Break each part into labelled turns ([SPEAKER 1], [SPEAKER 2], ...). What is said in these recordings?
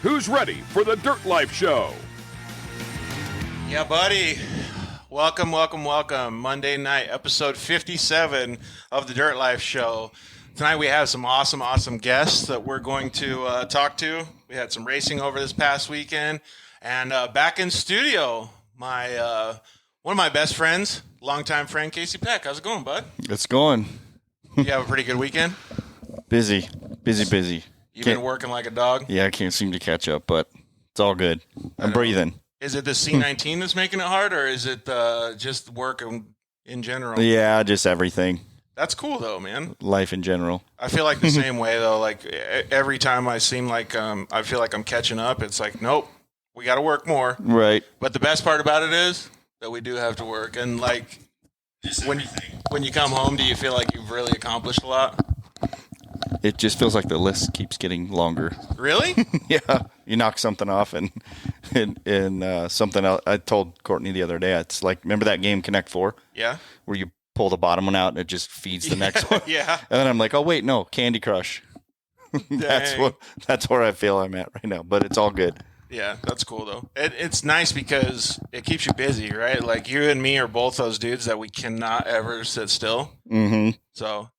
[SPEAKER 1] Who's ready for the Dirt Life Show?
[SPEAKER 2] Yeah, buddy. Welcome. Monday night, episode 57 of the Dirt Life Show. Tonight we have some awesome guests that we're going to talk to. We had some racing over this past weekend. And back in studio, my one of my best friends, longtime friend, Casey Peck. How's it going, bud?
[SPEAKER 3] It's going.
[SPEAKER 2] You have a pretty good weekend?
[SPEAKER 3] Busy.
[SPEAKER 2] You've been working like a dog?
[SPEAKER 3] Yeah, I can't seem to catch up, but it's all good. I'm breathing.
[SPEAKER 2] Is it the C19 that's making it hard, or is it just work in general?
[SPEAKER 3] Yeah, just everything.
[SPEAKER 2] That's cool, though, man.
[SPEAKER 3] Life in general.
[SPEAKER 2] I feel like the same way, though. Like, every time I seem like I feel like I'm catching up, it's like, nope, we got to work more.
[SPEAKER 3] Right.
[SPEAKER 2] But the best part about it is that we do have to work. And, like, when you come home, do you feel like you've really accomplished a lot?
[SPEAKER 3] It just feels like the list keeps getting longer.
[SPEAKER 2] Really?
[SPEAKER 3] Yeah. You knock something off and something else. I told Courtney the other day, it's like, remember that game Connect 4?
[SPEAKER 2] Yeah.
[SPEAKER 3] Where you pull the bottom one out and it just feeds the next one?
[SPEAKER 2] Yeah.
[SPEAKER 3] And then I'm like, oh, wait, no, Candy Crush. That's where I feel I'm at right now, but it's all good.
[SPEAKER 2] Yeah, that's cool, though. It's nice because it keeps you busy, right? Like, you and me are both those dudes that we cannot ever sit still.
[SPEAKER 3] Mm-hmm.
[SPEAKER 2] So,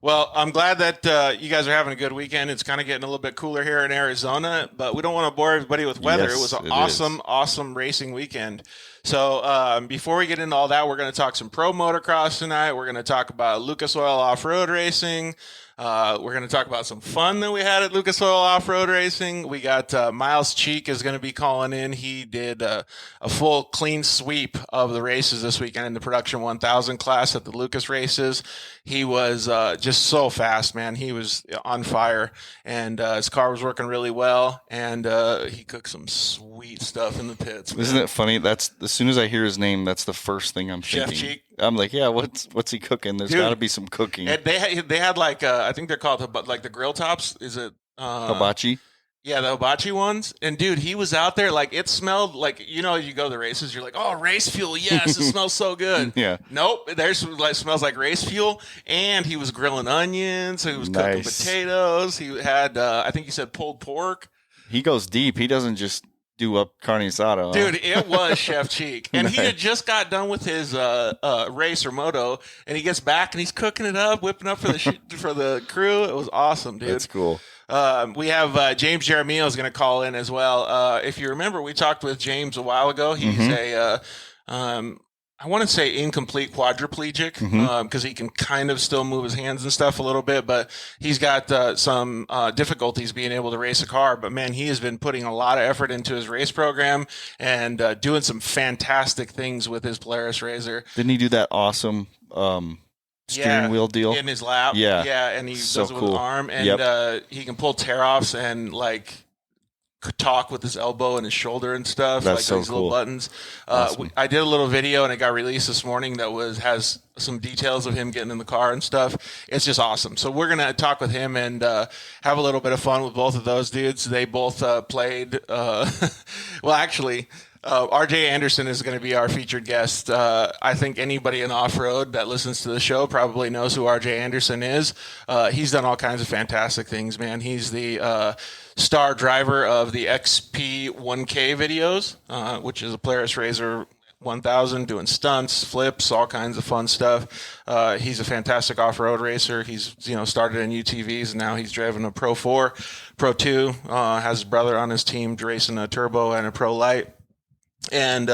[SPEAKER 2] well, I'm glad that you guys are having a good weekend. It's kind of getting a little bit cooler here in Arizona, but we don't want to bore everybody with weather.
[SPEAKER 3] Yes,
[SPEAKER 2] it was an
[SPEAKER 3] it
[SPEAKER 2] awesome racing weekend. So before we get into all that, we're going to talk some pro motocross tonight. We're going to talk about Lucas Offroad Racing. We're going to talk about some fun that we had at Lucas Offroad Racing. We got Myles Cheek is going to be calling in. He did a full clean sweep of the races this weekend in the Production 1000 class at the Lucas races. He was just so fast, man. He was on fire, and his car was working really well, and he cooked some sweet stuff in the pits. Man.
[SPEAKER 3] Isn't it funny? That's as soon as I hear his name, that's the first thing I'm
[SPEAKER 2] Chef
[SPEAKER 3] thinking.
[SPEAKER 2] Cheek.
[SPEAKER 3] I'm like, yeah, what's he cooking? There's got to be some cooking.
[SPEAKER 2] They had like I think they're called like the grill tops. Is it
[SPEAKER 3] hibachi?
[SPEAKER 2] Yeah, the hibachi ones. And dude, he was out there like it smelled like, you know, you go to the races, you're like, oh, race fuel, yes, it smells so good.
[SPEAKER 3] Yeah.
[SPEAKER 2] Nope, there's like smells like race fuel. And he was grilling onions. He was cooking potatoes. He had I think he said pulled pork.
[SPEAKER 3] He goes deep. He doesn't just do up carne asada.
[SPEAKER 2] Dude, it was Chef Cheek. And he had just got done with his race or moto, and he gets back and he's cooking it up, whipping up for the crew. It was awesome, dude.
[SPEAKER 3] That's cool.
[SPEAKER 2] We have James Jaramillo is going to call in as well. If you remember, we talked with James a while ago. He's I want to say incomplete quadriplegic because he can kind of still move his hands and stuff a little bit, but he's got some difficulties being able to race a car. But, man, he has been putting a lot of effort into his race program and doing some fantastic things with his Polaris RZR.
[SPEAKER 3] Didn't he do that awesome steering wheel deal?
[SPEAKER 2] In his lap.
[SPEAKER 3] Yeah,
[SPEAKER 2] and he
[SPEAKER 3] so
[SPEAKER 2] does it with
[SPEAKER 3] cool.
[SPEAKER 2] his arm. And he can pull tear-offs and, like, talk with his elbow and his shoulder and stuff.
[SPEAKER 3] That's
[SPEAKER 2] like
[SPEAKER 3] so
[SPEAKER 2] these
[SPEAKER 3] cool.
[SPEAKER 2] little buttons.
[SPEAKER 3] Awesome.
[SPEAKER 2] I did a little video and it got released this morning that has some details of him getting in the car and stuff. It's just awesome. So we're going to talk with him and have a little bit of fun with both of those dudes. They both played, well, actually, RJ Anderson is going to be our featured guest. I think anybody in off-road that listens to the show probably knows who RJ Anderson is. He's done all kinds of fantastic things, man. He's the star driver of the XP1K videos, which is a Polaris RZR 1000, doing stunts, flips, all kinds of fun stuff. He's a fantastic off-road racer. He's started in UTVs, and now he's driving a Pro 4, Pro 2. Has his brother on his team racing a Turbo and a Pro Light. And,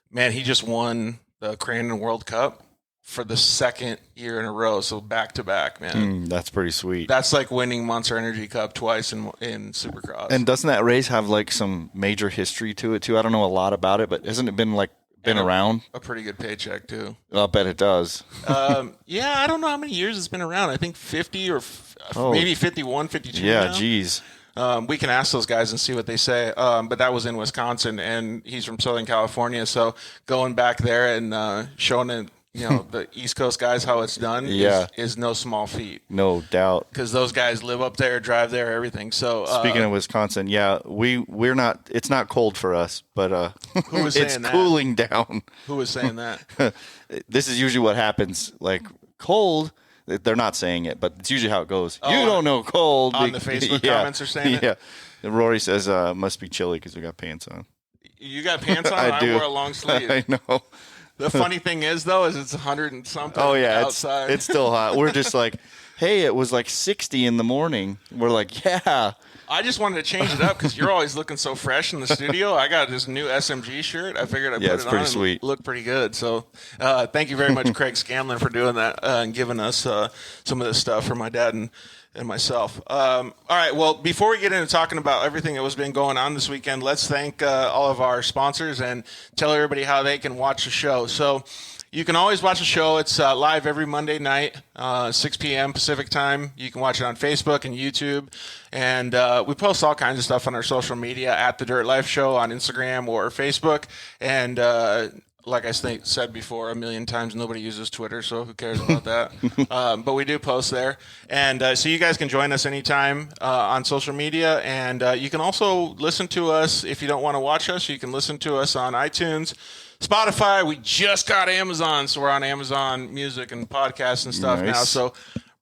[SPEAKER 2] man, he just won the Crandon World Cup for the second year in a row. So back-to-back, man.
[SPEAKER 3] That's pretty sweet.
[SPEAKER 2] That's like winning Monster Energy Cup twice in Supercross.
[SPEAKER 3] And doesn't that race have, like, some major history to it, too? I don't know a lot about it, but hasn't it been around?
[SPEAKER 2] A pretty good paycheck, too.
[SPEAKER 3] I'll bet it does.
[SPEAKER 2] Yeah, I don't know how many years it's been around. I think 50 or maybe 51, 52
[SPEAKER 3] Yeah,
[SPEAKER 2] now.
[SPEAKER 3] geez.
[SPEAKER 2] We can ask those guys and see what they say. But that was in Wisconsin, and he's from Southern California. So going back there and showing it, the East Coast guys how it's done is no small feat.
[SPEAKER 3] No doubt.
[SPEAKER 2] Because those guys live up there, drive there, everything. So
[SPEAKER 3] speaking of Wisconsin, we're not. It's not cold for us, but
[SPEAKER 2] who was
[SPEAKER 3] it's
[SPEAKER 2] saying that?
[SPEAKER 3] Cooling down.
[SPEAKER 2] Who was saying that?
[SPEAKER 3] This is usually what happens. Like cold. They're not saying it, but it's usually how it goes. You don't know cold.
[SPEAKER 2] On the Facebook comments are saying it?
[SPEAKER 3] Yeah. And Rory says, must be chilly because we got pants on.
[SPEAKER 2] You got pants on?
[SPEAKER 3] I do.
[SPEAKER 2] wore a long sleeve.
[SPEAKER 3] I know.
[SPEAKER 2] The funny thing is, though, is it's 100 and something outside.
[SPEAKER 3] It's still hot. We're just like, hey, it was like 60 in the morning. We're like, yeah.
[SPEAKER 2] I just wanted to change it up because you're always looking so fresh in the studio. I got this new SMG shirt. I figured I'd put it on and
[SPEAKER 3] sweet.
[SPEAKER 2] Look pretty good. So thank you very much, Craig Scanlon, for doing that and giving us some of this stuff for my dad and myself. All right, well, before we get into talking about everything that was been going on this weekend, let's thank all of our sponsors and tell everybody how they can watch the show. So you can always watch the show. It's live every Monday night, 6 p.m. Pacific time. You can watch it on Facebook and YouTube. And we post all kinds of stuff on our social media at The Dirt Life Show on Instagram or Facebook. And like I said before a million times, nobody uses Twitter, so who cares about that? But we do post there. And so you guys can join us anytime on social media. And you can also listen to us. If you don't want to watch us, you can listen to us on iTunes, Spotify. We just got Amazon, so we're on Amazon Music and podcasts and stuff now. So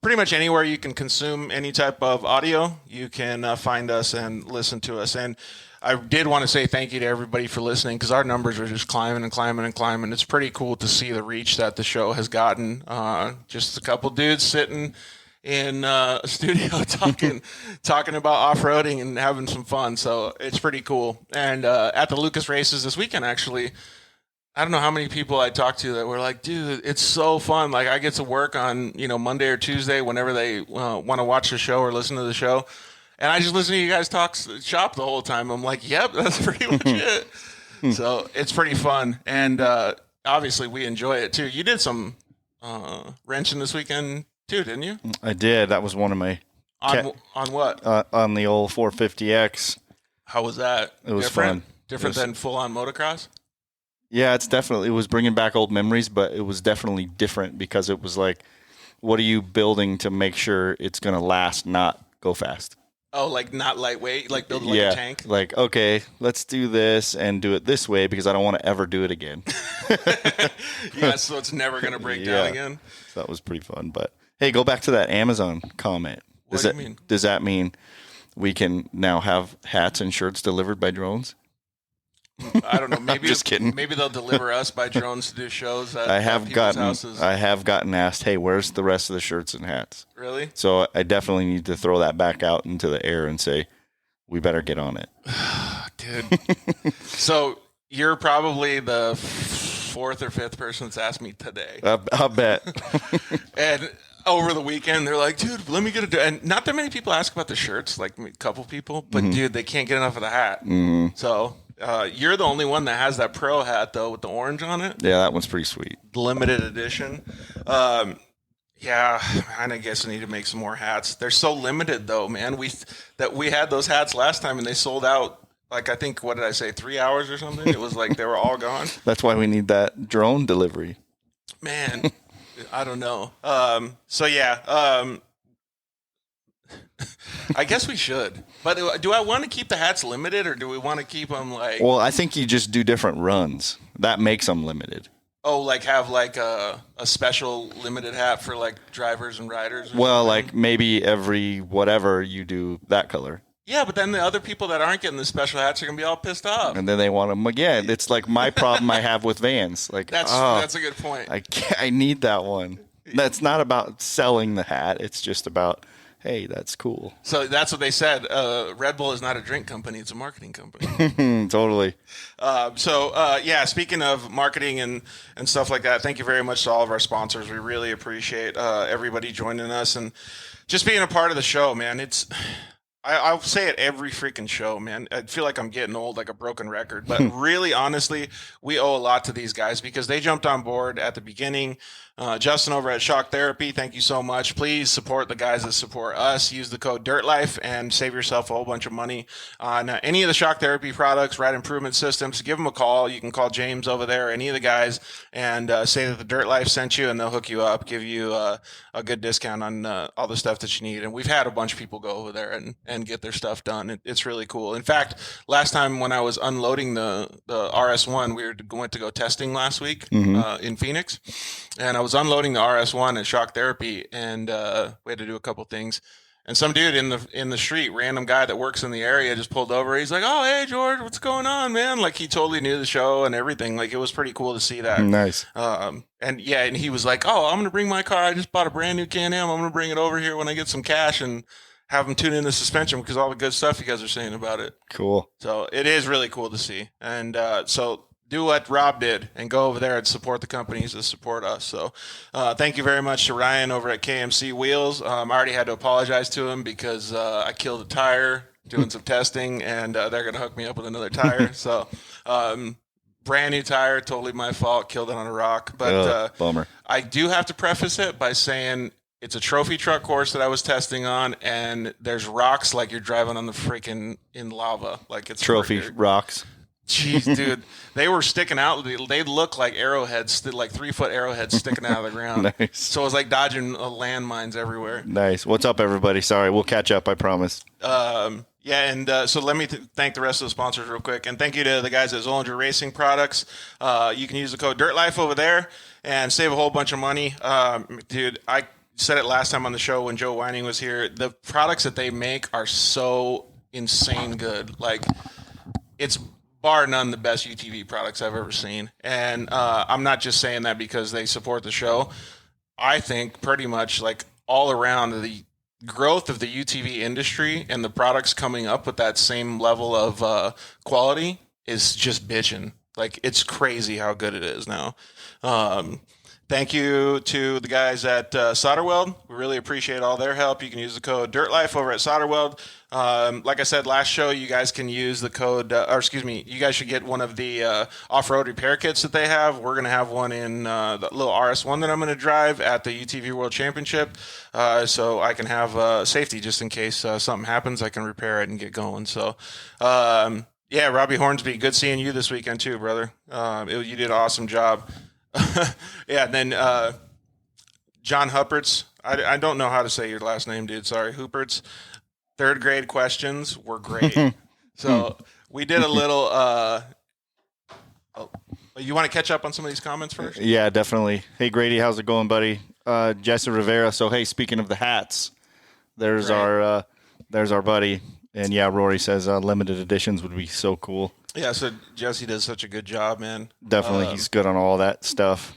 [SPEAKER 2] pretty much anywhere you can consume any type of audio, you can find us and listen to us. And I did want to say thank you to everybody for listening because our numbers are just climbing and climbing and climbing. It's pretty cool to see the reach that the show has gotten. Just a couple dudes sitting in a studio talking about off-roading and having some fun. So it's pretty cool. And at the Lucas races this weekend, actually, I don't know how many people I talked to that were like, dude, it's so fun. Like I get to work on, Monday or Tuesday whenever they want to watch the show or listen to the show. And I just listen to you guys talk shop the whole time. I'm like, yep, that's pretty much it. So it's pretty fun. And obviously we enjoy it too. You did some wrenching this weekend too, didn't you?
[SPEAKER 3] I did. That was one of my...
[SPEAKER 2] On what?
[SPEAKER 3] On the old 450X.
[SPEAKER 2] How was that?
[SPEAKER 3] It was fun.
[SPEAKER 2] Different than full-on motocross?
[SPEAKER 3] Yeah, it was bringing back old memories, but it was definitely different because it was like, what are you building to make sure it's going to last, not go fast?
[SPEAKER 2] Oh, like not lightweight, like build like a tank?
[SPEAKER 3] Like, okay, let's do this and do it this way because I don't want to ever do it again.
[SPEAKER 2] Yeah, so it's never going to break down again.
[SPEAKER 3] So that was pretty fun. But hey, go back to that Amazon comment.
[SPEAKER 2] What do you mean?
[SPEAKER 3] Does that mean we can now have hats and shirts delivered by drones?
[SPEAKER 2] I don't know. Maybe
[SPEAKER 3] just kidding.
[SPEAKER 2] Maybe they'll deliver us by drones to do shows at people's houses.
[SPEAKER 3] I have gotten asked, hey, where's the rest of the shirts and hats?
[SPEAKER 2] Really?
[SPEAKER 3] So I definitely need to throw that back out into the air and say, we better get on it.
[SPEAKER 2] Dude. So you're probably the fourth or fifth person that's asked me today.
[SPEAKER 3] I'll bet.
[SPEAKER 2] And over the weekend, they're like, dude, let me get and not that many people ask about the shirts, like a couple people, but dude, they can't get enough of the hat.
[SPEAKER 3] Mm-hmm.
[SPEAKER 2] So you're the only one that has that pro hat, though, with the orange on it.
[SPEAKER 3] Yeah, that one's pretty sweet.
[SPEAKER 2] Limited edition. Yeah, and I guess I need to make some more hats. They're so limited, though, man. We had those hats last time, and they sold out, like, I think, what did I say, 3 hours or something? It was like they were all gone.
[SPEAKER 3] That's why we need that drone delivery.
[SPEAKER 2] Man, I don't know. So, yeah. I guess we should. But do I want to keep the hats limited, or do we want to keep them like...
[SPEAKER 3] Well, I think you just do different runs. That makes them limited.
[SPEAKER 2] Oh, like have like a special limited hat for like drivers and riders?
[SPEAKER 3] Well,
[SPEAKER 2] something?
[SPEAKER 3] like maybe every whatever you do that color.
[SPEAKER 2] Yeah, but then the other people that aren't getting the special hats are going to be all pissed off.
[SPEAKER 3] And then they want them again. It's like my problem I have with Vans. Like
[SPEAKER 2] That's a good point.
[SPEAKER 3] I need that one. That's not about selling the hat. It's just about... hey, that's cool.
[SPEAKER 2] So that's what they said. Red Bull is not a drink company; it's a marketing company.
[SPEAKER 3] Totally.
[SPEAKER 2] Yeah. Speaking of marketing and stuff like that, thank you very much to all of our sponsors. We really appreciate everybody joining us and just being a part of the show, man. I'll say it every freaking show, man. I feel like I'm getting old, like a broken record. But really, honestly, we owe a lot to these guys because they jumped on board at the beginning. Justin over at Shock Therapy, thank you so much. Please support the guys that support us. Use the code DIRTLIFE and save yourself a whole bunch of money on any of the Shock Therapy products, Ride Improvement Systems. Give them a call. You can call James over there, any of the guys, and say that the Dirt Life sent you, and they'll hook you up, give you a good discount on all the stuff that you need. And we've had a bunch of people go over there and get their stuff done. It's really cool. In fact, last time when I was unloading the RS1, went to go testing last week in Phoenix, and I was unloading the RS1 at Shock Therapy, and we had to do a couple things. And some dude in the street, random guy that works in the area, just pulled over. He's like, "Oh, hey George, what's going on, man?" Like he totally knew the show and everything. Like it was pretty cool to see that.
[SPEAKER 3] Nice.
[SPEAKER 2] And he was like, "Oh, I'm gonna bring my car. I just bought a brand new Can-Am. I'm gonna bring it over here when I get some cash and have them tune in the suspension because all the good stuff you guys are saying about it."
[SPEAKER 3] Cool.
[SPEAKER 2] So it is really cool to see. And so do what Rob did and go over there and support the companies that support us. So thank you very much to Ryan over at KMC Wheels. I already had to apologize to him because I killed a tire doing some testing, and they're going to hook me up with another tire. So brand new tire, totally my fault, killed it on a rock. But
[SPEAKER 3] bummer.
[SPEAKER 2] I do have to preface it by saying it's a trophy truck course that I was testing on, and there's rocks like you're driving on the freaking in lava. Like it's
[SPEAKER 3] trophy rocks.
[SPEAKER 2] Jeez, dude, they were sticking out. They look like arrowheads, like 3-foot arrowheads sticking out of the ground.
[SPEAKER 3] Nice.
[SPEAKER 2] So it was like dodging landmines everywhere.
[SPEAKER 3] Nice. What's up, everybody? Sorry, we'll catch up. I promise.
[SPEAKER 2] So let me thank the rest of the sponsors real quick, and thank you to the guys at Zollinger Racing Products. You can use the code DIRTLIFE over there and save a whole bunch of money, dude. I said it last time on the show when Joe Whining was here. The products that they make are so insane good. Like it's bar none the best UTV products I've ever seen. And I'm not just saying that because they support the show. I think pretty much like all around the growth of the UTV industry and the products coming up with that same level of quality is just bitching. Like it's crazy how good it is now. Thank you to the guys at Solderweld. We really appreciate all their help. You can use the code DIRTLIFE over at Solderweld. Like I said last show, you guys can use the code, you guys should get one of the off-road repair kits that they have. We're going to have one in the little RS1 that I'm going to drive at the UTV World Championship, so I can have safety just in case something happens. I can repair it and get going. So, yeah, Robbie Hornsby, good seeing you this weekend too, brother. You did an awesome job. Yeah, and then John Hupperts. I don't know how to say your last name, dude. Sorry, Hooperts. 3rd grade questions were great. So we did a little. You want to catch up on some of these comments first?
[SPEAKER 3] Yeah, definitely. Hey, Grady, how's it going, buddy? Jesse Rivera. So, hey, speaking of the hats, there's our buddy, and yeah, Rory says limited editions would be so cool.
[SPEAKER 2] Yeah, so Jesse does such a good job, man.
[SPEAKER 3] Definitely, he's good on all that stuff.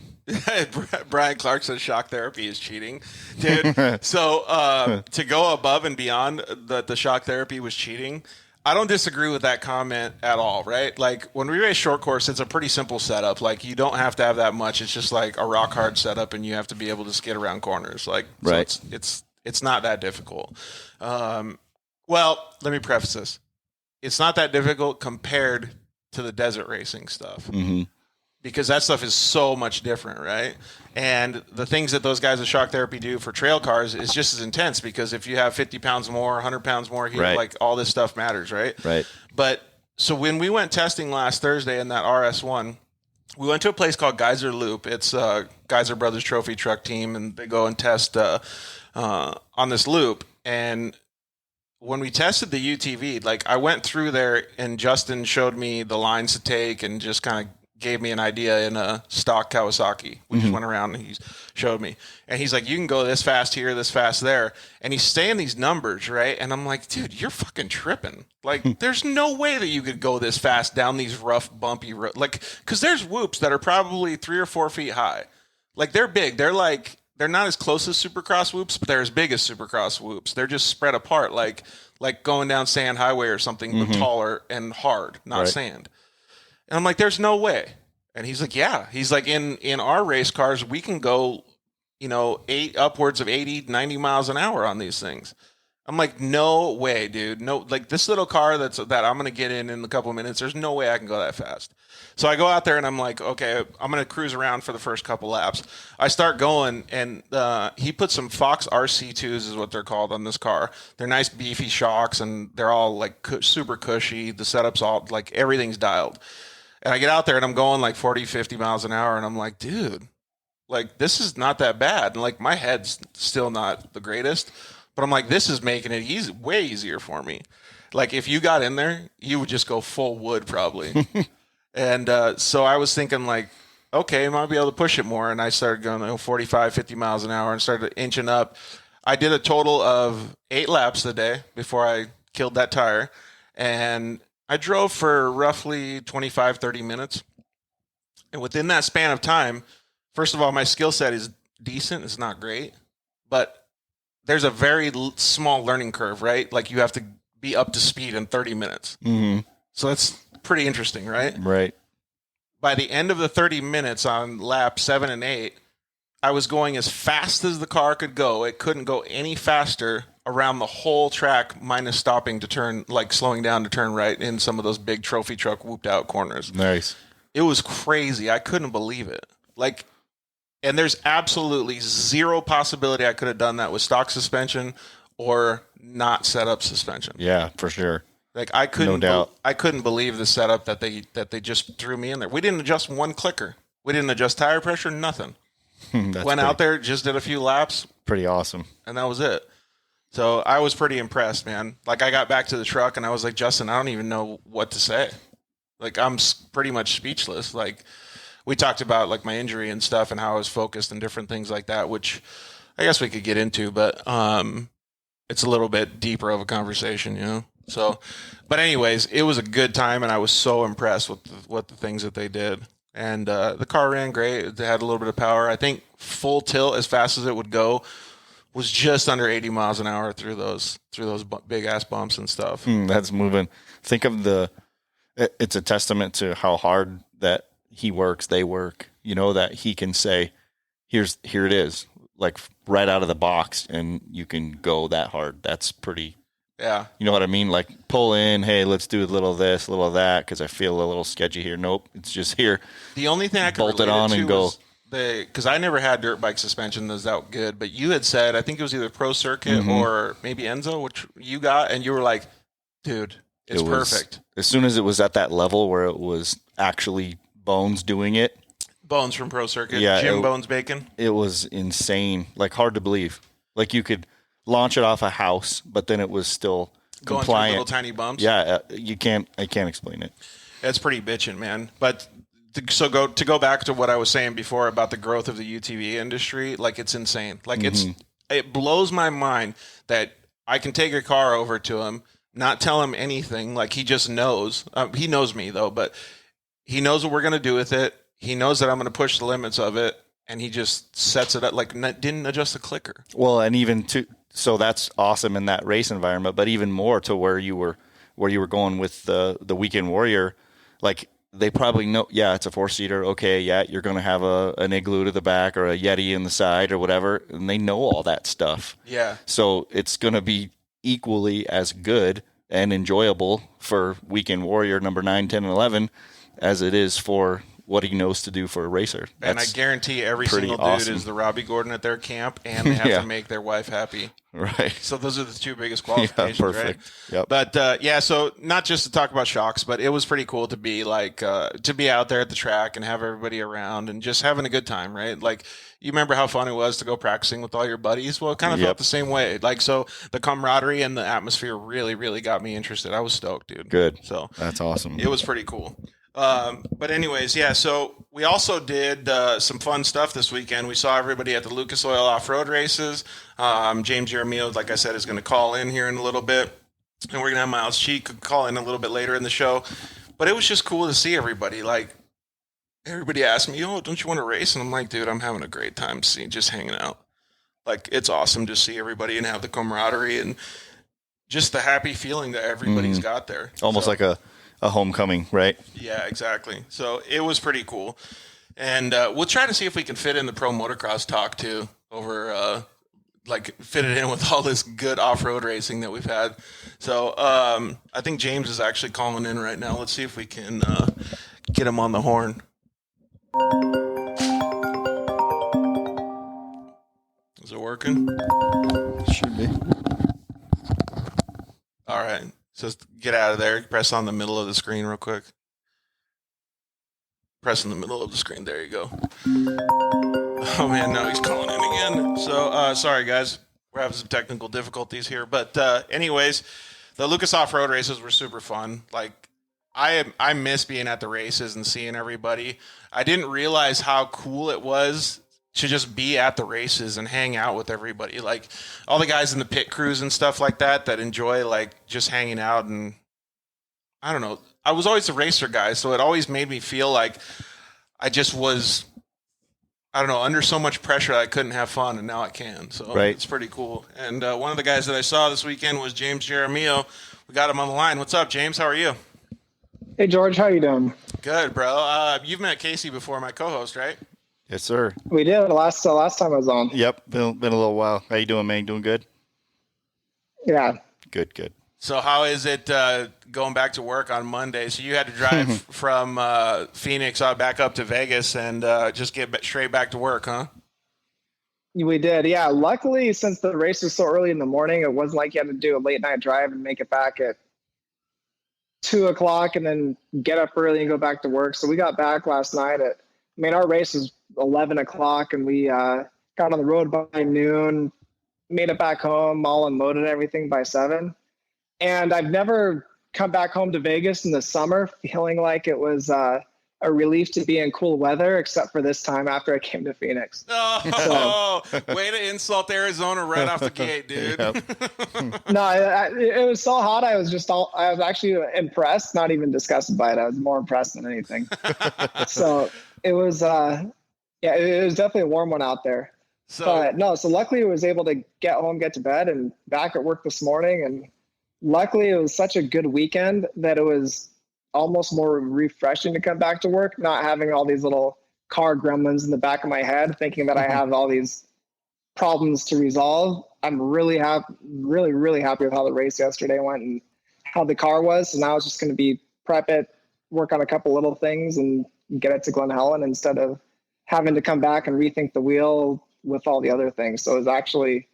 [SPEAKER 2] Brian Clark says shock therapy is cheating. Dude, so to go above and beyond that the shock therapy was cheating, I don't disagree with that comment at all, right? Like when we race short course, it's a pretty simple setup. Like you don't have to have that much. It's just like a rock hard setup, and you have to be able to skid around corners. Like
[SPEAKER 3] right.
[SPEAKER 2] So it's not that difficult. Well, let me preface this. It's not that difficult compared to the desert racing stuff.
[SPEAKER 3] Mm-hmm.
[SPEAKER 2] Because that stuff is so much different, right? And the things that those guys at Shock Therapy do for trail cars is just as intense because if you have 50 pounds more, 100 pounds more here,
[SPEAKER 3] right.
[SPEAKER 2] like all this stuff matters, right?
[SPEAKER 3] Right.
[SPEAKER 2] But so when we went testing last Thursday in that RS1, we went to a place called Geyser Loop. It's Geyser Brothers Trophy Truck Team, and they go and test on this loop. And when we tested the UTV, like I went through there and Justin showed me the lines to take and just kind of gave me an idea in a stock Kawasaki. We just went around and he showed me. And he's like, you can go this fast here, this fast there. And he's saying these numbers, right? And I'm like, dude, you're fucking tripping. Like, there's no way that you could go this fast down these rough, bumpy roads. Like, because there's whoops that are probably 3 or 4 feet high. Like, they're big. They're not as close as Supercross whoops, but they're as big as Supercross whoops. They're just spread apart, like going down Sand Highway or something, but taller and hard, not
[SPEAKER 3] right.
[SPEAKER 2] sand. And I'm like, there's no way. And he's like, yeah. He's like, in our race cars, we can go, upwards of 80, 90 miles an hour on these things. I'm like, no way, dude. No, like this little car that I'm going to get in a couple of minutes, there's no way I can go that fast. So I go out there and I'm like, okay, I'm going to cruise around for the first couple laps. I start going and he put some Fox RC2s is what they're called on this car. They're nice beefy shocks and they're all like super cushy. The setup's all like everything's dialed. And I get out there and I'm going like 40, 50 miles an hour. And I'm like, dude, like this is not that bad. And like my head's still not the greatest, But I'm like, this is making it easy, way easier for me. Like if you got in there, you would just go full wood probably. And so I was thinking like, okay, I might be able to push it more. And I started going 45, 50 miles an hour and started inching up. I did a total of 8 laps a day before I killed that tire. And I drove for roughly 25, 30 minutes. And within that span of time, first of all, my skill set is decent. It's not great. But there's a very small learning curve, right? Like you have to be up to speed in 30 minutes.
[SPEAKER 3] Mm-hmm.
[SPEAKER 2] So that's pretty interesting, right?
[SPEAKER 3] Right.
[SPEAKER 2] By the end of the 30 minutes on lap 7 and 8, I was going as fast as the car could go. It couldn't go any faster around the whole track, minus stopping to turn, like slowing down to turn right in some of those big trophy truck whooped out corners.
[SPEAKER 3] Nice.
[SPEAKER 2] It was crazy. I couldn't believe it. Like, and there's absolutely zero possibility I could have done that with stock suspension or not set up suspension.
[SPEAKER 3] Yeah, for sure.
[SPEAKER 2] Like I couldn't,
[SPEAKER 3] No doubt.
[SPEAKER 2] I couldn't believe the setup that they just threw me in there. We didn't adjust one clicker. We didn't adjust tire pressure. Nothing. Went out there, just did a few laps.
[SPEAKER 3] Pretty awesome.
[SPEAKER 2] And that was it. So I was pretty impressed, man. Like I got back to the truck and I was like, Justin, I don't even know what to say. Like I'm pretty much speechless. Like we talked about like my injury and stuff and how I was focused and different things like that, which I guess we could get into, but it's a little bit deeper of a conversation, you know? So, but anyways, it was a good time and I was so impressed with the things that they did. And the car ran great. It had a little bit of power. I think full tilt as fast as it would go was just under 80 miles an hour through those big ass bumps and stuff.
[SPEAKER 3] That's moving. Think of it's a testament to how hard that he works, they work, you know, that he can say, here it is, like right out of the box, and you can go that hard. That's pretty,
[SPEAKER 2] yeah.
[SPEAKER 3] You know what I mean? Like pull in, hey, let's do a little of this, a little of that, because I feel a little sketchy here. Nope, it's just here.
[SPEAKER 2] The only thing I could
[SPEAKER 3] bolt it on and go.
[SPEAKER 2] Because I never had dirt bike suspension that was that good, but you had said, I think it was either Pro Circuit or maybe Enzo, which you got, and you were like, dude, it's perfect.
[SPEAKER 3] As soon as it was at that level where it was actually Bones doing it.
[SPEAKER 2] Bones from Pro Circuit.
[SPEAKER 3] Yeah,
[SPEAKER 2] Jim Bones Bacon.
[SPEAKER 3] It was insane. Like hard to believe. Like you could launch it off a house, but then it was still
[SPEAKER 2] going
[SPEAKER 3] compliant.
[SPEAKER 2] through little tiny bumps.
[SPEAKER 3] Yeah, I can't explain it.
[SPEAKER 2] It's pretty bitchin', man. But to go back to what I was saying before about the growth of the UTV industry, like it's insane. Like it blows my mind that I can take a car over to him, not tell him anything. Like he just knows. He knows me though, but he knows what we're gonna do with it. He knows that I'm gonna push the limits of it, and he just sets it up. Like didn't adjust the clicker.
[SPEAKER 3] Well, and even so that's awesome in that race environment. But even more to where you were going with the Weekend Warrior, like. They probably know, yeah, it's a 4-seater. Okay, yeah, you're going to have an Igloo to the back or a Yeti in the side or whatever, and they know all that stuff.
[SPEAKER 2] Yeah.
[SPEAKER 3] So it's going to be equally as good and enjoyable for Weekend Warrior number 9, 10, and 11 as it is for what he knows to do for a racer.
[SPEAKER 2] And I guarantee every single dude is the Robbie Gordon at their camp, and they have to make their wife happy.
[SPEAKER 3] Right.
[SPEAKER 2] So those are the two biggest qualifications,
[SPEAKER 3] perfect.
[SPEAKER 2] Right?
[SPEAKER 3] Yep.
[SPEAKER 2] But so not just to talk about shocks, but it was pretty cool to be like to be out there at the track and have everybody around and just having a good time, right? Like you remember how fun it was to go practicing with all your buddies? Well, it kind of felt the same way. Like so the camaraderie and the atmosphere really, really got me interested. I was stoked, dude.
[SPEAKER 3] Good.
[SPEAKER 2] So
[SPEAKER 3] that's awesome.
[SPEAKER 2] It was pretty cool. But anyways, yeah, so we also did some fun stuff this weekend. We saw everybody at the Lucas Offroad races. James Jaramillo, like I said, is going to call in here in a little bit. And we're going to have Myles Cheek call in a little bit later in the show. But it was just cool to see everybody. Like, everybody asked me, oh, don't you want to race? And I'm like, dude, I'm having a great time just hanging out. Like, it's awesome to see everybody and have the camaraderie and just the happy feeling that everybody's got there.
[SPEAKER 3] Almost like a homecoming, right?
[SPEAKER 2] Yeah, exactly. So it was pretty cool. And we'll try to see if we can fit in the pro motocross talk too over like fit it in with all this good off-road racing that we've had. So I think James is actually calling in right now. Let's see if we can get him on the horn. Is it working?
[SPEAKER 3] Should be.
[SPEAKER 2] All right. So get out of there. Press on the middle of the screen real quick. Press in the middle of the screen. There you go. Oh, man, now he's calling in again. So, sorry, guys. We're having some technical difficulties here, but anyways, the Lucas Offroad races were super fun. Like I miss being at the races and seeing everybody. I didn't realize how cool it was to just be at the races and hang out with everybody. Like all the guys in the pit crews and stuff like that enjoy like just hanging out. And I don't know, I was always a racer guy, so it always made me feel like I just was, I don't know, under so much pressure I couldn't have fun, and now I can. So It's pretty cool. And one of the guys that I saw this weekend was James Jaramillo. We got him on the line. What's up, James? How are you?
[SPEAKER 4] Hey, George. How you doing?
[SPEAKER 2] Good, bro. You've met Casey before, my co-host, right?
[SPEAKER 3] Yes, sir.
[SPEAKER 4] We did last time I was on.
[SPEAKER 3] Yep, been a little while. How you doing, man? Doing good?
[SPEAKER 4] Yeah.
[SPEAKER 3] Good.
[SPEAKER 2] So how is it going back to work on Monday? So you had to drive from Phoenix back up to Vegas and just get straight back to work, huh?
[SPEAKER 4] We did, yeah. Luckily, since the race was so early in the morning, it wasn't like you had to do a late night drive and make it back at 2:00 and then get up early and go back to work. So we got back last night our race was 11:00 and we got on the road by noon, made it back home, all unloaded and everything by 7. And I've never come back home to Vegas in the summer feeling like it was a relief to be in cool weather, except for this time after I came to Phoenix.
[SPEAKER 2] Way to insult Arizona right off the gate, dude.
[SPEAKER 4] No, it was so hot. I was actually impressed, not even disgusted by it. I was more impressed than anything. So it was, it was definitely a warm one out there. So luckily I was able to get home, get to bed, and back at work this morning. And luckily it was such a good weekend that it was almost more refreshing to come back to work, not having all these little car gremlins in the back of my head, thinking that I have all these problems to resolve. I'm really happy with how the race yesterday went and how the car was. So now it's just going to be prep it, work on a couple little things, and get it to Glen Helen instead of having to come back and rethink the wheel with all the other things. So it was actually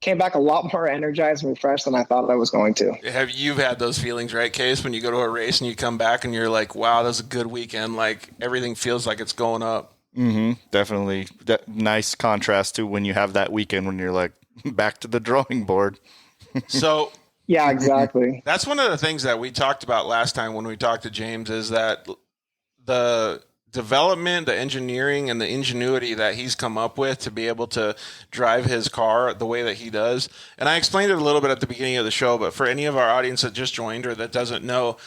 [SPEAKER 4] came back a lot more energized and refreshed than I thought I was going to.
[SPEAKER 2] Have you had those feelings, right, Case, when you go to a race and you come back and you're like, wow, that was a good weekend. Like everything feels like it's going up.
[SPEAKER 3] Mm-hmm. Definitely. Nice contrast to when you have that weekend when you're like back to the drawing board.
[SPEAKER 2] So
[SPEAKER 4] yeah, exactly.
[SPEAKER 2] That's one of the things that we talked about last time when we talked to James is that the development, the engineering, and the ingenuity that he's come up with to be able to drive his car the way that he does. And I explained it a little bit at the beginning of the show, but for any of our audience that just joined or that doesn't know,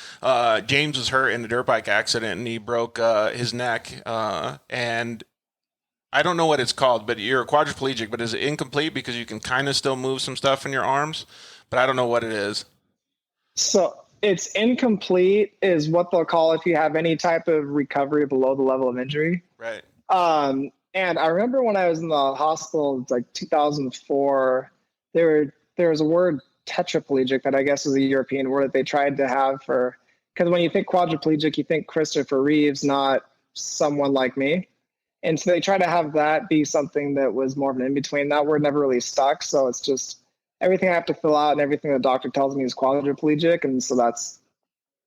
[SPEAKER 2] James was hurt in a dirt bike accident and he broke his neck. And I don't know what it's called, but you're a quadriplegic, but is it incomplete because you can kind of still move some stuff in your arms? But I don't know what it is.
[SPEAKER 4] So it's incomplete is what they'll call if you have any type of recovery below the level of injury.
[SPEAKER 2] Right.
[SPEAKER 4] And I remember when I was in the hospital, it's like 2004, there was a word tetraplegic that I guess is a European word that they tried to have for, because when you think quadriplegic, you think Christopher Reeves, not someone like me. And so they try to have that be something that was more of an in-between. That word never really stuck. So it's just everything I have to fill out and everything the doctor tells me is quadriplegic. And so that's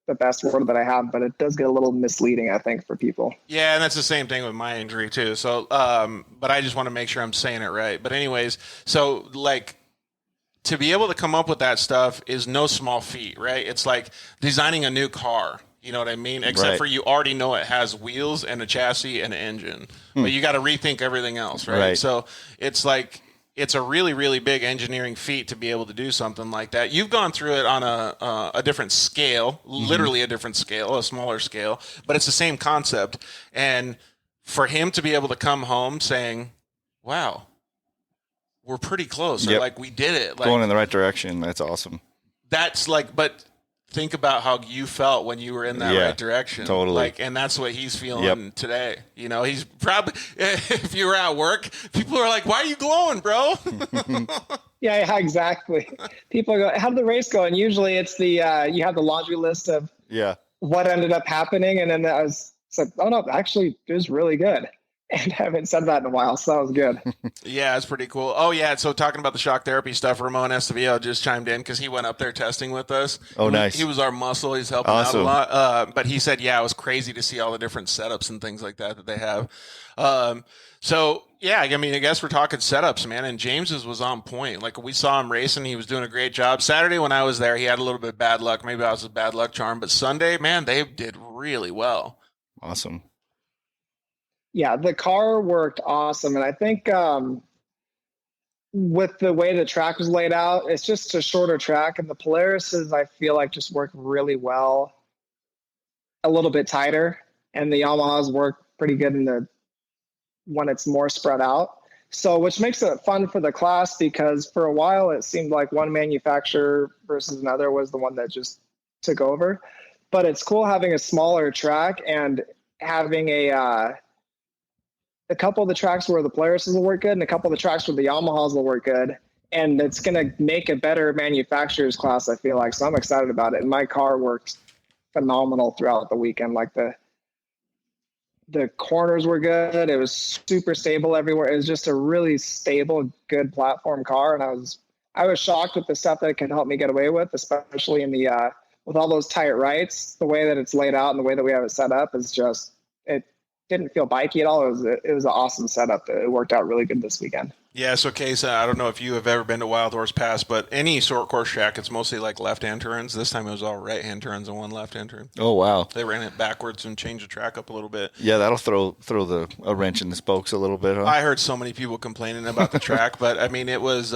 [SPEAKER 4] the best word that I have, but it does get a little misleading, I think, for people.
[SPEAKER 2] Yeah, and that's the same thing with my injury too. So, but I just want to make sure I'm saying it right. But anyways, so like to be able to come up with that stuff is no small feat, right? It's like designing a new car. You know what I mean? Except for you already know it has wheels and a chassis and an engine, but you got to rethink everything else, right? So it's like, it's a really, really big engineering feat to be able to do something like that. You've gone through it on a different scale, literally a different scale, a smaller scale, but it's the same concept. And for him to be able to come home saying, wow, we're pretty close. Or like, we did it. Like,
[SPEAKER 3] going in the right direction. That's awesome.
[SPEAKER 2] That's like, but think about how you felt when you were in that right direction.
[SPEAKER 3] Totally.
[SPEAKER 2] Like, and that's what he's feeling today. You know, he's probably, if you were at work, people are like, why are you glowing, bro?
[SPEAKER 4] Yeah, exactly. People go, how'd the race go? And usually it's the, you have the laundry list of what ended up happening. And then I was like, oh no, actually it was really good. and haven't said that in a while, so that was good.
[SPEAKER 2] Yeah, it's pretty cool. Oh, yeah. So talking about the shock therapy stuff, Ramon Estevio just chimed in because he went up there testing with us.
[SPEAKER 3] Oh, nice.
[SPEAKER 2] He was our muscle. He's helping out a lot. But he said, yeah, it was crazy to see all the different setups and things like that they have. So, yeah, I mean, I guess we're talking setups, man. And James's was on point. Like, we saw him racing. He was doing a great job. Saturday when I was there, he had a little bit of bad luck. Maybe I was a bad luck charm. But Sunday, man, they did really well.
[SPEAKER 3] Awesome.
[SPEAKER 4] Yeah, the car worked awesome. And I think with the way the track was laid out, it's just a shorter track. And the Polarises, I feel like, just work really well, a little bit tighter. And the Yamahas work pretty good when it's more spread out. So, which makes it fun for the class, because for a while it seemed like one manufacturer versus another was the one that just took over. But it's cool having a smaller track and having a couple of the tracks where the Polarises will work good and a couple of the tracks where the Yamahas will work good. And it's going to make a better manufacturer's class, I feel like. So I'm excited about it. And my car worked phenomenal throughout the weekend. Like the corners were good. It was super stable everywhere. It was just a really stable, good platform car. And I was shocked with the stuff that it could help me get away with, especially in the, with all those tight rights. The way that it's laid out and the way that we have it set up is just, it didn't feel bikey at all. It was an awesome setup. It worked out really good this weekend.
[SPEAKER 2] Yeah, so Case, I don't know if you have ever been to WIldhorse Pass, but any short course track, it's mostly like left-hand turns. This time it was all right-hand turns and one left-hand turn.
[SPEAKER 3] Oh, wow.
[SPEAKER 2] They ran it backwards and changed the track up a little bit.
[SPEAKER 3] Yeah, that'll throw a wrench in the spokes a little bit, huh?
[SPEAKER 2] I heard so many people complaining about the track, but I mean, it was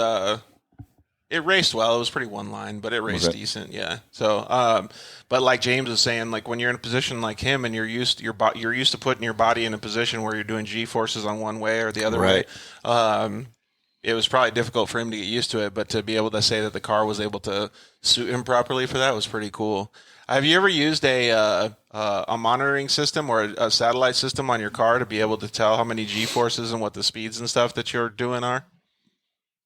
[SPEAKER 2] it raced well. It was pretty one line, but it raced decent. Yeah. So, but like James was saying, like when you're in a position like him and you're used to putting your body in a position where you're doing G forces on one way or the other way. It was probably difficult for him to get used to it, but to be able to say that the car was able to suit him properly for that was pretty cool. Have you ever used a monitoring system or a satellite system on your car to be able to tell how many G forces and what the speeds and stuff that you're doing are?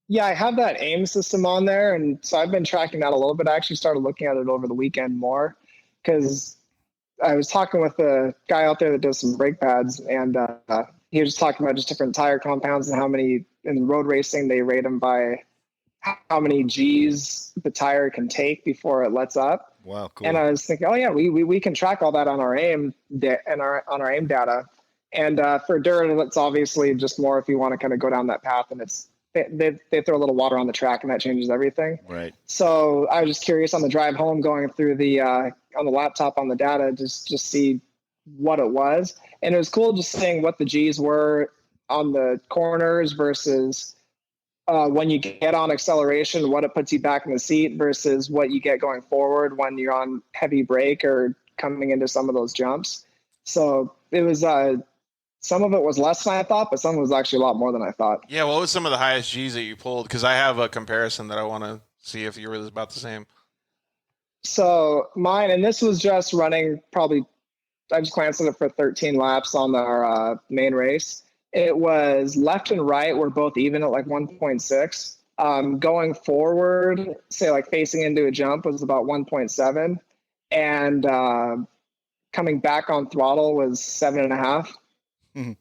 [SPEAKER 4] Yeah, I have that AIM system on there, and so I've been tracking that a little bit. I actually started looking at it over the weekend more because I was talking with a guy out there that does some brake pads, and he was talking about just different tire compounds and how many in road racing they rate them by how many G's the tire can take before it lets up.
[SPEAKER 3] Wow, cool.
[SPEAKER 4] And I was thinking, oh yeah, we can track all that on our AIM and on our AIM data. And for dirt, it's obviously just more if you want to kind of go down that path, and it's they throw a little water on the track and that changes everything.
[SPEAKER 3] Right.
[SPEAKER 4] So I was just curious on the drive home, going through the on the laptop on the data, just see what it was. And it was cool just seeing what the G's were on the corners versus when you get on acceleration, what it puts you back in the seat versus what you get going forward when you're on heavy brake or coming into some of those jumps. So it was some of it was less than I thought, but some was actually a lot more than I thought.
[SPEAKER 2] Yeah, what was some of the highest G's that you pulled? Because I have a comparison that I want to see if you were about the same.
[SPEAKER 4] So mine, and this was just running probably, I just glanced at it for 13 laps on our main race. It was left and right were both even at like 1.6. Going forward, say like facing into a jump was about 1.7. And coming back on throttle was 7.5.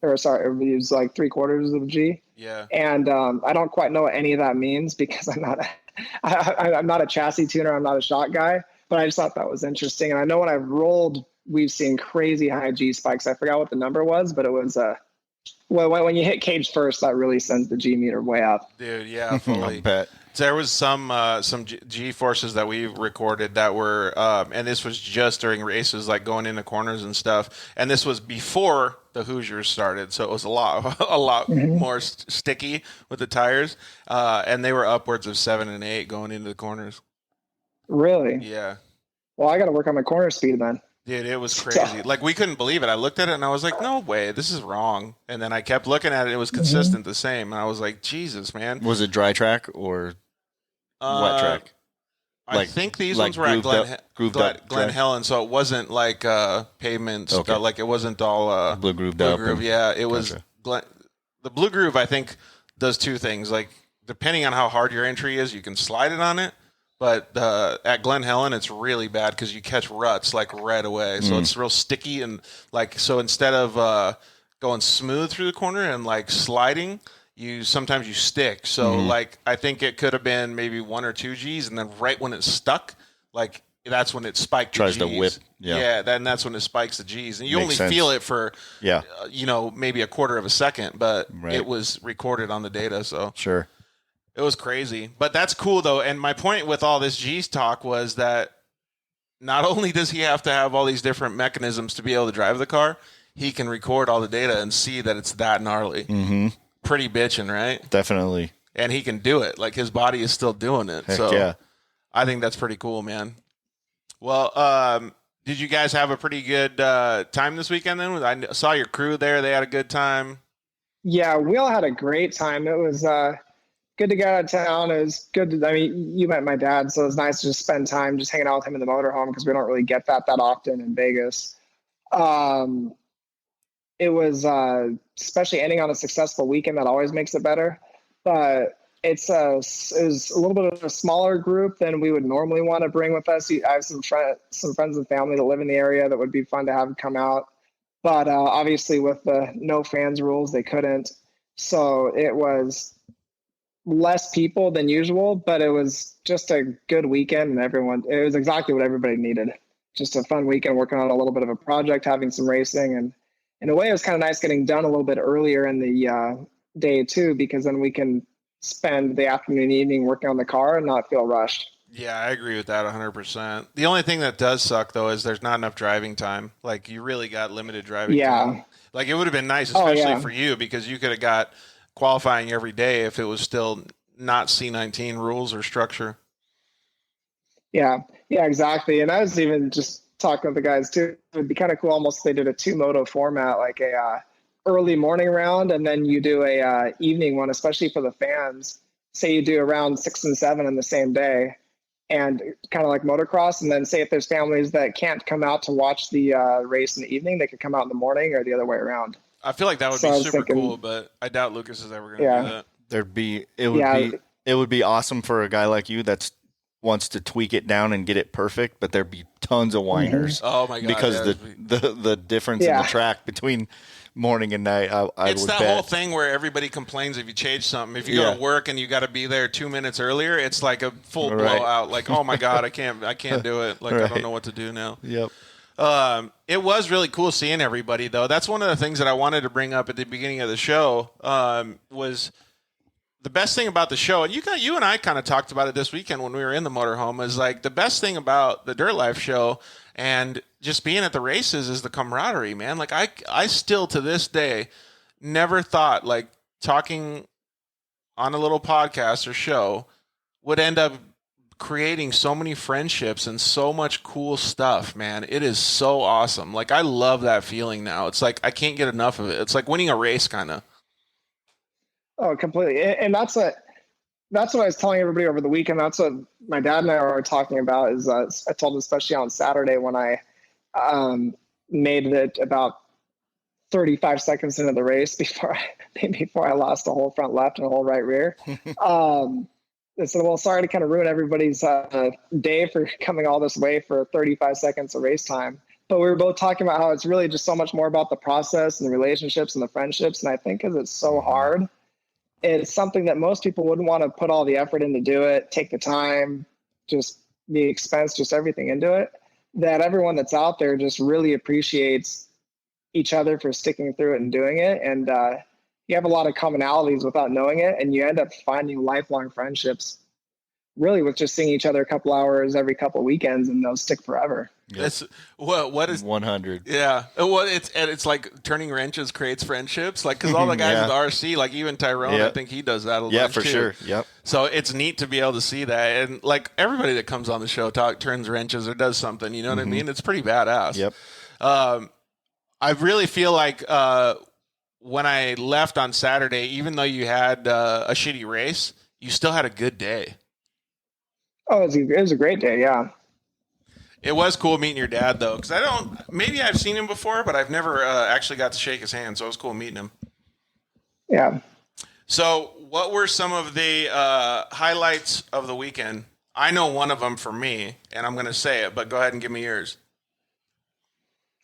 [SPEAKER 4] Or sorry, it was like 3/4 of a G.
[SPEAKER 2] Yeah.
[SPEAKER 4] And I don't quite know what any of that means because I'm not a chassis tuner. I'm not a shock guy, but I just thought that was interesting. And I know when I've rolled, we've seen crazy high G spikes. I forgot what the number was, but it was well, when you hit cage first, that really sends the G meter way up.
[SPEAKER 2] Dude, yeah, fully.
[SPEAKER 3] I bet.
[SPEAKER 2] There was some G forces that we recorded that were, and this was just during races, like going into corners and stuff. And this was before the Hoosiers started, so it was a lot more sticky with the tires. And they were upwards of 7 and 8 going into the corners.
[SPEAKER 4] Really?
[SPEAKER 2] Yeah.
[SPEAKER 4] Well, I got to work on my corner speed then.
[SPEAKER 2] Dude, it was crazy. Like, we couldn't believe it. I looked at it and I was like, no way, this is wrong. And then I kept looking at it. It was consistent, the same. And I was like, Jesus, man.
[SPEAKER 3] Was it dry track or wet track?
[SPEAKER 2] I think these ones were at Glen Helen, so it wasn't like pavement.
[SPEAKER 3] Okay.
[SPEAKER 2] Like, it wasn't all
[SPEAKER 3] blue grooved
[SPEAKER 2] blue
[SPEAKER 3] up.
[SPEAKER 2] groove. Yeah, it was. The blue groove, I think, does two things. Like, depending on how hard your entry is, you can slide it on it. But at Glen Helen, it's really bad because you catch ruts like right away. So it's real sticky and like, so instead of going smooth through the corner and like sliding, sometimes you stick. So like I think it could have been maybe 1 or 2 G's, and then right when it stuck, like that's when it spiked.
[SPEAKER 3] Tries
[SPEAKER 2] the
[SPEAKER 3] to
[SPEAKER 2] G's.
[SPEAKER 3] whip.
[SPEAKER 2] Yeah. Then that's when it spikes the G's, and you
[SPEAKER 3] Makes
[SPEAKER 2] only
[SPEAKER 3] sense.
[SPEAKER 2] feel it for
[SPEAKER 3] Yeah.
[SPEAKER 2] Maybe a quarter of a second, but
[SPEAKER 3] Right.
[SPEAKER 2] it was recorded on the data. So
[SPEAKER 3] Sure.
[SPEAKER 2] it was crazy, but that's cool though. And my point with all this G's talk was that not only does he have to have all these different mechanisms to be able to drive the car, he can record all the data and see that it's that gnarly.
[SPEAKER 3] Mm-hmm.
[SPEAKER 2] Pretty bitchin', right?
[SPEAKER 3] Definitely.
[SPEAKER 2] And he can do it. Like his body is still doing it.
[SPEAKER 3] Heck
[SPEAKER 2] so
[SPEAKER 3] yeah.
[SPEAKER 2] I think that's pretty cool, man. Well, did you guys have a pretty good time this weekend then? I saw your crew there. They had a good time.
[SPEAKER 4] Yeah, we all had a great time. It was good to get out of town. It was good to, I mean, you met my dad, so it was nice to just spend time just hanging out with him in the motorhome because we don't really get that often in Vegas. It was especially ending on a successful weekend, that always makes it better. But it was a little bit of a smaller group than we would normally want to bring with us. I have some friends and family that live in the area that would be fun to have come out. But obviously with the no fans rules, they couldn't. So it was less people than usual, but it was just a good weekend, and it was exactly what everybody needed. Just a fun weekend working on a little bit of a project, having some racing, and in a way it was kind of nice getting done a little bit earlier in the day too, because then we can spend the afternoon, evening working on the car and not feel rushed.
[SPEAKER 2] Yeah, I agree with that 100%. The only thing that does suck, though, is there's not enough driving time. Like, you really got limited driving time. Like, it would have been nice, especially for you, because you could have got qualifying every day if it was still not C19 rules or structure.
[SPEAKER 4] Yeah, exactly. And I was even just talking with the guys, too. It would be kind of cool almost if they did a 2-moto format, like a early morning round, and then you do a evening one, especially for the fans. Say you do around 6 and 7 in the same day. And kind of like motocross, and then say if there's families that can't come out to watch the race in the evening, they could come out in the morning, or the other way around.
[SPEAKER 2] I feel like that would be super cool, but I doubt Lucas is ever going to do that.
[SPEAKER 3] It would be awesome for a guy like you that wants to tweak it down and get it perfect, but there'd be tons of whiners.
[SPEAKER 2] Oh my god!
[SPEAKER 3] Because the difference in the track between morning and night,
[SPEAKER 2] it's that whole thing where everybody complains if you change something. If you go to work and you got to be there 2 minutes earlier, it's like a full blowout. Like, oh my god, I can't do it. Like, I don't know what to do now.
[SPEAKER 3] Yep.
[SPEAKER 2] It was really cool seeing everybody, though. That's one of the things that I wanted to bring up at the beginning of the show. Was the best thing about the show, and you and I kind of talked about it this weekend when we were in the motorhome, is like the best thing about the Dirt Life show and just being at the races is the camaraderie, man. Like I still to this day never thought like talking on a little podcast or show would end up creating so many friendships and so much cool stuff, man. It is so awesome. Like I love that feeling now. It's like I can't get enough of it. It's like winning a race kind of.
[SPEAKER 4] Oh, completely. And that's what I was telling everybody over the weekend. That's what my dad and I were talking about. Is I told him, especially on Saturday when I made it about 35 seconds into the race before I lost a whole front left and a whole right rear. I said, well, sorry to kind of ruin everybody's day for coming all this way for 35 seconds of race time. But we were both talking about how it's really just so much more about the process and the relationships and the friendships. And I think because it's so hard, it's something that most people wouldn't want to put all the effort in to do it, take the time, just the expense, just everything into it, that everyone that's out there just really appreciates each other for sticking through it and doing it. And you have a lot of commonalities without knowing it, and you end up finding lifelong friendships really with just seeing each other a couple hours every couple of weekends, and those stick forever.
[SPEAKER 2] That's what is
[SPEAKER 3] 100.
[SPEAKER 2] Yeah. Well, it's like turning wrenches creates friendships. Like, cause all the guys with RC, like even Tyrone, I think he does that a lot.
[SPEAKER 3] Yeah, for
[SPEAKER 2] too.
[SPEAKER 3] sure. Yep.
[SPEAKER 2] So it's neat to be able to see that. And like everybody that comes on the show turns wrenches or does something, you know what I mean? It's pretty badass.
[SPEAKER 3] Yep.
[SPEAKER 2] I really feel like, when I left on Saturday, even though you had a shitty race, you still had a good day.
[SPEAKER 4] Oh, it was a great day. Yeah.
[SPEAKER 2] It was cool meeting your dad, though, because maybe I've seen him before, but I've never actually got to shake his hand, so it was cool meeting him.
[SPEAKER 4] Yeah.
[SPEAKER 2] So what were some of the highlights of the weekend? I know one of them for me, and I'm going to say it, but go ahead and give me yours.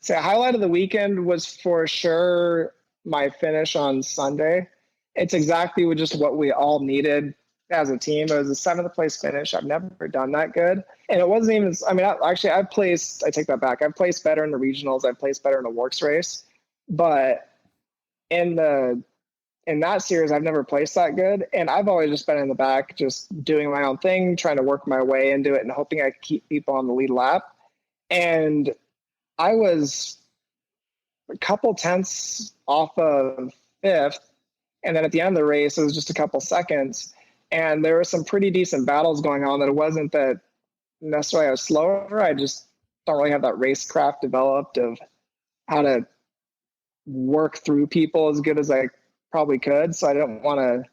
[SPEAKER 4] So a highlight of the weekend was for sure my finish on Sunday, it's exactly what we all needed as a team. It was a 7th place finish. I've never done that good. And it wasn't even, I mean, I take that back. I've placed better in the regionals. I've placed better in the works race, but in that series, I've never placed that good. And I've always just been in the back, just doing my own thing, trying to work my way into it and hoping I could keep people on the lead lap. And I was a couple tenths off of 5th. And then at the end of the race, it was just a couple seconds. And there were some pretty decent battles going on that it wasn't that necessarily I was slower. I just don't really have that racecraft developed of how to work through people as good as I probably could. So I didn't want to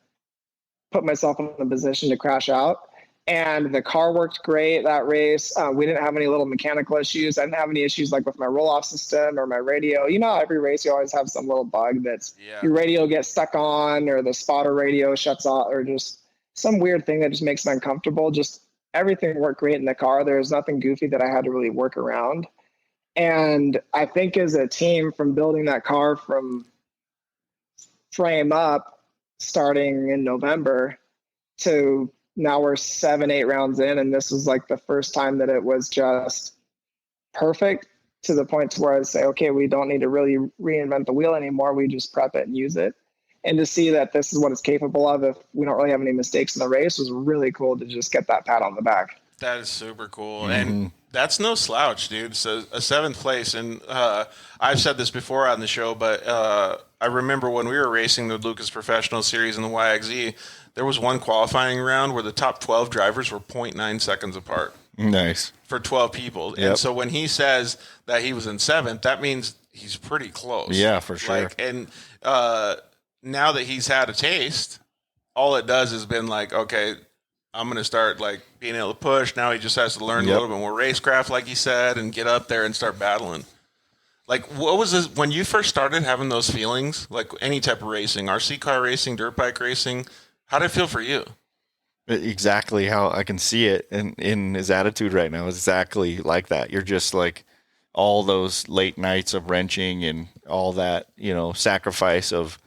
[SPEAKER 4] put myself in a position to crash out. And the car worked great that race. We didn't have any little mechanical issues. I didn't have any issues like with my roll-off system or my radio. You know, every race you always have some little bug that's your radio gets stuck on, or the spotter radio shuts off, or just some weird thing that just makes it uncomfortable. Just everything worked great in the car. There was nothing goofy that I had to really work around. And I think as a team, from building that car from frame up starting in November to now we're 7-8 rounds in, and this was like the first time that it was just perfect, to the point to where I'd say, okay, we don't need to really reinvent the wheel anymore. We just prep it and use it. And to see that this is what it's capable of if we don't really have any mistakes in the race was really cool to just get that pat on the back.
[SPEAKER 2] That is super cool. And that's no slouch, dude. So a 7th place. And I've said this before on the show, but I remember when we were racing the Lucas Professional Series in the YXZ, there was one qualifying round where the top 12 drivers were 0.9 seconds apart.
[SPEAKER 3] Nice.
[SPEAKER 2] For 12 people.
[SPEAKER 3] Yep.
[SPEAKER 2] And so when he says that he was in 7th, that means he's pretty close.
[SPEAKER 3] Yeah, for sure.
[SPEAKER 2] And now that he's had a taste, all it does is been like, okay, I'm going to start like being able to push. Now he just has to learn a little bit more racecraft, like he said, and get up there and start battling. Like, what was this when you first started having those feelings? Like any type of racing, RC car racing, dirt bike racing, how did it feel for you?
[SPEAKER 3] Exactly how I can see it in his attitude right now. Exactly like that. You're just like all those late nights of wrenching and all that, you know, sacrifice of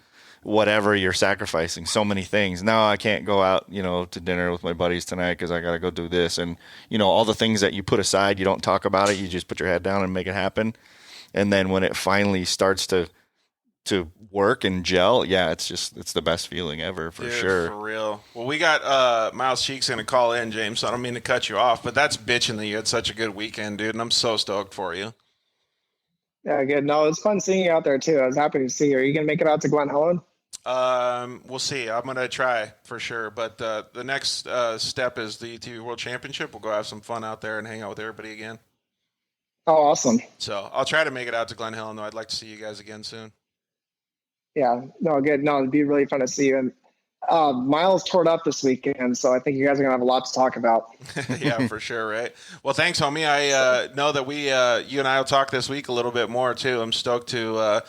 [SPEAKER 3] whatever you're sacrificing, so many things. Now I can't go out, you know, to dinner with my buddies tonight because I got to go do this. And, you know, all the things that you put aside, you don't talk about it. You just put your head down and make it happen. And then when it finally starts to work and gel, yeah, it's the best feeling ever, for sure.
[SPEAKER 2] For real. Well, we got Myles Cheek's going to call in, James, so I don't mean to cut you off, but that's bitching that you had such a good weekend, dude, and I'm so stoked for you.
[SPEAKER 4] Yeah, good. No, it's fun seeing you out there, too. I was happy to see you. Are you going to make it out to Glen Helen?
[SPEAKER 2] We'll see. I'm going to try for sure, but the next step is the TV World Championship. We'll go have some fun out there and hang out with everybody again.
[SPEAKER 4] Oh, awesome.
[SPEAKER 2] So I'll try to make it out to Glen Helen, though. I'd like to see you guys again soon.
[SPEAKER 4] Yeah, no, good. No, it'd be really fun to see you. And Myles toured up this weekend, so I think you guys are going to have a lot to talk about.
[SPEAKER 2] Yeah, for sure, right? Well, thanks, homie. I know that you and I will talk this week a little bit more, too. I'm stoked to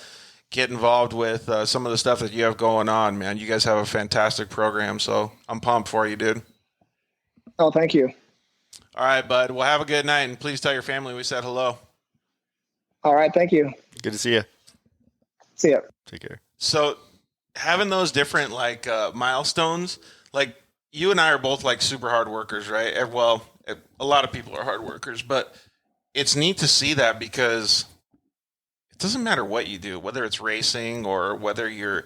[SPEAKER 2] get involved with some of the stuff that you have going on, man. You guys have a fantastic program, so I'm pumped for you, dude.
[SPEAKER 4] Oh, thank you.
[SPEAKER 2] All right, bud. Well, have a good night, and please tell your family we said hello.
[SPEAKER 4] All right, thank you.
[SPEAKER 3] Good to see you.
[SPEAKER 4] See ya.
[SPEAKER 3] Take care.
[SPEAKER 2] So having those different like milestones, like you and I are both like super hard workers, right? Well, a lot of people are hard workers, but it's neat to see that because it doesn't matter what you do, whether it's racing or whether you're,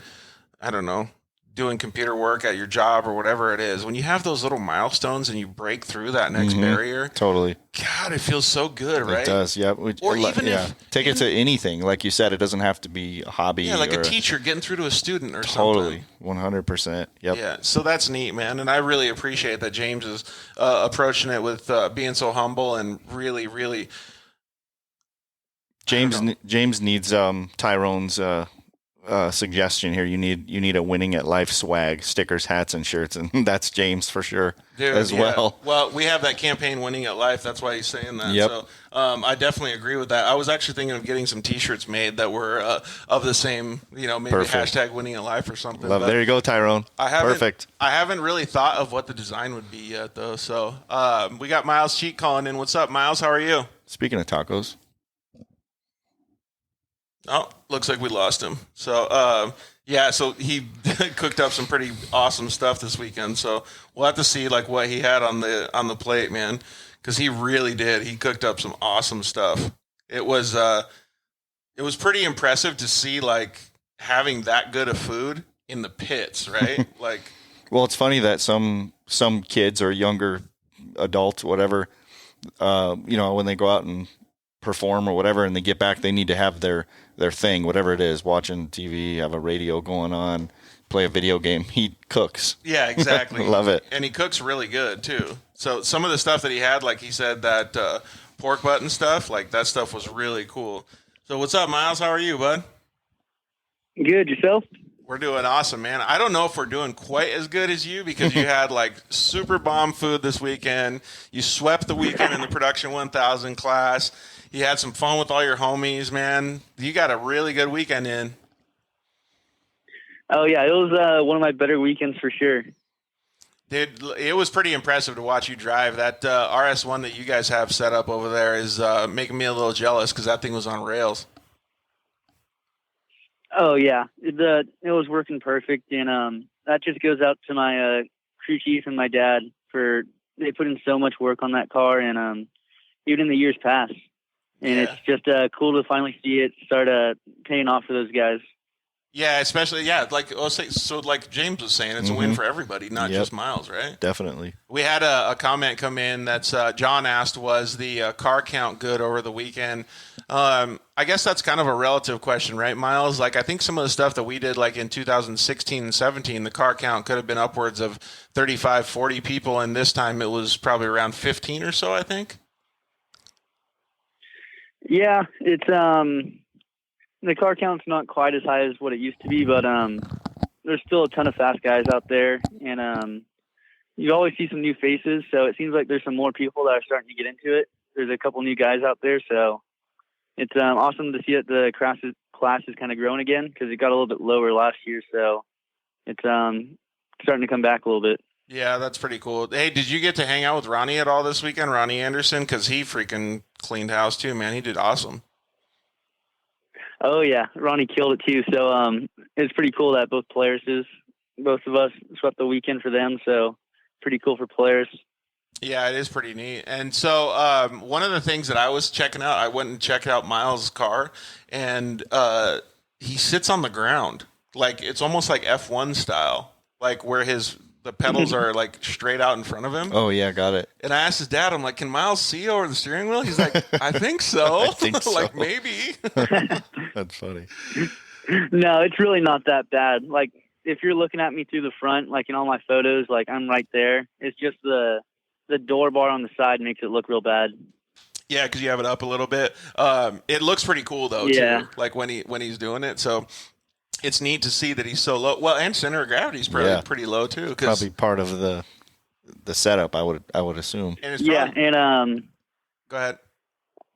[SPEAKER 2] I don't know, doing computer work at your job or whatever it is. When you have those little milestones and you break through that next barrier,
[SPEAKER 3] totally.
[SPEAKER 2] God, it feels so good, right?
[SPEAKER 3] It does, yeah.
[SPEAKER 2] Or even if
[SPEAKER 3] take it to anything, like you said, it doesn't have to be a hobby.
[SPEAKER 2] Yeah, like a teacher getting through to a student or
[SPEAKER 3] totally,
[SPEAKER 2] something.
[SPEAKER 3] 100%. Yep.
[SPEAKER 2] Yeah, so that's neat, man, and I really appreciate that James is approaching it with being so humble and really, really.
[SPEAKER 3] James needs Tyrone's suggestion here. You need a winning at life swag, stickers, hats, and shirts, and that's James for sure.
[SPEAKER 2] Dude,
[SPEAKER 3] as well.
[SPEAKER 2] Well, we have that campaign winning at life. That's why he's saying that.
[SPEAKER 3] Yep.
[SPEAKER 2] So I definitely agree with that. I was actually thinking of getting some T-shirts made that were of the same, maybe
[SPEAKER 3] Perfect.
[SPEAKER 2] hashtag winning at life or something.
[SPEAKER 3] There you go, Tyrone. Perfect.
[SPEAKER 2] I haven't really thought of what the design would be yet, though. So we got Myles Cheek calling in. What's up, Myles? How are you?
[SPEAKER 3] Speaking of tacos.
[SPEAKER 2] Oh, looks like we lost him. So, so he cooked up some pretty awesome stuff this weekend. So we'll have to see like what he had on the plate, man, because he really did. He cooked up some awesome stuff. It was pretty impressive to see like having that good of food in the pits, right? Like,
[SPEAKER 3] well, it's funny that some kids or younger adults, whatever, when they go out and perform or whatever, and they get back, they need to have their thing, whatever it is, watching TV, have a radio going on, play a video game. He cooks.
[SPEAKER 2] Yeah, exactly.
[SPEAKER 3] Love it.
[SPEAKER 2] And he cooks really good too. So some of the stuff that he had, like he said, that pork butt and stuff, like that stuff was really cool. So what's up, Myles? How are you, bud?
[SPEAKER 5] Good. Yourself?
[SPEAKER 2] We're doing awesome, man. I don't know if we're doing quite as good as you because you had like super bomb food this weekend. You swept the weekend in the Production 1000 class. You had some fun with all your homies, man. You got a really good weekend in.
[SPEAKER 5] Oh, yeah. It was one of my better weekends for sure.
[SPEAKER 2] Dude, it was pretty impressive to watch you drive. That RS1 that you guys have set up over there is making me a little jealous because that thing was on rails.
[SPEAKER 5] Oh, yeah. It was working perfect. And that just goes out to my crew chief and my dad they put in so much work on that car and even in the years past. And it's just cool to finally see it start paying off for those guys.
[SPEAKER 2] Yeah, especially, like James was saying, it's a win for everybody, not just Myles, right?
[SPEAKER 3] Definitely.
[SPEAKER 2] We had a comment come in that's John asked, was the car count good over the weekend? I guess that's kind of a relative question, right, Myles? Like, I think some of the stuff that we did, like in 2016 and 17, the car count could have been upwards of 35, 40 people, and this time it was probably around 15 or so, I think.
[SPEAKER 5] Yeah, it's the car count's not quite as high as what it used to be, but there's still a ton of fast guys out there, and you always see some new faces. So it seems like there's some more people that are starting to get into it. There's a couple new guys out there, so it's awesome to see that the class is kind of growing again because it got a little bit lower last year. So it's starting to come back a little bit.
[SPEAKER 2] Yeah, that's pretty cool. Hey, did you get to hang out with Ronnie at all this weekend, Ronnie Anderson? Because he freaking cleaned house too, man. He did awesome.
[SPEAKER 5] Oh, yeah. Ronnie killed it too. So it's pretty cool that both of us swept the weekend for them. So pretty cool for Polaris.
[SPEAKER 2] Yeah, it is pretty neat. And so one of the things that I was checking out, I went and checked out Myles' car, and he sits on the ground. Like, it's almost like F1 style, like where the pedals are like straight out in front of him.
[SPEAKER 3] Oh, yeah, got it.
[SPEAKER 2] And I asked his dad, I'm like, can Myles see over the steering wheel? He's like, I think so.
[SPEAKER 3] I think so.
[SPEAKER 2] Like, maybe.
[SPEAKER 3] That's funny.
[SPEAKER 5] No, it's really not that bad. Like, if you're looking at me through the front, like in all my photos, like I'm right there. It's just the door bar on the side makes it look real bad.
[SPEAKER 2] Yeah, because you have it up a little bit. It looks pretty cool though, too. Like when he's doing it. So it's neat to see that he's so low. Well, and center of gravity is probably pretty low too.
[SPEAKER 3] Probably part of the setup, I would assume.
[SPEAKER 2] And it's probably,
[SPEAKER 5] and
[SPEAKER 2] go ahead.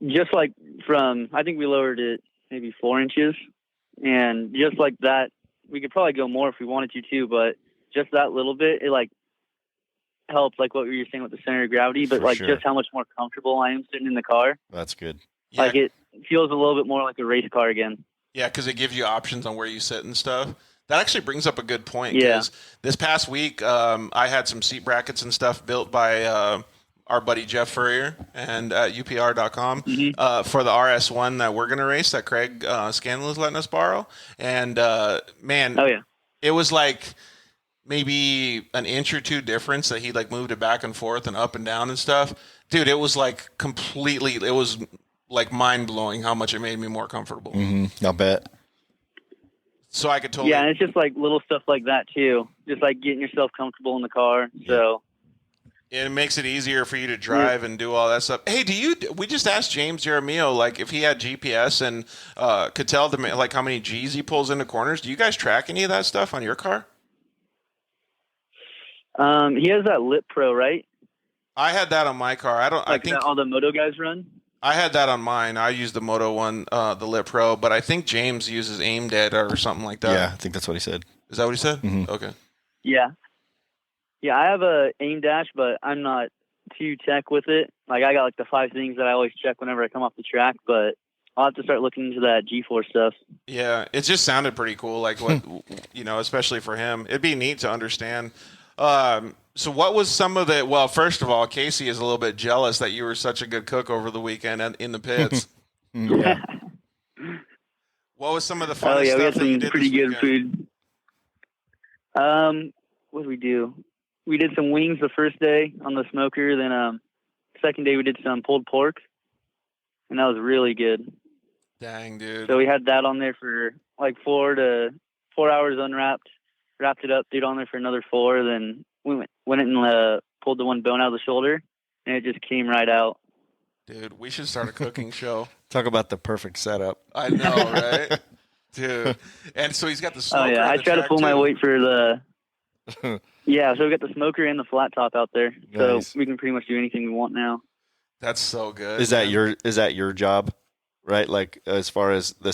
[SPEAKER 5] Just like I think we lowered it maybe 4 inches, and just like that, we could probably go more if we wanted to too. But just that little bit, it like helps, like what you were saying with the center of gravity. But just how much more comfortable I am sitting in the car.
[SPEAKER 3] That's good.
[SPEAKER 2] Yeah.
[SPEAKER 5] Like it feels a little bit more like a race car again.
[SPEAKER 2] Yeah, because it gives you options on where you sit and stuff. That actually brings up a good point.
[SPEAKER 5] Yeah.
[SPEAKER 2] This past week, I had some seat brackets and stuff built by our buddy Jeff Furrier and at upr.com for the RS1 that we're going to race that Craig Scanlon is letting us borrow. And, man, it was like maybe an inch or two difference that he like moved it back and forth and up and down and stuff. Dude, it was like it was like mind-blowing how much it made me more comfortable.
[SPEAKER 3] Mm-hmm. I'll bet.
[SPEAKER 2] So I could totally...
[SPEAKER 5] Yeah, and it's just like little stuff like that too. Just like getting yourself comfortable in the car.
[SPEAKER 2] Yeah.
[SPEAKER 5] So
[SPEAKER 2] it makes it easier for you to drive and do all that stuff. Hey, we just asked James Jaramillo, like, if he had GPS and could tell them like how many G's he pulls into corners. Do you guys track any of that stuff on your car?
[SPEAKER 5] he has that Lip Pro, right?
[SPEAKER 2] I had that on my car. I think
[SPEAKER 5] all the moto guys run.
[SPEAKER 2] I had that on mine. I used the Moto one, the Lip Pro, but I think James uses Aim Dead or something like that.
[SPEAKER 3] Yeah, I think that's what he said.
[SPEAKER 2] Is that what he said?
[SPEAKER 3] Mm-hmm.
[SPEAKER 2] Okay.
[SPEAKER 5] Yeah. Yeah, I have a Aim Dash, but I'm not too tech with it. Like, I got like the 5 things that I always check whenever I come off the track, but I'll have to start looking into that G-Force stuff.
[SPEAKER 2] Yeah, it just sounded pretty cool. Like what especially for him, it'd be neat to understand. So what was some of the? Well, first of all, Casey is a little bit jealous that you were such a good cook over the weekend in the pits.
[SPEAKER 3] Yeah.
[SPEAKER 2] What was some of the fun
[SPEAKER 5] we
[SPEAKER 2] stuff
[SPEAKER 5] had
[SPEAKER 2] that you
[SPEAKER 5] some
[SPEAKER 2] did
[SPEAKER 5] pretty
[SPEAKER 2] this
[SPEAKER 5] good
[SPEAKER 2] weekend?
[SPEAKER 5] food. What did we do? We did some wings the first day on the smoker. Then second day we did some pulled pork, and that was really good.
[SPEAKER 2] Dang, dude.
[SPEAKER 5] So we had that on there for like 4 hours unwrapped, wrapped it up, threw it on there for another 4. Then we went and pulled the one bone out of the shoulder, and it just came right out.
[SPEAKER 2] Dude, we should start a cooking show.
[SPEAKER 3] Talk about the perfect setup.
[SPEAKER 2] I know, right? Dude. And so he's got the smoker.
[SPEAKER 5] Oh yeah, I try to pull my weight for the. Yeah, so we got the smoker and the flat top out there, so we can pretty much do anything we want now.
[SPEAKER 2] That's so good.
[SPEAKER 3] Is that your job? Right, like as far as the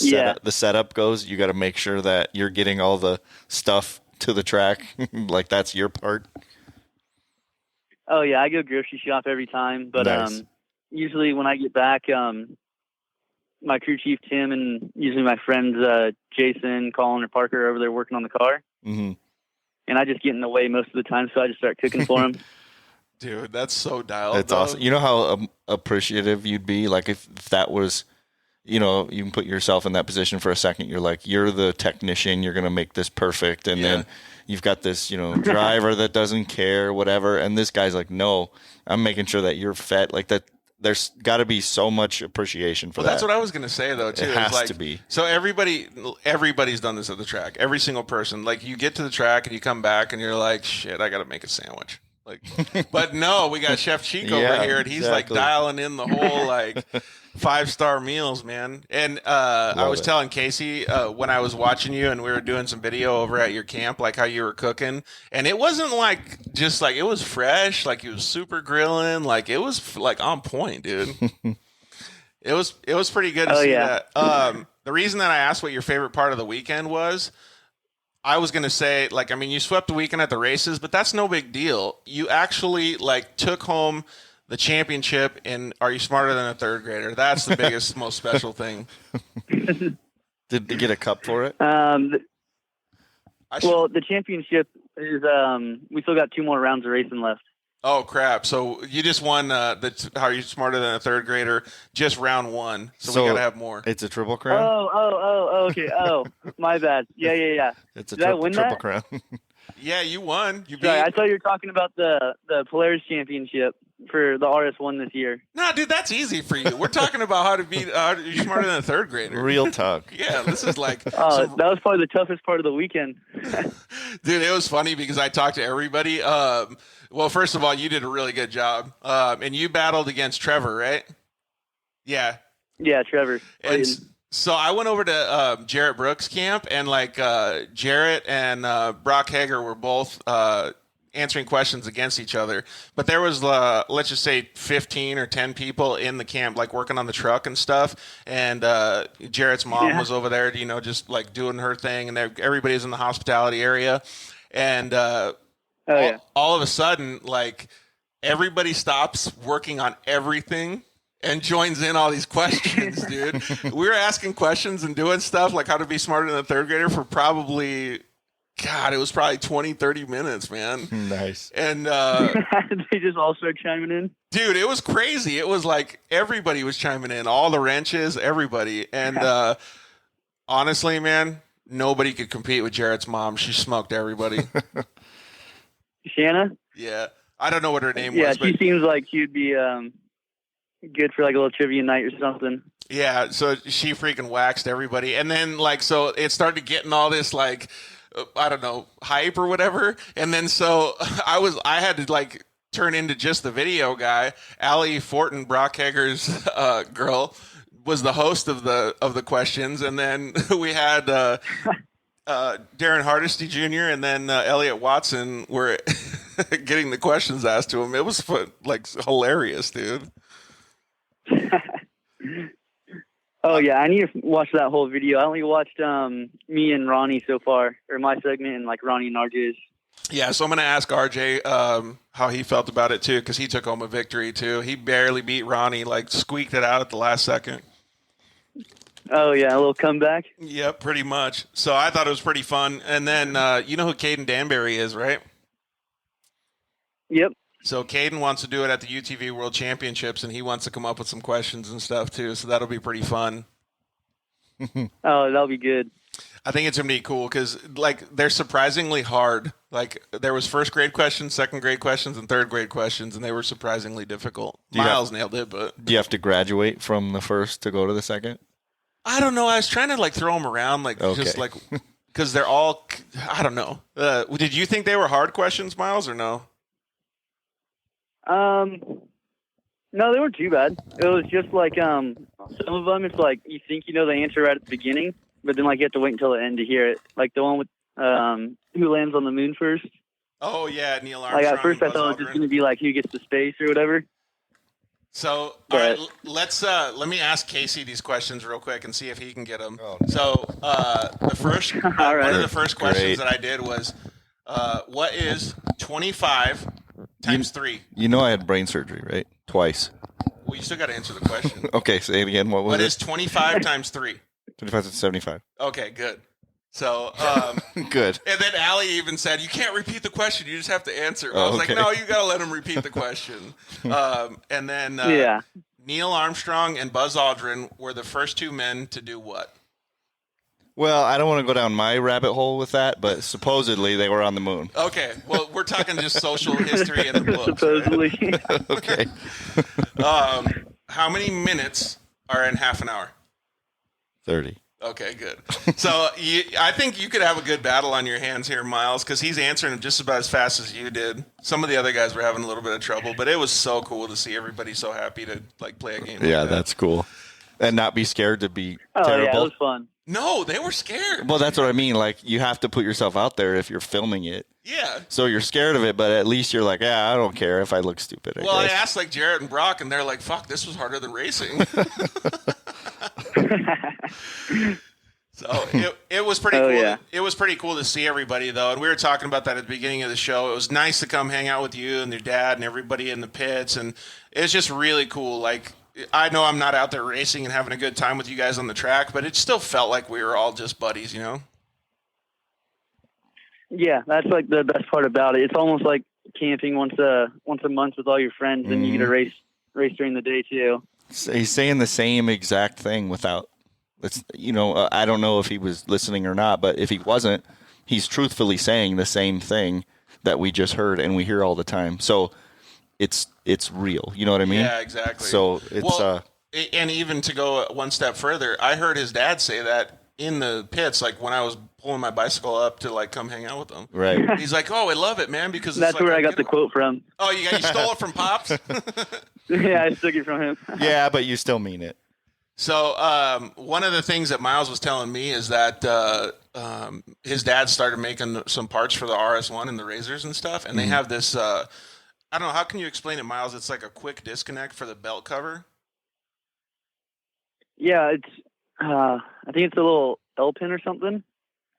[SPEAKER 3] setup goes, you got to make sure that you're getting all the stuff to the track. Like that's your part.
[SPEAKER 5] Oh yeah, I go grocery shop every time, but
[SPEAKER 3] nice.
[SPEAKER 5] Usually when I get back, my crew chief Tim and usually my friends Jason, Colin, or Parker are over there working on the car, and I just get in the way most of the time, so I just start cooking for them.
[SPEAKER 2] Dude, that's so dialed.
[SPEAKER 3] That's awesome. You know how appreciative you'd be, like if that was. You can put yourself in that position for a second. You're like, you're the technician. You're going to make this perfect. And then you've got this, driver that doesn't care, whatever. And this guy's like, no, I'm making sure that you're fed. Like that. There's got to be so much appreciation for that.
[SPEAKER 2] That's what I was going to say, though, too.
[SPEAKER 3] It has to be.
[SPEAKER 2] So everybody's done this at the track. Every single person. Like, you get to the track and you come back and you're like, shit, I got to make a sandwich. Like, but no, we got Chef Cheek over here, and he's like dialing in the whole 5-star meals, man. And I was telling Casey when I was watching you, and we were doing some video over at your camp, like how you were cooking, and it wasn't it was fresh, like you was super grilling, like it was like on point, dude. It was pretty good to see that. The reason that I asked what your favorite part of the weekend was. I was going to say, you swept the weekend at the races, but that's no big deal. You actually, took home the championship in Are You Smarter Than a Third Grader? That's the biggest, most special thing.
[SPEAKER 3] Did they get a cup for it?
[SPEAKER 5] The championship is, we still got 2 more rounds of racing left.
[SPEAKER 2] Oh, crap. So you just won How Are You Smarter Than a Third Grader, just round 1. So we got to have more.
[SPEAKER 3] It's a triple crown?
[SPEAKER 5] Okay. Oh, my bad. Yeah.
[SPEAKER 3] It's a
[SPEAKER 5] Did I win
[SPEAKER 3] triple
[SPEAKER 5] that?
[SPEAKER 3] crown.
[SPEAKER 2] Yeah, you won. You beat.
[SPEAKER 5] Sorry, I thought you were talking about the Polaris Championship for the RS1 this year.
[SPEAKER 2] No, dude, that's easy for you. We're talking about how to be You're Smarter Than a Third Grader.
[SPEAKER 3] Real talk.
[SPEAKER 2] Yeah, this is like...
[SPEAKER 5] that was probably the toughest part of the weekend.
[SPEAKER 2] Dude, it was funny because I talked to everybody. Well, first of all, you did a really good job. And you battled against Trevor, right? Yeah.
[SPEAKER 5] Yeah, Trevor.
[SPEAKER 2] And so I went over to Jarrett Brooks' camp, and Jarrett and Brock Hager were both answering questions against each other. But there was, let's just say 15 or 10 people in the camp, working on the truck and stuff. And Jarrett's mom was over there, just doing her thing. And everybody's in the hospitality area. And all of a sudden, everybody stops working on everything and joins in all these questions, dude. We were asking questions and doing stuff like how to be smarter than a third grader for probably, it was probably 20, 30 minutes, man.
[SPEAKER 3] Nice.
[SPEAKER 2] And
[SPEAKER 5] they just all start chiming in.
[SPEAKER 2] Dude, it was crazy. It was everybody was chiming in, all the wrenches, everybody. And honestly, man, nobody could compete with Jarrett's mom. She smoked everybody.
[SPEAKER 5] Shanna?
[SPEAKER 2] Yeah. I don't know what her name was.
[SPEAKER 5] Yeah, she seems like she'd be good for a little trivia night or something.
[SPEAKER 2] Yeah, so she freaking waxed everybody. And then so it started getting all this I don't know, hype or whatever. And then so I had to turn into just the video guy. Allie Fortin, Brock Hager's girl, was the host of the questions. And then we had Darren Hardesty Jr. and then Elliot Watson were getting the questions asked to him. It was hilarious, dude.
[SPEAKER 5] Oh yeah, I need to watch that whole video. I only watched me and Ronnie so far, or my segment, and Ronnie and RJ's.
[SPEAKER 2] Yeah, so I'm going to ask RJ how he felt about it too, because he took home a victory too. He barely beat Ronnie, squeaked it out at the last second.
[SPEAKER 5] Oh yeah, a little comeback.
[SPEAKER 2] Yep, pretty much. So I thought it was pretty fun. And then you know who Caden Danbury is, right?
[SPEAKER 5] Yep.
[SPEAKER 2] So Caden wants to do it at the UTV World Championships, and he wants to come up with some questions and stuff too. So that'll be pretty fun.
[SPEAKER 5] Oh, that'll be good.
[SPEAKER 2] I think it's gonna be cool because like they're surprisingly hard. Like there was first grade questions, second grade questions, and third grade questions, and they were surprisingly difficult. Myles nailed it, but
[SPEAKER 3] Do you have to graduate from the first to go to the second?
[SPEAKER 2] I don't know. I was trying to like throw them around, like just like because they're all. I don't know. Did you think they were hard questions, Myles, or no?
[SPEAKER 5] No, they weren't too bad. It was just like some of them. It's like you think you know the answer right at the beginning, but then like you have to wait until the end to hear it. Like the one with who lands on the moon first.
[SPEAKER 2] Oh yeah, Neil Armstrong.
[SPEAKER 5] Like at first I thought it was just going to be like who gets to space or whatever.
[SPEAKER 2] So all right, let me ask Casey these questions real quick and see if he can get them.
[SPEAKER 3] Oh, no.
[SPEAKER 2] So the first
[SPEAKER 5] All right.
[SPEAKER 2] one of the first questions
[SPEAKER 3] Great.
[SPEAKER 2] that I did was, what is 25 times 3?
[SPEAKER 3] You know I had brain surgery, right? Twice.
[SPEAKER 2] Well, you still got to answer the question.
[SPEAKER 3] Okay, say it again. What was
[SPEAKER 2] What
[SPEAKER 3] it?
[SPEAKER 2] is 25 times 3?
[SPEAKER 3] 25 to 75.
[SPEAKER 2] Okay, good. So,
[SPEAKER 3] Good.
[SPEAKER 2] and then Allie even said, you can't repeat the question. You just have to answer. I was like,
[SPEAKER 3] okay.
[SPEAKER 2] no, you got to let him repeat the question. And then
[SPEAKER 5] Yeah.
[SPEAKER 2] Neil Armstrong and Buzz Aldrin were the first two men to do what?
[SPEAKER 3] Well, I don't want to go down my rabbit hole with that, but supposedly they were on the moon.
[SPEAKER 2] Okay, well, we're talking just social history in the books.
[SPEAKER 5] Supposedly.
[SPEAKER 3] Okay.
[SPEAKER 2] How many minutes are in half an hour?
[SPEAKER 3] 30.
[SPEAKER 2] Okay, good. So I think you could have a good battle on your hands here, Myles, because he's answering them just about as fast as you did. Some of the other guys were having a little bit of trouble, but it was so cool to see everybody so happy to like play a game.
[SPEAKER 3] Yeah,
[SPEAKER 2] like that.
[SPEAKER 3] that's cool. And not be scared to be
[SPEAKER 5] Oh
[SPEAKER 3] terrible.
[SPEAKER 5] yeah, it was fun.
[SPEAKER 2] No, they were scared.
[SPEAKER 3] Well, that's what I mean. Like, you have to put yourself out there if you're filming it.
[SPEAKER 2] Yeah.
[SPEAKER 3] So you're scared of it, but at least you're like, yeah, I don't care if I look stupid.
[SPEAKER 2] Well, I
[SPEAKER 3] guess.
[SPEAKER 2] asked like Jarrett and Brock, and they're like, "Fuck, this was harder than racing." So it was pretty
[SPEAKER 5] Oh,
[SPEAKER 2] cool.
[SPEAKER 5] yeah.
[SPEAKER 2] It was pretty cool to see everybody though, and we were talking about that at the beginning of the show. It was nice to come hang out with you and your dad and everybody in the pits, and it's just really cool. Like, I know I'm not out there racing and having a good time with you guys on the track, but it still felt like we were all just buddies, you know?
[SPEAKER 5] Yeah, that's like the best part about it. It's almost like camping once a month with all your friends, and you get to race during the day too.
[SPEAKER 3] He's saying the same exact thing without, I don't know if he was listening or not, but if he wasn't, he's truthfully saying the same thing that we just heard and we hear all the time. So it's real. You know what I mean?
[SPEAKER 2] Yeah, exactly.
[SPEAKER 3] So it's
[SPEAKER 2] and even to go one step further, I heard his dad say that in the pits, like when I was pulling my bicycle up to like come hang out with him.
[SPEAKER 3] right.
[SPEAKER 2] He's like, "Oh, I love it, man," because
[SPEAKER 5] That's
[SPEAKER 2] it's like,
[SPEAKER 5] where I got the quote from.
[SPEAKER 2] Oh, you stole it from Pops?
[SPEAKER 5] Yeah, I took it from him.
[SPEAKER 3] Yeah, but you still mean it.
[SPEAKER 2] So one of the things that Myles was telling me is that his dad started making some parts for the RS1 and the Razors and stuff, and they have this. I don't know, how can you explain it, Myles? It's like a quick disconnect for the belt cover.
[SPEAKER 5] Yeah, it's I think it's a little L pin or something,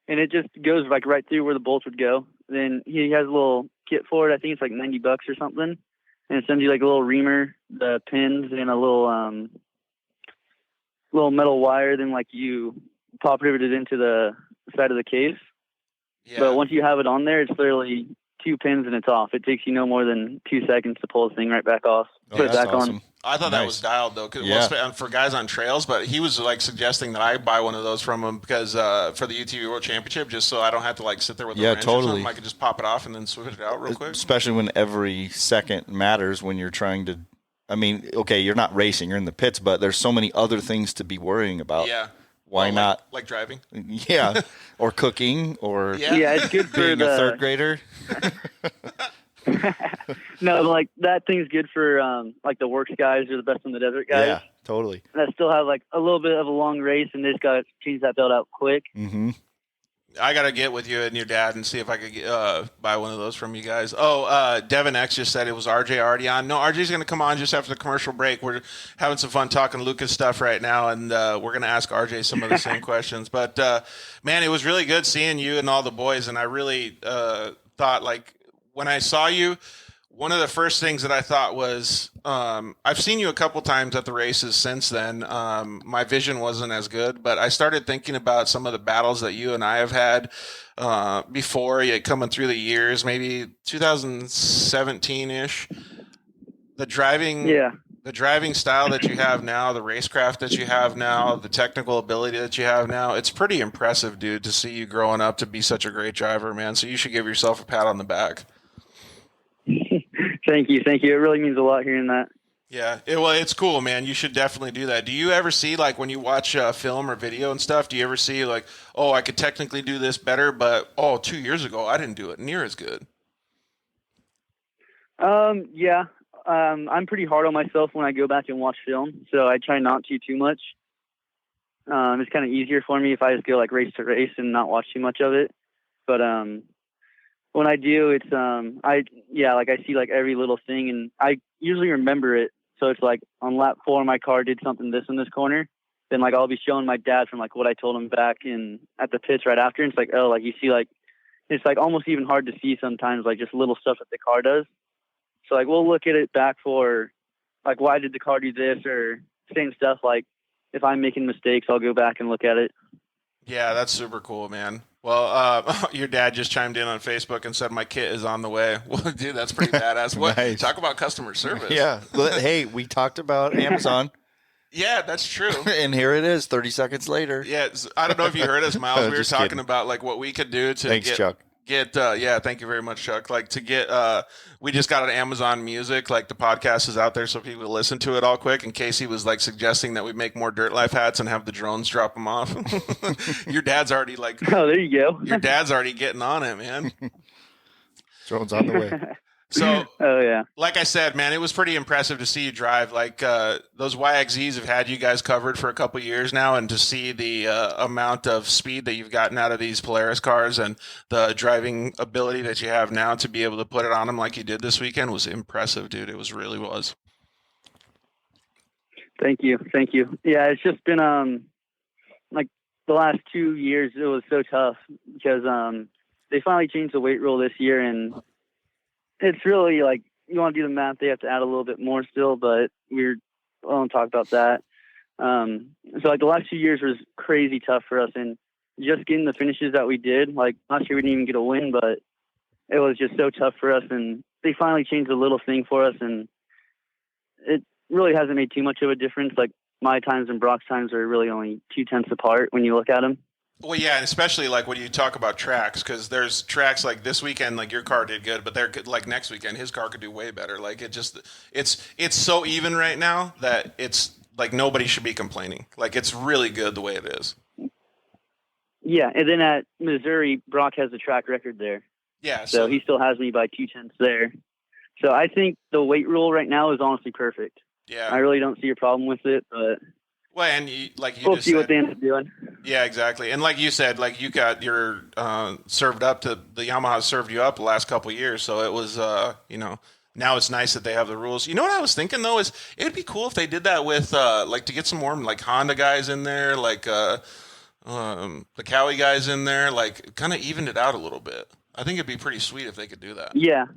[SPEAKER 5] and it just goes like right through where the bolts would go. Then he has a little kit for it. I think it's like $90 or something, and it sends you like a little reamer, the pins, and a little metal wire. Then like you pop rivet it into the side of the case.
[SPEAKER 2] Yeah.
[SPEAKER 5] But once you have it on there, it's literally 2 pins and it's off. It takes you no more than 2 seconds to pull the thing right back off.
[SPEAKER 3] Oh,
[SPEAKER 5] Put it
[SPEAKER 3] that's
[SPEAKER 5] back
[SPEAKER 3] awesome.
[SPEAKER 5] on.
[SPEAKER 2] I thought that
[SPEAKER 3] Nice.
[SPEAKER 2] was dialed though,
[SPEAKER 3] Yeah.
[SPEAKER 2] for guys on trails. But he was like suggesting that I buy one of those from him because for the UTV World Championship, just so I don't have to like sit there with the wrench or
[SPEAKER 3] totally.
[SPEAKER 2] something. I could just pop it off and then switch it out real quick.
[SPEAKER 3] Especially when every second matters when you're trying to. I mean, okay, you're not racing, you're in the pits, but there's so many other things to be worrying about.
[SPEAKER 2] Yeah.
[SPEAKER 3] Why
[SPEAKER 2] Well,
[SPEAKER 3] not?
[SPEAKER 2] like driving?
[SPEAKER 3] Yeah, or cooking, or
[SPEAKER 2] Yeah.
[SPEAKER 5] Yeah, it's good for
[SPEAKER 3] being
[SPEAKER 5] the
[SPEAKER 3] a third grader.
[SPEAKER 5] No, like that thing's good for like the works guys or the best in the desert guys
[SPEAKER 3] Yeah, totally.
[SPEAKER 5] that still have like a little bit of a long race and they just got to change that belt out quick.
[SPEAKER 3] Mm-hmm.
[SPEAKER 2] I got to get with you and your dad and see if I could buy one of those from you guys. Oh, Devin X just said it was RJ already on. No, RJ's going to come on just after the commercial break. We're having some fun talking Lucas stuff right now, and we're going to ask RJ some of the same questions. But, man, it was really good seeing you and all the boys, and I really thought, like, when I saw you, One of the first things that I thought was, I've seen you a couple times at the races since then. My vision wasn't as good, but I started thinking about some of the battles that you and I have had before, coming through the years, maybe 2017-ish. The driving style that you have now, the racecraft that you have now, the technical ability that you have now, it's pretty impressive, dude, to see you growing up to be such a great driver, man. So you should give yourself a pat on the back.
[SPEAKER 5] Thank you. It really means a lot hearing that.
[SPEAKER 2] Yeah, it's cool, man. You should definitely do that. Do you ever see, like, when you watch film or video and stuff, do you ever see, like, oh, I could technically do this better, but, 2 years ago, I didn't do it near as good?
[SPEAKER 5] Yeah. I'm pretty hard on myself when I go back and watch film, so I try not to too much. It's kind of easier for me if I just go, like, race to race and not watch too much of it. But, when I do, it's, I see like every little thing and I usually remember it. So it's like on lap 4, my car did something this in this corner. Then like, I'll be showing my dad from like what I told him back at the pits right after. And it's like, oh, like you see, like, it's like almost even hard to see sometimes, like just little stuff that the car does. So like, we'll look at it back for like, why did the car do this or same stuff. Like if I'm making mistakes, I'll go back and look at it.
[SPEAKER 2] Yeah, that's super cool, man. Well, your dad just chimed in on Facebook and said my kit is on the way. Well, dude, that's pretty badass. What?
[SPEAKER 3] Nice.
[SPEAKER 2] Talk about customer service.
[SPEAKER 3] Yeah. Hey, we talked about Amazon.
[SPEAKER 2] Yeah, that's true.
[SPEAKER 3] And here it is 30 seconds later.
[SPEAKER 2] Yeah, I don't know if you heard us, Myles. We were talking
[SPEAKER 3] kidding.
[SPEAKER 2] about like what we could do to
[SPEAKER 3] Thanks, Chuck.
[SPEAKER 2] Yeah, thank you very much, Chuck. Like to get, we just got an Amazon Music. Like the podcast is out there, so people listen to it all quick. And Casey was like suggesting that we make more Dirt Life hats and have the drones drop them off. Your dad's already like,
[SPEAKER 5] oh, there you go.
[SPEAKER 2] Your dad's already getting on it, man.
[SPEAKER 3] Drones on the way.
[SPEAKER 2] So,
[SPEAKER 5] oh yeah,
[SPEAKER 2] like I said, man, it was pretty impressive to see you drive. Like those YXZs have had you guys covered for a couple years now, and to see the amount of speed that you've gotten out of these Polaris cars and the driving ability that you have now to be able to put it on them like you did this weekend was impressive, dude. It really was.
[SPEAKER 5] Thank you. Yeah, it's just been like the last 2 years. It was so tough because they finally changed the weight rule this year, and it's really like you want to do the math, they have to add a little bit more still, but we won't talk about that. So like the last 2 years was crazy tough for us, and just getting the finishes that we did, like last year we didn't even get a win, but it was just so tough for us, and they finally changed a little thing for us, and it really hasn't made too much of a difference. Like my times and Brock's times are really only 0.2 apart when you look at them.
[SPEAKER 2] Well, yeah, and especially like when you talk about tracks, because there's tracks like this weekend, like your car did good, but they're like next weekend, his car could do way better. Like it's so even right now that it's like nobody should be complaining. Like it's really good the way it is.
[SPEAKER 5] Yeah, and then at Missouri, Brock has the track record there.
[SPEAKER 2] Yeah,
[SPEAKER 5] so he still has me by 0.2 there. So I think the weight rule right now is honestly perfect.
[SPEAKER 2] Yeah,
[SPEAKER 5] I really don't see a problem with it, but.
[SPEAKER 2] Well, and
[SPEAKER 5] we'll see what they end up doing.
[SPEAKER 2] Yeah, exactly. And like you said, like you got your served up to the Yamaha served you up the last couple of years. So it was, now it's nice that they have the rules. You know what I was thinking though is it'd be cool if they did that with like to get some more like Honda guys in there, like the Cowie guys in there, like kind of evened it out a little bit. I think it'd be pretty sweet if they could do that.
[SPEAKER 5] Yeah.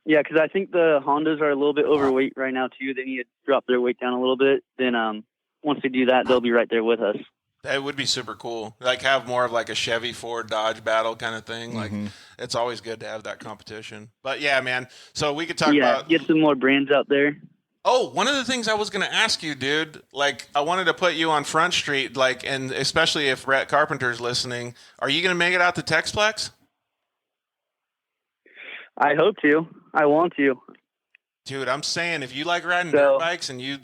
[SPEAKER 5] Yeah, because I think the Hondas are a little bit overweight right now, too. They need to drop their weight down a little bit. Then once they do that, they'll be right there with us.
[SPEAKER 2] That would be super cool. Like have more of like a Chevy Ford Dodge battle kind of thing. Like it's always good to have that competition. But yeah, man. So we could talk about
[SPEAKER 5] get some more brands out there.
[SPEAKER 2] Oh, one of the things I was going to ask you, dude, like I wanted to put you on Front Street, like, and especially if Rhett Carpenter's listening, are you going to make it out to Texplex?
[SPEAKER 5] I hope to. I want to.
[SPEAKER 2] Dude, I'm saying if you like riding dirt bikes and you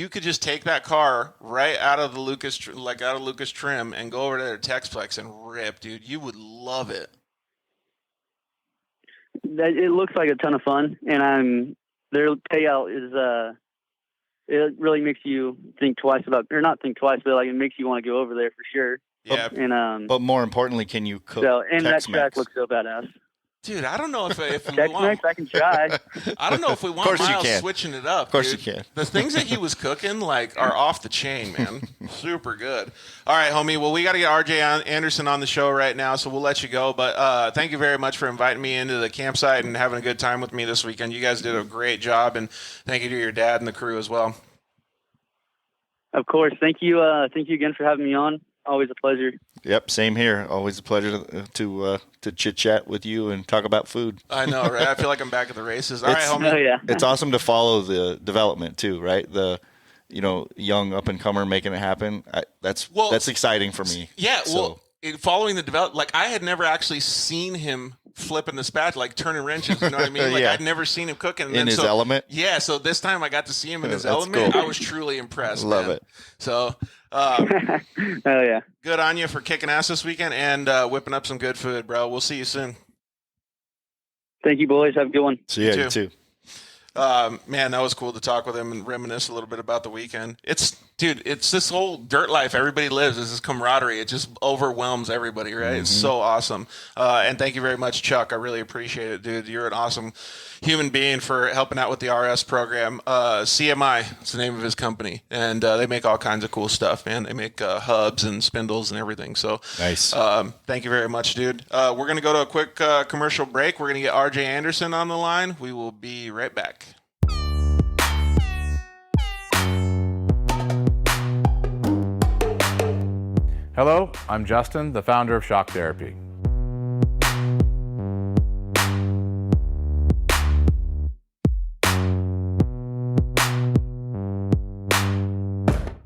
[SPEAKER 2] could just take that car right out of the Lucas trim and go over to Texplex and rip, dude. You would love it.
[SPEAKER 5] It looks like a ton of fun, and their payout is it really makes you think twice about, or not think twice, but like it makes you want to go over there for sure.
[SPEAKER 2] Yeah.
[SPEAKER 5] And
[SPEAKER 3] but more importantly, can you cook?
[SPEAKER 5] So and Tex-Mex? That track looks so badass.
[SPEAKER 2] Dude, I don't know if we
[SPEAKER 5] Tex
[SPEAKER 2] want.
[SPEAKER 5] Mex, I can try.
[SPEAKER 2] I don't know if we want
[SPEAKER 3] Of course you
[SPEAKER 2] Myles
[SPEAKER 3] can.
[SPEAKER 2] switching it up.
[SPEAKER 3] Of course
[SPEAKER 2] dude.
[SPEAKER 3] you can.
[SPEAKER 2] The things that he was cooking are off the chain, man. Super good. All right, homie. Well, we got to get RJ Anderson on the show right now, so we'll let you go. But thank you very much for inviting me into the campsite and having a good time with me this weekend. You guys did a great job, and thank you to your dad and the crew as well.
[SPEAKER 5] Of course. Thank you. Thank you again for having me on. Always a pleasure.
[SPEAKER 3] Yep, same here. Always a pleasure to chit chat with you and talk about food.
[SPEAKER 2] I know, right? I feel like I'm back at the races. All right, homie.
[SPEAKER 5] Oh, yeah.
[SPEAKER 3] It's awesome to follow the development too, right? The young up and comer making it happen. That's exciting for me.
[SPEAKER 2] Yeah,
[SPEAKER 3] So,
[SPEAKER 2] following the development, like I had never actually seen him flipping the spatula, like turning wrenches. You know what I mean? Like
[SPEAKER 3] Yeah.
[SPEAKER 2] I'd never seen him cooking. And
[SPEAKER 3] in his element.
[SPEAKER 2] Yeah, so this time I got to see him in his
[SPEAKER 3] That's
[SPEAKER 2] element.
[SPEAKER 3] cool.
[SPEAKER 2] I was truly impressed.
[SPEAKER 3] Love
[SPEAKER 2] man.
[SPEAKER 3] it.
[SPEAKER 2] So,
[SPEAKER 5] Oh, yeah.
[SPEAKER 2] good on you for kicking ass this weekend and whipping up some good food, bro. We'll see you soon.
[SPEAKER 5] Thank you, boys. Have a good one.
[SPEAKER 3] So yeah,
[SPEAKER 2] You
[SPEAKER 3] you too.
[SPEAKER 2] Man, that was cool to talk with him and reminisce a little bit about the weekend. It's this whole dirt life everybody lives is this camaraderie. It just overwhelms everybody, right? It's so awesome. And thank you very much, Chuck. I really appreciate it, dude. You're an awesome human being for helping out with the RS program. CMI, it's the name of his company. And they make all kinds of cool stuff, man. They make hubs and spindles and everything. So
[SPEAKER 3] Nice.
[SPEAKER 2] thank you very much, dude. We're going to go to a quick commercial break. We're going to get RJ Anderson on the line. We will be right back.
[SPEAKER 6] Hello, I'm Justin, the founder of Shock Therapy.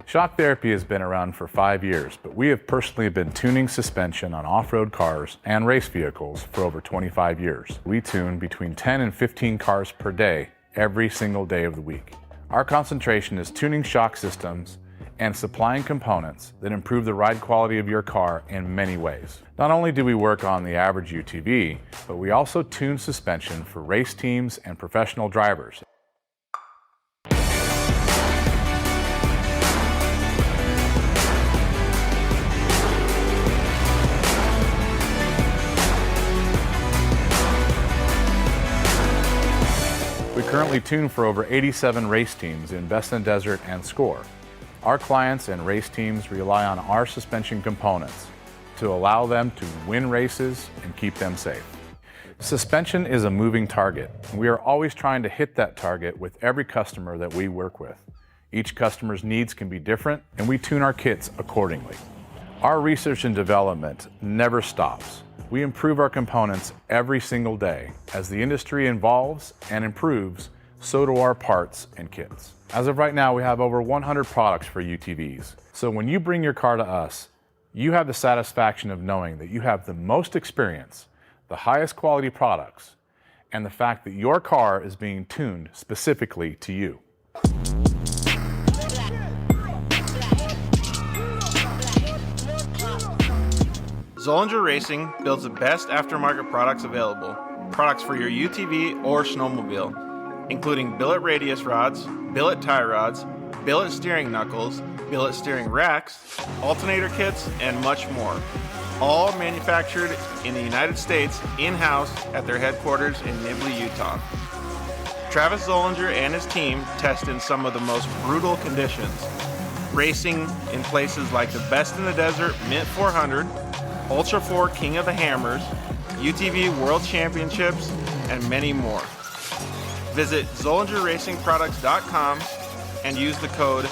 [SPEAKER 6] Shock Therapy has been around for 5 years, but we have personally been tuning suspension on off-road cars and race vehicles for over 25 years. We tune between 10 and 15 cars per day, every single day of the week. Our concentration is tuning shock systems and supplying components that improve the ride quality of your car in many ways. Not only do we work on the average UTV, but we also tune suspension for race teams and professional drivers. We currently tune for over 87 race teams in Best in Desert and Score. Our clients and race teams rely on our suspension components to allow them to win races and keep them safe. Suspension is a moving target. We are always trying to hit that target with every customer that we work with. Each customer's needs can be different, and we tune our kits accordingly. Our research and development never stops. We improve our components every single day. As the industry evolves and improves, so do our parts and kits. As of right now, we have over 100 products for UTVs. So when you bring your car to us, you have the satisfaction of knowing that you have the most experience, the highest quality products, and the fact that your car is being tuned specifically to you.
[SPEAKER 2] Zollinger Racing builds the best aftermarket products available. Products for your UTV or snowmobile, including billet radius rods, billet tie rods, billet steering knuckles, billet steering racks, alternator kits, and much more. All manufactured in the United States in-house at their headquarters in Nibley, Utah. Travis Zollinger and his team test in some of the most brutal conditions, racing in places like the Best in the Desert Mint 400, Ultra 4 King of the Hammers, UTV World Championships, and many more. Visit ZollingerRacingProducts.com and use the code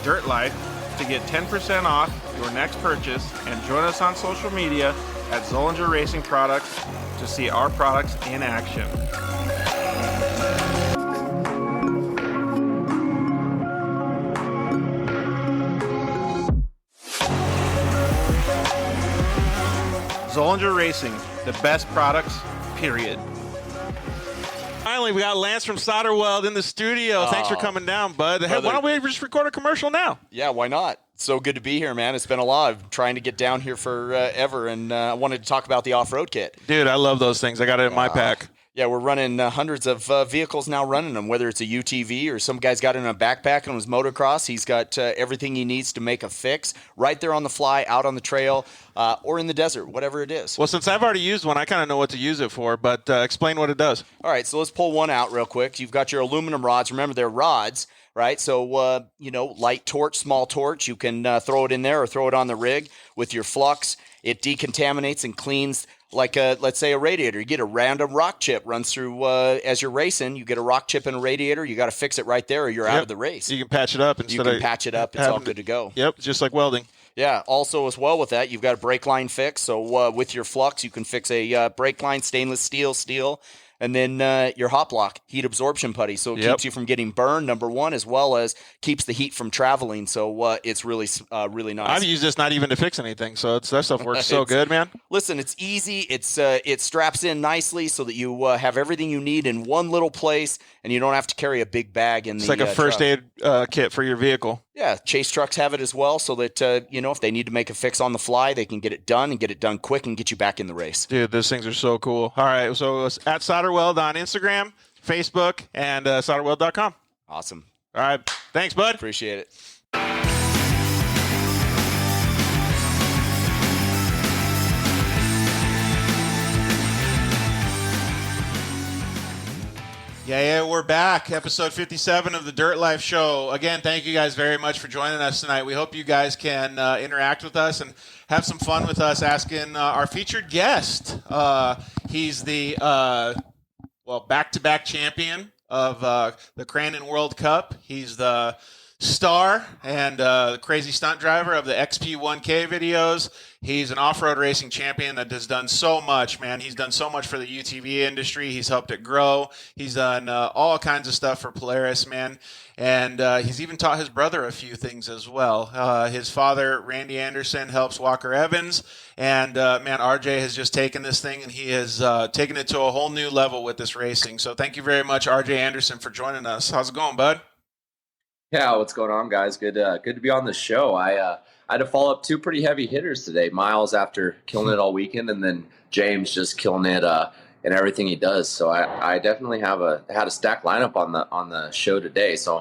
[SPEAKER 2] DIRTLIFE to get 10% off your next purchase, and join us on social media at Zollinger Racing Products to see our products in action. Zollinger Racing, the best products, period. Finally, we got Lance from Solderweld in the studio. Thanks for coming down, bud. Hey, why don't we just record a commercial now?
[SPEAKER 7] Yeah, why not? So good to be here, man. It's been a lot. I've been trying to get down here forever, and I wanted to talk about the off-road kit.
[SPEAKER 2] Dude, I love those things. I got it in my pack.
[SPEAKER 7] Yeah, we're running hundreds of vehicles now running them, whether it's a UTV or some guy's got it in a backpack on his motocross. He's got everything he needs to make a fix right there on the fly, out on the trail, or in the desert, whatever it is.
[SPEAKER 2] Well, since I've already used one, I kind of know what to use it for, but explain what it does.
[SPEAKER 7] All right, so let's pull one out real quick. You've got your aluminum rods. Remember, they're rods, right? So, light torch, small torch, you can throw it in there or throw it on the rig with your flux. It decontaminates and cleans like let's say a radiator. You get a random rock chip runs through as you're racing. You get a rock chip in a radiator. You got to fix it right there, or you're out of the race.
[SPEAKER 2] You can patch it up instead of
[SPEAKER 7] It's all good to go.
[SPEAKER 2] Yep, just like welding.
[SPEAKER 7] Yeah. Also, as well with that, you've got a brake line fix. So with your flux, you can fix a brake line, stainless steel. And then your hop lock, heat absorption putty. So it keeps you from getting burned, number one, as well as keeps the heat from traveling. So it's really, really nice.
[SPEAKER 2] I've used this not even to fix anything. So that stuff works so good, man.
[SPEAKER 7] Listen, it's easy. It straps in nicely so that you have everything you need in one little place, and you don't have to carry a big bag in
[SPEAKER 2] It's like a first aid kit for your vehicle.
[SPEAKER 7] Yeah, chase trucks have it as well, so that if they need to make a fix on the fly, they can get it done and get it done quick and get you back in the race.
[SPEAKER 2] Dude, those things are so cool. All right, so it's at Solderweld on Instagram, Facebook, and solderweld.com.
[SPEAKER 7] Awesome.
[SPEAKER 2] All right, thanks, bud.
[SPEAKER 7] Appreciate it.
[SPEAKER 2] Yeah, we're back. Episode 57 of the Dirt Life Show. Again, thank you guys very much for joining us tonight. We hope you guys can interact with us and have some fun with us asking our featured guest. He's the, back-to-back champion of the Crandon World Cup. He's the star and the crazy stunt driver of the XP1K videos. He's an off-road racing champion that has done so much, man. He's done so much for the UTV industry. He's helped it grow. He's done all kinds of stuff for Polaris, man. And he's even taught his brother a few things as well. His father, Randy Anderson, helps Walker Evans. And, RJ has just taken this thing and he has taken it to a whole new level with this racing. So thank you very much, RJ Anderson, for joining us. How's it going, bud?
[SPEAKER 8] Yeah, what's going on, guys? Good to be on the show. I had to follow up two pretty heavy hitters today. Myles after killing it all weekend, and then James just killing it in everything he does. So I definitely had a stacked lineup on the show today. So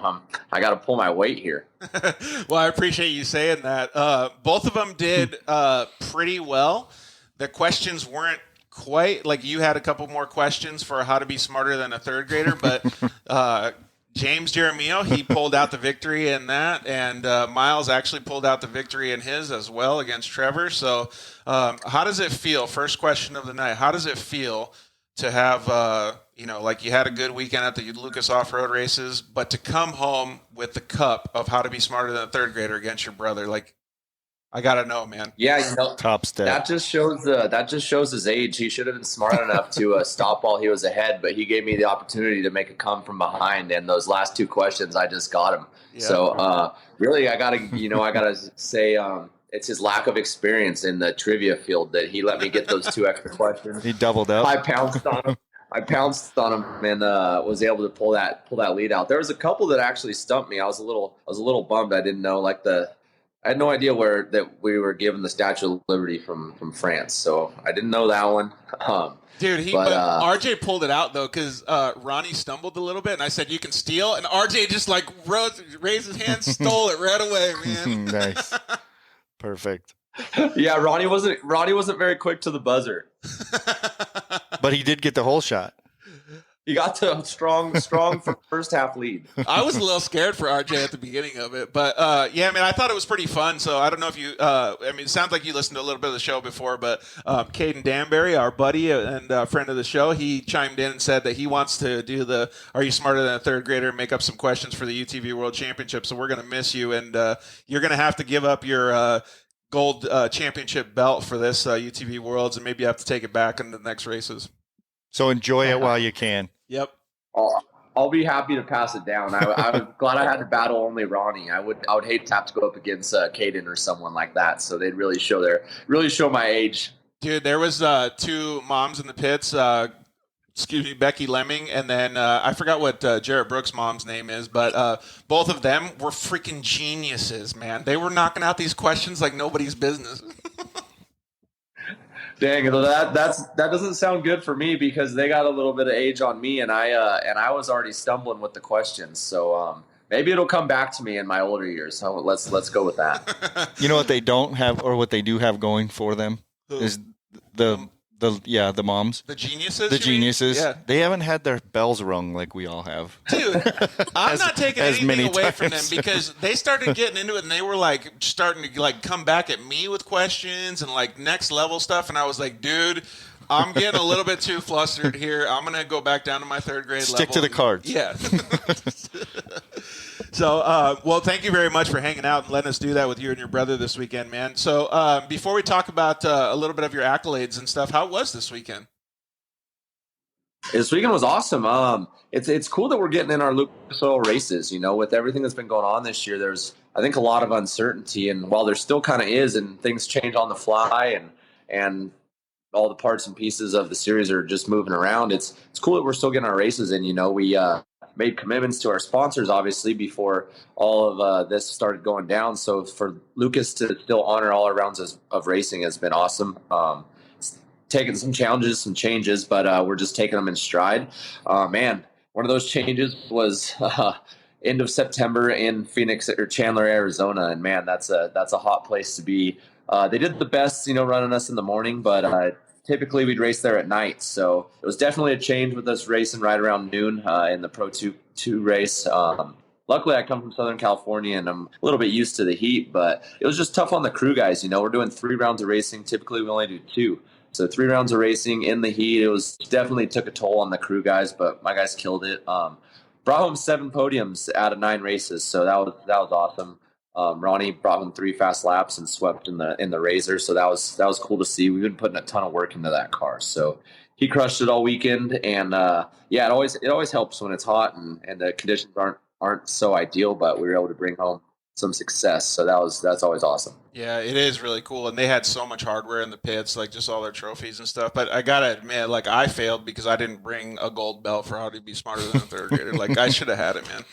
[SPEAKER 8] I got to pull my weight here.
[SPEAKER 2] Well, I appreciate you saying that. Both of them did pretty well. The questions weren't quite like you had a couple more questions for how to be smarter than a third grader, but James Jaramillo, he pulled out the victory in that, and Myles actually pulled out the victory in his as well against Trevor. So how does it feel? First question of the night. How does it feel to have, like you had a good weekend at the Lucas Offroad races, but to come home with the cup of how to be smarter than a third grader against your brother? Like, I got to know, man.
[SPEAKER 8] Yeah,
[SPEAKER 3] top step.
[SPEAKER 8] That just shows his age. He should have been smart enough to stop while he was ahead, but he gave me the opportunity to make a come from behind. And those last two questions, I just got him. Yeah. So really, I gotta say, it's his lack of experience in the trivia field that he let me get those two extra questions.
[SPEAKER 3] He doubled up.
[SPEAKER 8] I pounced on him and was able to pull that lead out. There was a couple that actually stumped me. I was a little bummed. I didn't know I had no idea that we were given the Statue of Liberty from France, so I didn't know that one.
[SPEAKER 2] Dude, RJ pulled it out though because Ronnie stumbled a little bit, and I said you can steal, and RJ just raised his hand, stole it right away, man.
[SPEAKER 3] Nice, perfect.
[SPEAKER 8] Yeah, Ronnie wasn't very quick to the buzzer,
[SPEAKER 3] but he did get the whole shot.
[SPEAKER 8] He got to a strong first half lead.
[SPEAKER 2] I was a little scared for RJ at the beginning of it, but I thought it was pretty fun. So I don't know if you, it sounds like you listened to a little bit of the show before, but Caden Danbury, our buddy and friend of the show, he chimed in and said that he wants to do Are You Smarter Than a Third Grader and make up some questions for the UTV World Championship. So we're going to miss you, and you're going to have to give up your gold championship belt for this UTV Worlds, and maybe you have to take it back in the next races.
[SPEAKER 3] So enjoy it while you can.
[SPEAKER 2] Yep.
[SPEAKER 8] I'll be happy to pass it down. I'm glad I had to battle only Ronnie. I would hate to have to go up against Caden or someone like that. So they'd really show my age.
[SPEAKER 2] Dude, there was two moms in the pits. Becky Lemming, and then I forgot what Jarrett Brooks' mom's name is, but both of them were freaking geniuses, man. They were knocking out these questions like nobody's business.
[SPEAKER 8] Dang, that doesn't sound good for me because they got a little bit of age on me, and I was already stumbling with the questions. So maybe it'll come back to me in my older years. So let's go with that.
[SPEAKER 3] You know what they don't have, or what they do have going for them, is the moms,
[SPEAKER 2] the geniuses.
[SPEAKER 3] The geniuses.
[SPEAKER 2] Yeah.
[SPEAKER 3] They haven't had their bells rung like we all have.
[SPEAKER 2] Dude, I'm not taking anything away from them because they started getting into it and they were like starting to like come back at me with questions and like next level stuff, and I was like, dude, I'm getting a little bit too flustered here. I'm gonna go back down to my third grade level.
[SPEAKER 3] Stick to the cards.
[SPEAKER 2] Yeah. So, well, thank you very much for hanging out and letting us do that with you and your brother this weekend, man. So, before we talk about a little bit of your accolades and stuff, how was this weekend?
[SPEAKER 8] This weekend was awesome. It's cool that we're getting in our Lucas Oil races. You know, with everything that's been going on this year, there's, I think, a lot of uncertainty. And while there still kind of is, and things change on the fly, and all the parts and pieces of the series are just moving around, it's cool that we're still getting our races in. You know, we made commitments to our sponsors, obviously, before all of this started going down. So for Lucas to still honor all our rounds of racing has been awesome. It's taken some challenges, some changes, but we're just taking them in stride. Man, one of those changes was end of September in Phoenix or Chandler, Arizona, and man, that's a hot place to be. They did the best, running us in the morning, but typically we'd race there at night. So it was definitely a change with us racing right around noon in the Pro 2 race. Luckily, I come from Southern California, and I'm a little bit used to the heat, but it was just tough on the crew guys. We're doing 3 rounds of racing. Typically, we only do 2. So 3 rounds of racing in the heat. It was definitely took a toll on the crew guys, but my guys killed it. Brought home 7 podiums out of 9 races, so that was awesome. Ronnie brought him 3 fast laps and swept in the Razor, so that was cool to see. We've been putting a ton of work into that car, so he crushed it all weekend. And it always helps when it's hot and the conditions aren't so ideal, but we were able to bring home some success, so that's always awesome.
[SPEAKER 2] Yeah, it is really cool, and they had so much hardware in the pits, like just all their trophies and stuff. But I gotta admit, like I failed because I didn't bring a gold belt for how to be smarter than a third grader. Like I should have had it, man.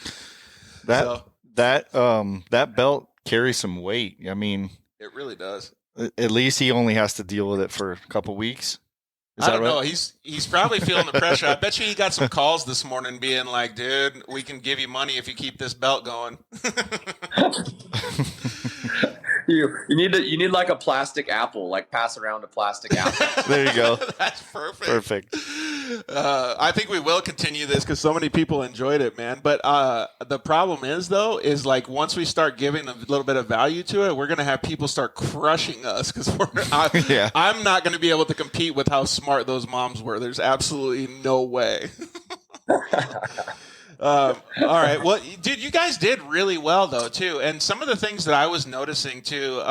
[SPEAKER 3] That belt carries some weight. I mean,
[SPEAKER 2] it really does.
[SPEAKER 3] At least he only has to deal with it for a couple weeks.
[SPEAKER 2] I don't know. He's probably feeling the pressure. I bet you he got some calls this morning being like, dude, we can give you money if you keep this belt going.
[SPEAKER 8] You need like a plastic apple, like pass around a plastic apple.
[SPEAKER 3] There you go.
[SPEAKER 2] That's perfect.
[SPEAKER 3] Perfect.
[SPEAKER 2] I think we will continue this because so many people enjoyed it, man. But the problem is like once we start giving a little bit of value to it, we're going to have people start crushing us because I'm not going to be able to compete with how smart those moms were. There's absolutely no way. All right. Well, dude, you guys did really well, though, too. And some of the things that I was noticing, too,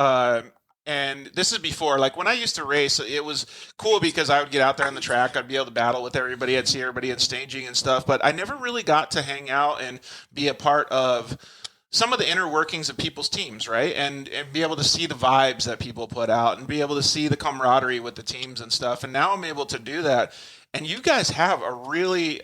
[SPEAKER 2] and this is before, like when I used to race, it was cool because I would get out there on the track. I'd be able to battle with everybody. I'd see everybody in staging and stuff. But I never really got to hang out and be a part of some of the inner workings of people's teams, right? And be able to see the vibes that people put out and be able to see the camaraderie with the teams and stuff. And now I'm able to do that. And you guys have a really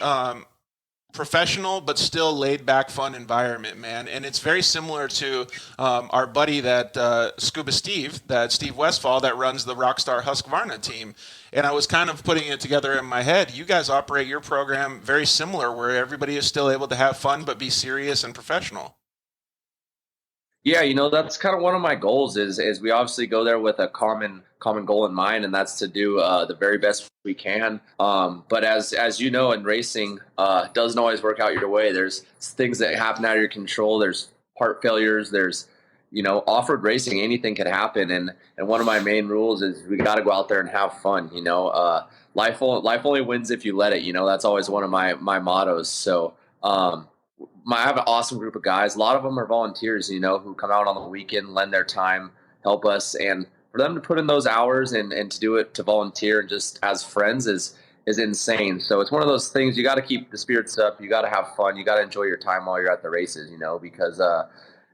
[SPEAKER 2] professional but still laid back fun environment, man, and it's very similar to our buddy that Steve Westfall that runs the Rockstar Husqvarna team. And I was kind of putting it together in my head. You guys operate your program very similar where everybody is still able to have fun but be serious and professional.
[SPEAKER 8] Yeah, that's kind of one of my goals is we obviously go there with a common goal in mind, and that's to do the very best we can. But as you know, in racing, it doesn't always work out your way. There's things that happen out of your control. There's part failures. There's, off-road racing, anything can happen. And one of my main rules is we got to go out there and have fun. Life only wins if you let it. That's always one of my mottos. So I have an awesome group of guys. A lot of them are volunteers, who come out on the weekend, lend their time, help us. And for them to put in those hours and to do it, to volunteer and just as friends is insane. So it's one of those things, you got to keep the spirits up. You got to have fun. You got to enjoy your time while you're at the races, because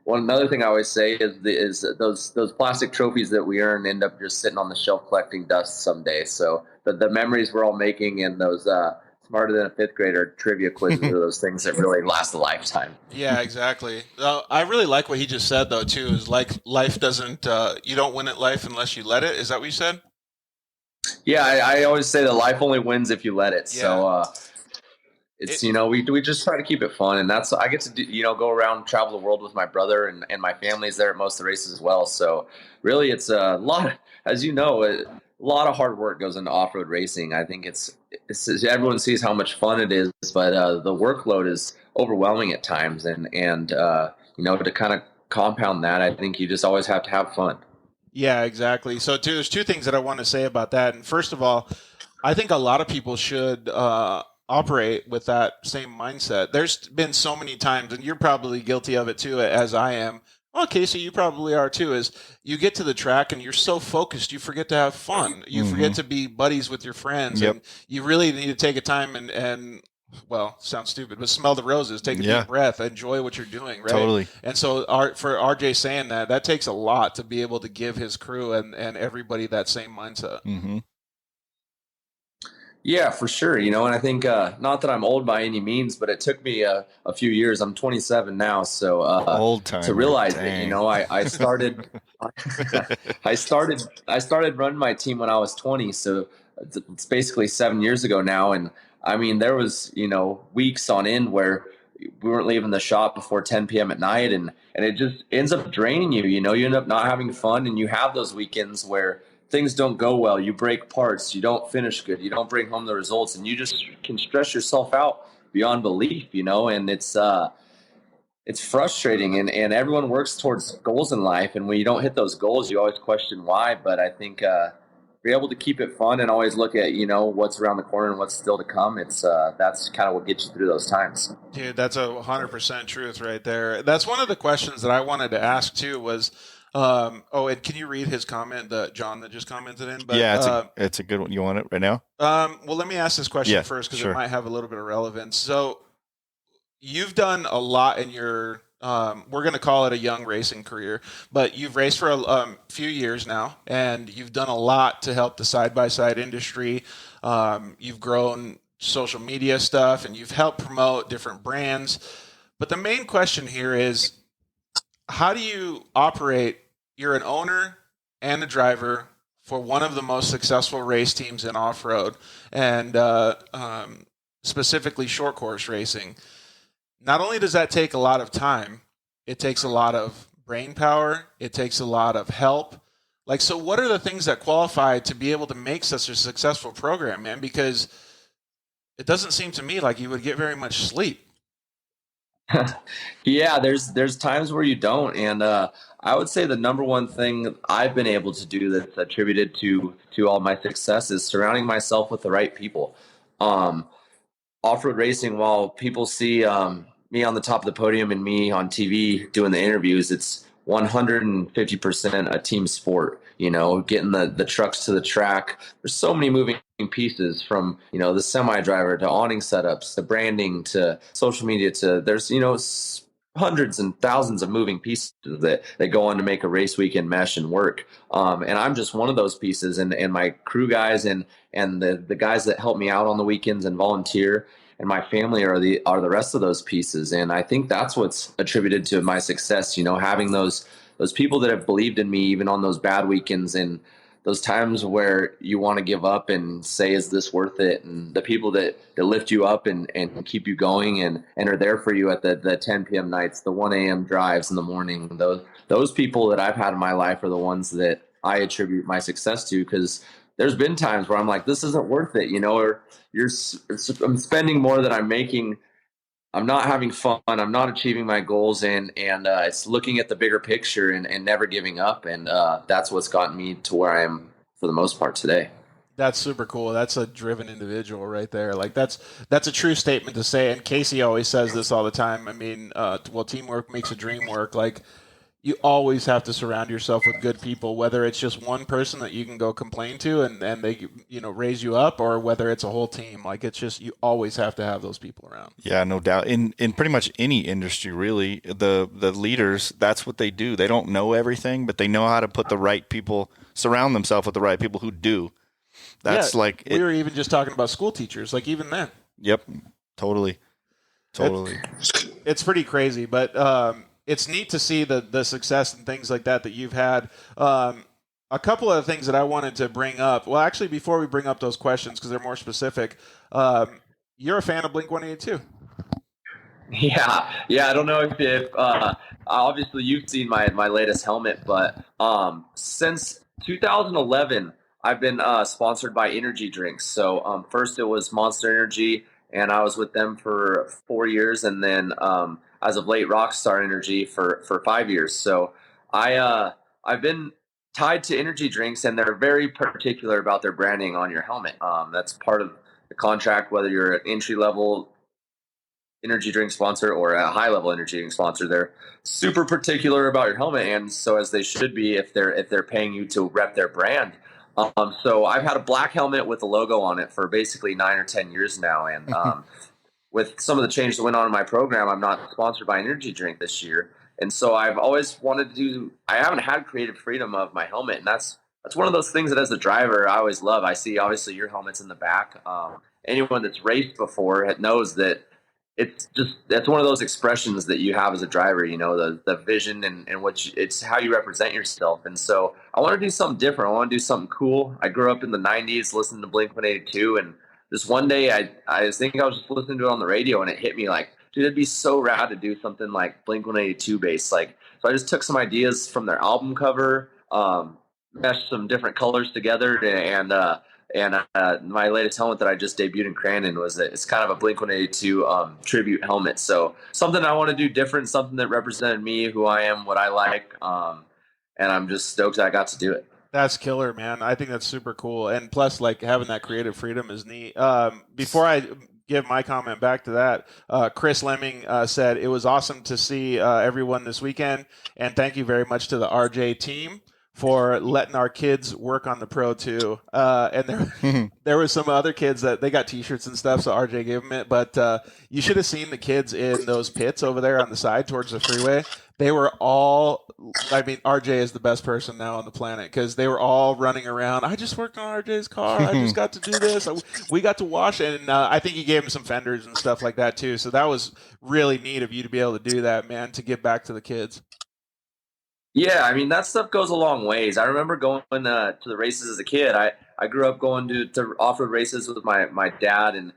[SPEAKER 8] another thing I always say is those plastic trophies that we earn end up just sitting on the shelf collecting dust someday. So the memories we're all making and those smarter than a 5th grader trivia quizzes are those things that really last a lifetime.
[SPEAKER 2] Yeah, exactly. I really like what he just said, though, too, is like life doesn't, you don't win at life unless you let it. Is that what you said?
[SPEAKER 8] Yeah, I always say that life only wins if you let it.
[SPEAKER 2] Yeah.
[SPEAKER 8] So it's, we just try to keep it fun. And that's, I get to do, go around, travel the world with my brother, and my family's there at most of the races as well. So really it's a lot, as you know, a lot of hard work goes into off-road racing. I think it's everyone sees how much fun it is, but the workload is overwhelming at times. And to kind of compound that, I think you just always have to have fun.
[SPEAKER 2] Yeah, exactly. So there's two things that I want to say about that. And first of all, I think a lot of people should operate with that same mindset. There's been so many times, and you're probably guilty of it too, as I am. Okay, so you probably are too, is you get to the track and you're so focused, you forget to have fun. You forget to be buddies with your friends.
[SPEAKER 3] Yep.
[SPEAKER 2] And you really need to take a time and well, sounds stupid, but smell the roses, take a deep breath, enjoy what you're doing, right?
[SPEAKER 3] Totally.
[SPEAKER 2] And so for RJ saying that takes a lot to be able to give his crew and everybody that same mindset.
[SPEAKER 3] Mm-hmm.
[SPEAKER 8] Yeah, for sure. And I think, not that I'm old by any means, but it took me a few years. I'm 27 now. So,
[SPEAKER 3] old time
[SPEAKER 8] to realize that, I started, I started running my team when I was 20. So it's basically 7 years ago now. And I mean, there was, weeks on end where we weren't leaving the shop before 10 p.m. at night. And it just ends up draining you. You end up not having fun, and you have those weekends where things don't go well. You break parts. You don't finish good. You don't bring home the results, and you just can stress yourself out beyond belief, and it's frustrating, and everyone works towards goals in life. And when you don't hit those goals, you always question why. But I think, be able to keep it fun and always look at, what's around the corner and what's still to come. It's, that's kind of what gets you through those times.
[SPEAKER 2] Dude, that's 100% truth right there. That's one of the questions that I wanted to ask too was, and can you read his comment that John that just commented in? But,
[SPEAKER 3] yeah, it's a good one. You want it right now?
[SPEAKER 2] Well, let me ask this question first, because
[SPEAKER 3] sure.
[SPEAKER 2] it might have a little bit of relevance. So you've done a lot in your, we're going to call it a young racing career, but you've raced for a few years now, and you've done a lot to help the side-by-side industry. You've grown social media stuff, and you've helped promote different brands. But the main question here is, how do you operate? You're an owner and a driver for one of the most successful race teams in off-road, and specifically short course racing. Not only does that take a lot of time, it takes a lot of brain power. It takes a lot of help. So what are the things that qualify to be able to make such a successful program, man? Because it doesn't seem to me like you would get very much sleep.
[SPEAKER 8] Yeah, there's times where you don't, and I would say the number one thing I've been able to do that's attributed to all my success is surrounding myself with the right people. Off-road racing, while people see me on the top of the podium and me on TV doing the interviews, it's 150% a team sport. Getting the trucks to the track. There's so many moving pieces, from the semi driver to awning setups to branding to social media to there's hundreds and thousands of moving pieces that go on to make a race weekend mesh and work. And I'm just one of those pieces, and my crew guys and the guys that help me out on the weekends and volunteer, and my family are the rest of those pieces. And I think that's what's attributed to my success, having those people that have believed in me even on those bad weekends and those times where you want to give up and say, is this worth it? And the people that lift you up and keep you going and are there for you at the 10 p.m. nights, the 1 a.m. drives in the morning. Those people that I've had in my life are the ones that I attribute my success to, because there's been times where I'm like, this isn't worth it, or I'm spending more than I'm making. I'm not having fun. I'm not achieving my goals, and it's looking at the bigger picture and never giving up. And that's what's gotten me to where I am for the most part today.
[SPEAKER 2] That's super cool. That's a driven individual right there. That's a true statement to say. And Casey always says this all the time. I mean, teamwork makes a dream work. You always have to surround yourself with good people, whether it's just one person that you can go complain to and they, raise you up, or whether it's a whole team. It's just, you always have to have those people around.
[SPEAKER 3] Yeah, no doubt. In pretty much any industry, really, the leaders, that's what they do. They don't know everything, but they know how to put the right people, surround themselves with the right people who do. That's
[SPEAKER 2] we were even just talking about school teachers, even then.
[SPEAKER 3] Yep. Totally.
[SPEAKER 2] It's pretty crazy, but, it's neat to see the success and things like that you've had. I a couple of things that I wanted to bring up. Well, actually, before we bring up those questions, because they're more specific, you're a fan of Blink-182.
[SPEAKER 8] Yeah. I don't know if obviously you've seen my latest helmet, but since 2011, I've been sponsored by energy drinks. So first it was Monster Energy, and I was with them for 4 years, and then as of late, Rockstar Energy for 5 years. So I've been tied to energy drinks, and they're very particular about their branding on your helmet. That's part of the contract, whether you're an entry level energy drink sponsor or a high level energy drink sponsor. They're super particular about your helmet, and so as they should be if they're paying you to rep their brand. So I've had a black helmet with a logo on it for basically 9 or 10 years now, and with some of the changes that went on in my program, I'm not sponsored by an energy drink this year, and so I've always wanted to. I haven't had creative freedom of my helmet, and that's one of those things that as a driver I always love. I see obviously your helmet's in the back. Anyone that's raced before knows that that's one of those expressions that you have as a driver, the vision and it's how you represent yourself. And so I want to do something different. I want to do something cool. I grew up in the 90s listening to Blink-182, and this one day I think I was just listening to it on the radio, and it hit me like, dude, it'd be so rad to do something like Blink-182 based. So I just took some ideas from their album cover, meshed some different colors together, and my latest helmet that I just debuted in Crandon it's kind of a Blink-182 tribute helmet. So something I want to do different, something that represented me, who I am, what I like, and I'm just stoked that I got to do it.
[SPEAKER 2] That's killer, man. I think that's super cool, and plus, like, having that creative freedom is neat. Before I give my comment back to that, Chris Lemming said it was awesome to see everyone this weekend, and thank you very much to the RJ team for letting our kids work on the Pro 2. And there were some other kids that they got T-shirts and stuff, so RJ gave them it. But you should have seen the kids in those pits over there on the side towards the freeway. They were all, RJ is the best person now on the planet, because they were all running around. I just worked on RJ's car. I just got to do this. We got to wash it. And I think he gave him some fenders and stuff like that, too. So that was really neat of you to be able to do that, man, to give back to the kids.
[SPEAKER 8] Yeah, that stuff goes a long ways. I remember going to the races as a kid. I grew up going to off-road races with my dad, and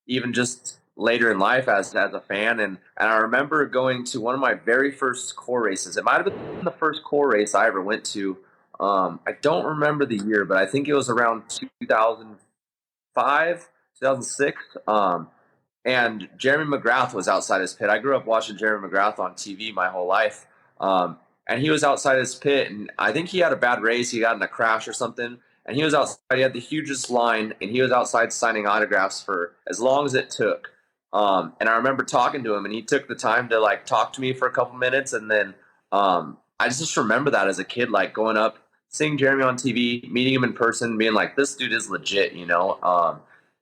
[SPEAKER 8] even just later in life as a fan. And I remember going to one of my very first core races. It might have been the first core race I ever went to. I don't remember the year, but I think it was around 2005, 2006. And Jeremy McGrath was outside his pit. I grew up watching Jeremy McGrath on TV my whole life. And he was outside his pit, and I think he had a bad race. He got in a crash or something, and he was outside. He had the hugest line, and he was outside signing autographs for as long as it took. And I remember talking to him, and he took the time to talk to me for a couple minutes. And then I just remember that as a kid, going up, seeing Jeremy on TV, meeting him in person, being like, this dude is legit,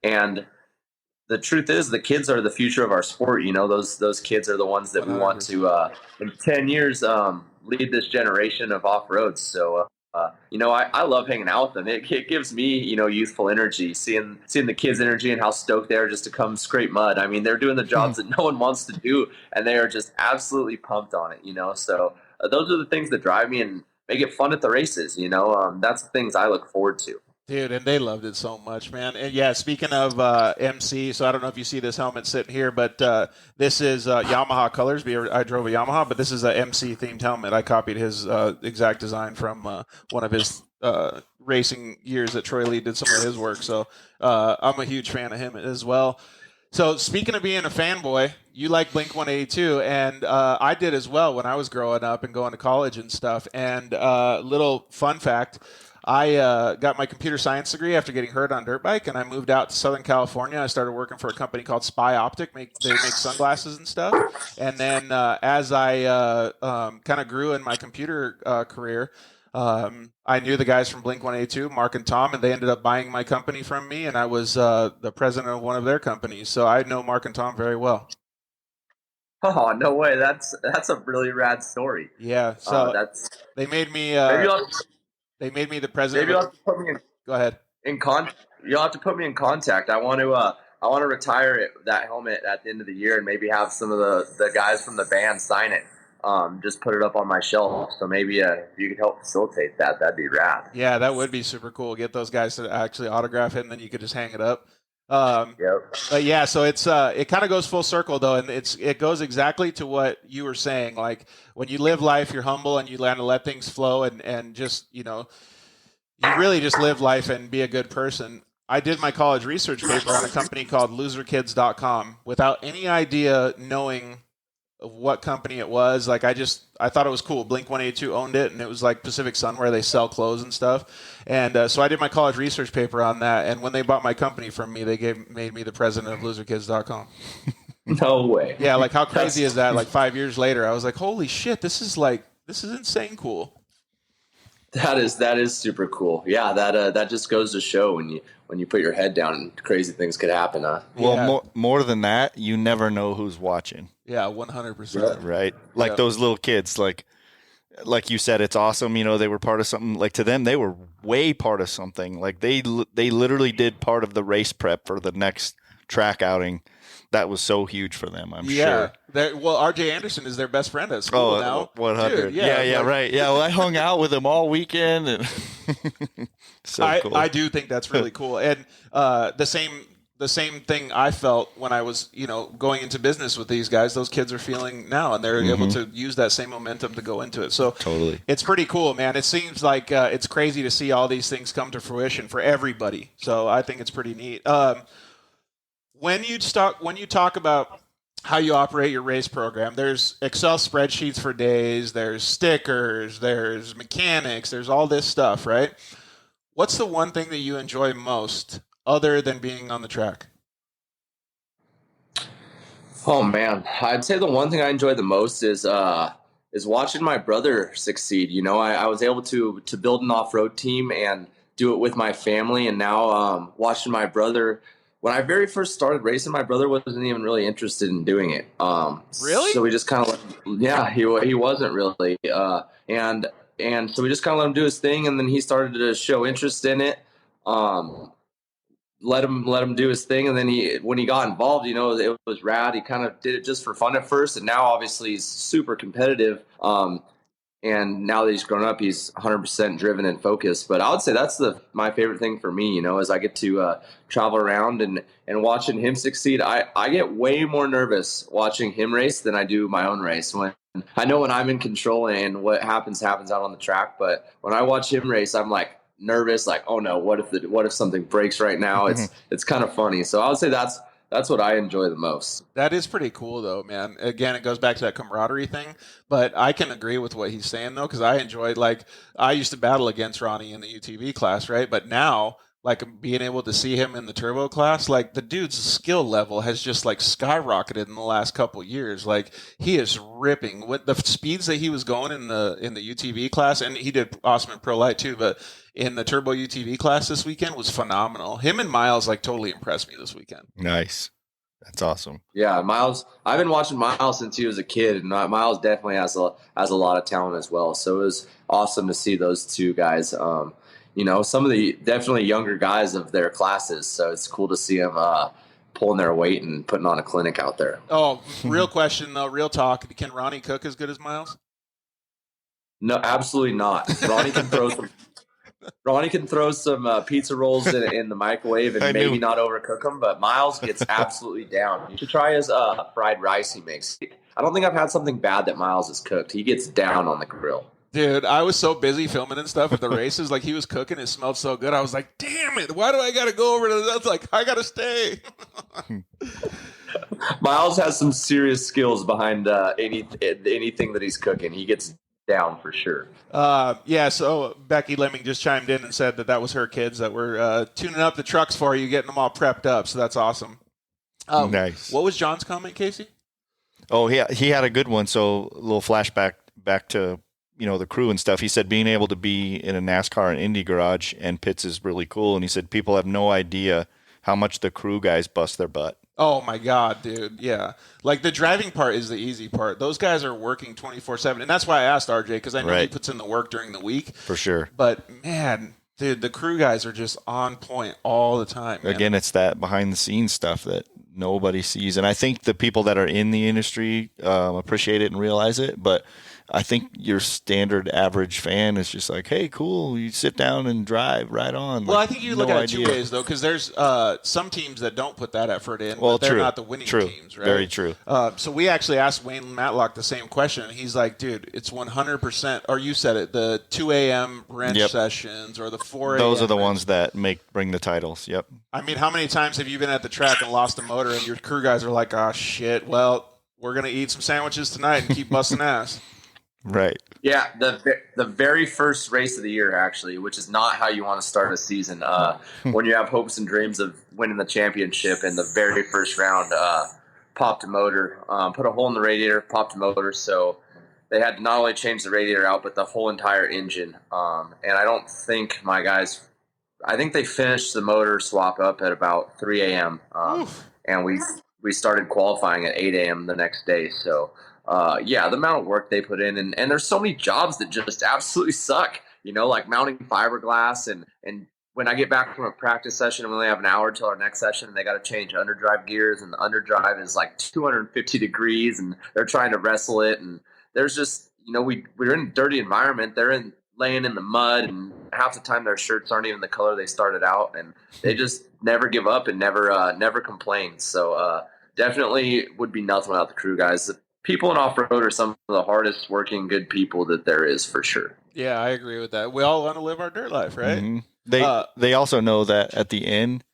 [SPEAKER 8] and the truth is, the kids are the future of our sport. Those kids are the ones that we want to, in 10 years, lead this generation of off-roads. So, I love hanging out with them. It gives me, youthful energy, seeing the kids' energy and how stoked they are just to come scrape mud. They're doing the jobs that no one wants to do, and they are just absolutely pumped on it, So those are the things that drive me and make it fun at the races, That's the things I look forward to.
[SPEAKER 2] Dude, and they loved it so much, man. And yeah, speaking of MC, so I don't know if you see this helmet sitting here, but this is Yamaha colors. I drove a Yamaha, but this is a MC themed helmet. I copied his exact design from one of his racing years that Troy Lee did some of his work. So I'm a huge fan of him as well. So speaking of being a fanboy, you like Blink-182, and I did as well when I was growing up and going to college and stuff. And little fun fact, I got my computer science degree after getting hurt on a dirt bike, and I moved out to Southern California. I started working for a company called Spy Optic. They make sunglasses and stuff. And then as I kind of grew in my computer career, I knew the guys from Blink-182, Mark and Tom, and they ended up buying my company from me, and I was the president of one of their companies. So I know Mark and Tom very well.
[SPEAKER 8] Oh, no way. That's a really rad story.
[SPEAKER 2] Yeah. So they made me... They made me the president.
[SPEAKER 8] Maybe you'll have to put me in.
[SPEAKER 2] Go ahead.
[SPEAKER 8] You'll have to put me in contact. I want to retire that helmet at the end of the year, and maybe have some of the guys from the band sign it. just put it up on my shelf. So maybe if you could help facilitate that, that'd be rad.
[SPEAKER 2] Yeah, that would be super cool. Get those guys to actually autograph it, and then you could just hang it up.
[SPEAKER 8] Yep.
[SPEAKER 2] But yeah, so it's it kind of goes full circle though, and it goes exactly to what you were saying. Like when you live life, you're humble and you learn to let things flow, and just you really just live life and be a good person. I did my college research paper on a company called loserkids.com without any idea knowing of what company it was. Like I thought it was cool. Blink-182 owned it, and it was like Pacific Sun where they sell clothes and stuff. And so I did my college research paper on that. And when they bought my company from me, they made me the president of loserkids.com.
[SPEAKER 8] No way.
[SPEAKER 2] Yeah, like how crazy is that? Like 5 years later, I was like, holy shit, this is insane cool.
[SPEAKER 8] That is super cool. Yeah, that just goes to show when you put your head down, crazy things could happen.
[SPEAKER 3] Well,
[SPEAKER 2] Yeah.
[SPEAKER 3] more than that, you never know who's watching.
[SPEAKER 2] Yeah, 100%.
[SPEAKER 3] Right? Like those little kids, like you said, it's awesome. They were part of something. Like to them, they were way part of something. Like they literally did part of the race prep for the next track outing. That was so huge for them, I'm sure.
[SPEAKER 2] Well, RJ Anderson is their best friend at school now.
[SPEAKER 3] 100.
[SPEAKER 2] Dude,
[SPEAKER 3] yeah, right. Yeah, well, I hung out with him all weekend. And so cool.
[SPEAKER 2] I do think that's really cool. And the same thing I felt when I was, going into business with these guys, those kids are feeling now, and they're able to use that same momentum to go into it. So
[SPEAKER 3] totally.
[SPEAKER 2] It's pretty cool, man. It seems like it's crazy to see all these things come to fruition for everybody. So I think it's pretty neat. When you talk about how you operate your race program, there's Excel spreadsheets for days, there's stickers, there's mechanics, there's all this stuff, right? What's the one thing that you enjoy most other than being on the track?
[SPEAKER 8] Oh man, I'd say the one thing I enjoy the most is watching my brother succeed. I was able to build an off-road team and do it with my family, and now watching my brother. When I very first started racing, my brother wasn't even really interested in doing it.
[SPEAKER 2] Really?
[SPEAKER 8] So we just kind of he wasn't really, and so we just kind of let him do his thing, and then he started to show interest in it. Let him do his thing, and then when he got involved, it was rad. He kind of did it just for fun at first, and now obviously he's super competitive. And now that he's grown up, he's 100% driven and focused. But I would say that's my favorite thing for me, is I get to travel around and watching him succeed. I get way more nervous watching him race than I do my own race. When I'm in control and what happens out on the track. But when I watch him race, I'm like nervous, like, oh no, what if something breaks right now? It's kind of funny. So I would say that's what I enjoy the most.
[SPEAKER 2] That is pretty cool, though, man. Again, it goes back to that camaraderie thing. But I can agree with what he's saying, though, because I enjoyed, I used to battle against Ronnie in the UTV class, right? But now, being able to see him in the turbo class, the dude's skill level has just, skyrocketed in the last couple years. He is ripping. With the speeds that he was going in the UTV class, and he did awesome in Pro Light, too, but in the turbo UTV class this weekend was phenomenal. Him and Myles totally impressed me this weekend.
[SPEAKER 3] Nice. That's awesome.
[SPEAKER 8] Yeah, Myles. I've been watching Myles since he was a kid, and Myles definitely has a lot of talent as well. So it was awesome to see those two guys. Some of the definitely younger guys of their classes. So it's cool to see them pulling their weight and putting on a clinic out there.
[SPEAKER 2] Oh, real question though, real talk. Can Ronnie cook as good as Myles?
[SPEAKER 8] No, absolutely not. Ronnie can throw some pizza rolls in the microwave and maybe not overcook them, but Myles gets absolutely down. You should try his fried rice he makes. I don't think I've had something bad that Myles has cooked. He gets down on the grill.
[SPEAKER 2] Dude, I was so busy filming and stuff at the races. He was cooking. It smelled so good. I was like, damn it. Why do I got to go over to the... I got to stay.
[SPEAKER 8] Myles has some serious skills behind anything that he's cooking. He gets down for sure.
[SPEAKER 2] So Becky Lemming just chimed in and said that was her kids that were tuning up the trucks for you, getting them all prepped up. So that's awesome.
[SPEAKER 3] Nice.
[SPEAKER 2] What was John's comment, Casey?
[SPEAKER 3] Oh, he had a good one. So a little flashback back to the crew and stuff. He said being able to be in a NASCAR and Indy garage and pits is really cool. And he said people have no idea how much the crew guys bust their butt.
[SPEAKER 2] Oh my God, dude. Yeah. The driving part is the easy part. Those guys are working 24/7. And that's why I asked RJ, because I know he puts in the work during the week.
[SPEAKER 3] For sure.
[SPEAKER 2] But man, dude, the crew guys are just on point all the time, man.
[SPEAKER 3] Again, it's that behind the scenes stuff that nobody sees. And I think the people that are in the industry appreciate it and realize it. But I think your standard average fan is just like, hey, cool, you sit down and drive right on.
[SPEAKER 2] Well,
[SPEAKER 3] like,
[SPEAKER 2] I think you look at it two ways, though, because there's some teams that don't put that effort in,
[SPEAKER 3] well,
[SPEAKER 2] but they're
[SPEAKER 3] true.
[SPEAKER 2] not the winning
[SPEAKER 3] True.
[SPEAKER 2] teams, right?
[SPEAKER 3] Very true.
[SPEAKER 2] So we actually asked Wayne Matlock the same question, and he's like, dude, it's 100%, or you said it, the 2 a.m. wrench sessions or the 4 a.m.
[SPEAKER 3] Those are the ones that bring the titles. Yep.
[SPEAKER 2] I mean, how many times have you been at the track and lost a motor, and your crew guys are like, oh, shit, well, we're going to eat some sandwiches tonight and keep busting ass.
[SPEAKER 3] Right.
[SPEAKER 8] Yeah, the very first race of the year, actually, which is not how you want to start a season. When you have hopes and dreams of winning the championship, in the very first round, popped a motor, put a hole in the radiator, popped a motor. So they had to not only change the radiator out, but the whole entire engine. And I don't think my guys, I think they finished the motor swap up at about 3 a.m. And we started qualifying at 8 a.m. the next day. So. The amount of work they put in, and there's so many jobs that just absolutely suck, like mounting fiberglass. And when I get back from a practice session and we only have an hour till our next session, and they got to change underdrive gears, and the underdrive is like 250 degrees, and they're trying to wrestle it. And there's just, we're in a dirty environment. They're laying in the mud, and half the time their shirts aren't even the color they started out, and they just never give up and never complain. So definitely would be nothing without the crew guys. People in off-road are some of the hardest working good people that there is, for sure.
[SPEAKER 2] Yeah, I agree with that. We all want to live our dirt life, right?
[SPEAKER 3] Mm-hmm. They also know that at the end,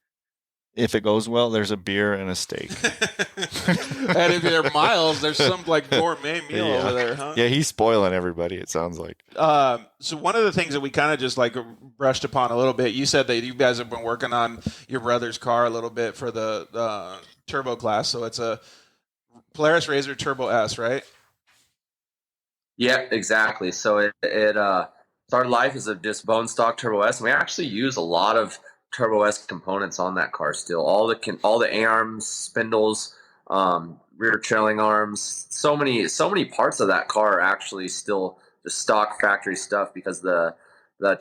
[SPEAKER 3] if it goes well, there's a beer and a steak.
[SPEAKER 2] And if they're Myles, there's some like gourmet meal over there, huh?
[SPEAKER 3] Yeah, he's spoiling everybody, it sounds like.
[SPEAKER 2] So one of the things that we kind of just like brushed upon a little bit, you said that you guys have been working on your brother's car a little bit for the turbo class. So it's a Polaris RZR Turbo S, right?
[SPEAKER 8] Yeah, exactly. So it started life as a just bone stock Turbo S, and we actually use a lot of Turbo S components on that car still. All the A-arms, spindles, rear trailing arms, so many parts of that car are actually still the stock factory stuff, because the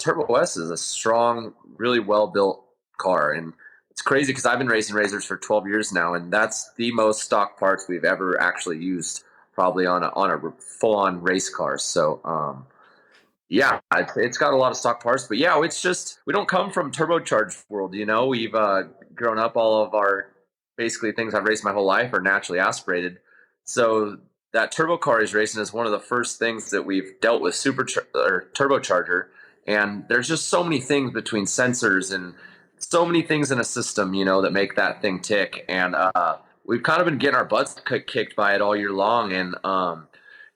[SPEAKER 8] Turbo S is a strong, really well built car. And it's crazy because I've been racing RZRs for 12 years now, and that's the most stock parts we've ever actually used, probably on a full-on race car. So, it's got a lot of stock parts. But yeah, it's just, we don't come from turbocharged world. We've grown up, all of our basically things I've raced my whole life are naturally aspirated. So that turbo car he's racing is one of the first things that we've dealt with turbocharger. And there's just so many things between sensors and so many things in a system, that make that thing tick. And we've kind of been getting our butts kicked by it all year long. And,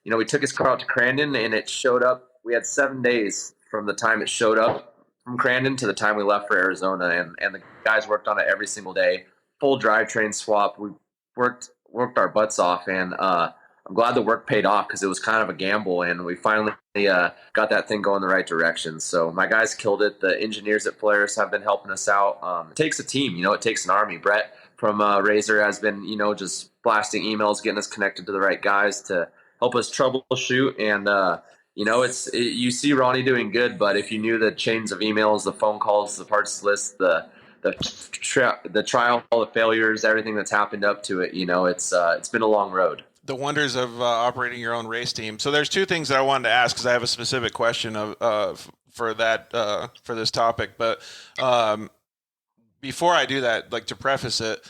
[SPEAKER 8] we took his car out to Crandon, and it showed up. We had 7 days from the time it showed up from Crandon to the time we left for Arizona. And the guys worked on it every single day, full drivetrain swap. We worked our butts off, and I'm glad the work paid off, because it was kind of a gamble, and we finally got that thing going the right direction. So my guys killed it. The engineers at Polaris have been helping us out. It takes a team, it takes an army. Brett from RZR has been, just blasting emails, getting us connected to the right guys to help us troubleshoot. And, you see Ronnie doing good, but if you knew the chains of emails, the phone calls, the parts list, the trial, all the failures, everything that's happened up to it, it's been a long road.
[SPEAKER 2] The wonders of operating your own race team. So there's two things that I wanted to ask, because I have a specific question for this topic. But before I do that, like, to preface it,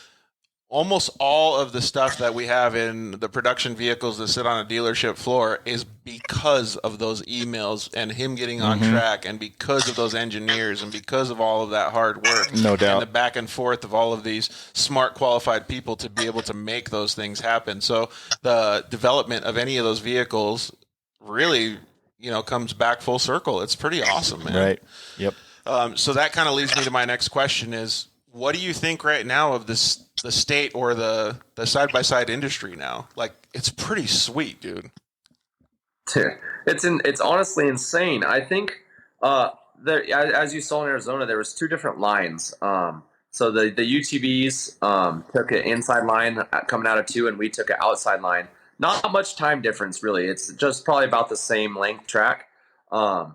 [SPEAKER 2] almost all of the stuff that we have in the production vehicles that sit on a dealership floor is because of those emails and him getting on track, and because of those engineers, and because of all of that hard work.
[SPEAKER 3] No doubt.
[SPEAKER 2] And the back and forth of all of these smart, qualified people to be able to make those things happen. So the development of any of those vehicles really, comes back full circle. It's pretty awesome, man.
[SPEAKER 3] Right. Yep.
[SPEAKER 2] So that kind of leads me to my next question is, what do you think right now of the state or the side-by-side industry now? Like, it's pretty sweet, dude.
[SPEAKER 8] It's honestly insane. I think as you saw in Arizona, there was two different lines. So the UTVs took an inside line coming out of 2, and we took an outside line. Not much time difference, really. It's just probably about the same length track. I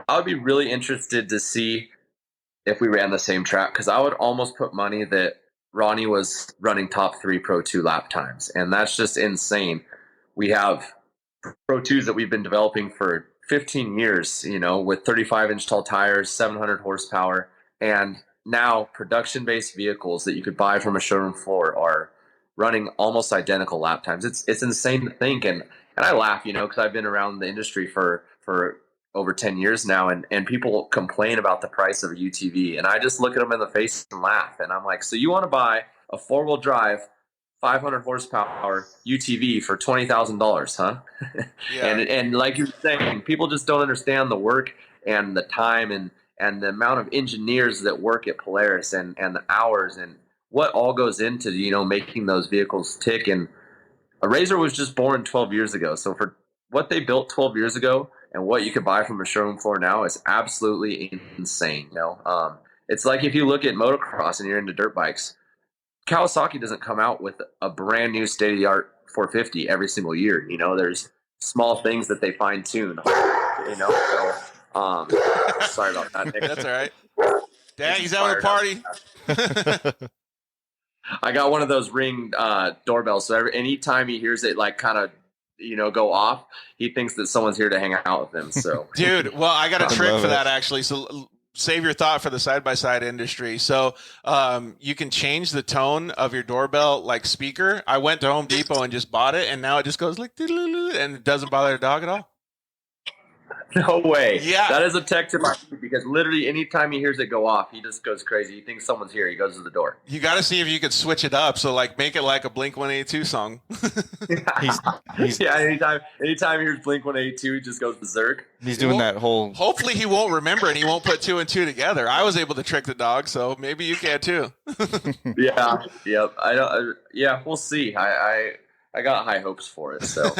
[SPEAKER 8] would be really interested to see if we ran the same track, because I would almost put money that Ronnie was running top 3 Pro 2 lap times, and that's just insane. We have Pro 2s that we've been developing for 15 years, with 35-inch tall tires, 700 horsepower, and now production-based vehicles that you could buy from a showroom floor are running almost identical lap times. It's insane to think, and I laugh, because I've been around the industry for over 10 years now, and people complain about the price of a UTV, and I just look at them in the face and laugh, and I'm like, so you want to buy a 4-wheel drive 500 horsepower UTV for $20,000, huh?
[SPEAKER 2] Yeah.
[SPEAKER 8] and like you're saying, people just don't understand the work and the time and the amount of engineers that work at Polaris and the hours and what all goes into, making those vehicles tick. And a RZR was just born 12 years ago. So for what they built 12 years ago and what you could buy from a showroom floor now is absolutely insane. It's like if you look at motocross and you're into dirt bikes, Kawasaki doesn't come out with a brand new state-of-the-art 450 every single year. There's small things that they fine-tune, so sorry about that, Nick.
[SPEAKER 2] That's all right. Dang, he's having a party.
[SPEAKER 8] I got one of those Ring doorbells, so anytime he hears it kind of go off, he thinks that someone's here to hang out with him. So
[SPEAKER 2] dude, well, I got a trick for that actually, so save your thought for the side-by-side industry. So you can change the tone of your doorbell speaker. I went to Home Depot and just bought it, and now it just goes like and it doesn't bother the dog at all.
[SPEAKER 8] No way.
[SPEAKER 2] Yeah.
[SPEAKER 8] That is a tech tip because literally anytime he hears it go off, he just goes crazy. He thinks someone's here. He goes to the door.
[SPEAKER 2] You got to see if you could switch it up. So make it like a Blink-182 song.
[SPEAKER 8] Yeah. Anytime he hears Blink-182, he just goes berserk.
[SPEAKER 3] He's doing that whole.
[SPEAKER 2] Hopefully he won't remember and he won't put 2 and 2 together. I was able to trick the dog, so maybe you can too.
[SPEAKER 8] Yeah. Yep. Yeah. We'll see. I got high hopes for it. So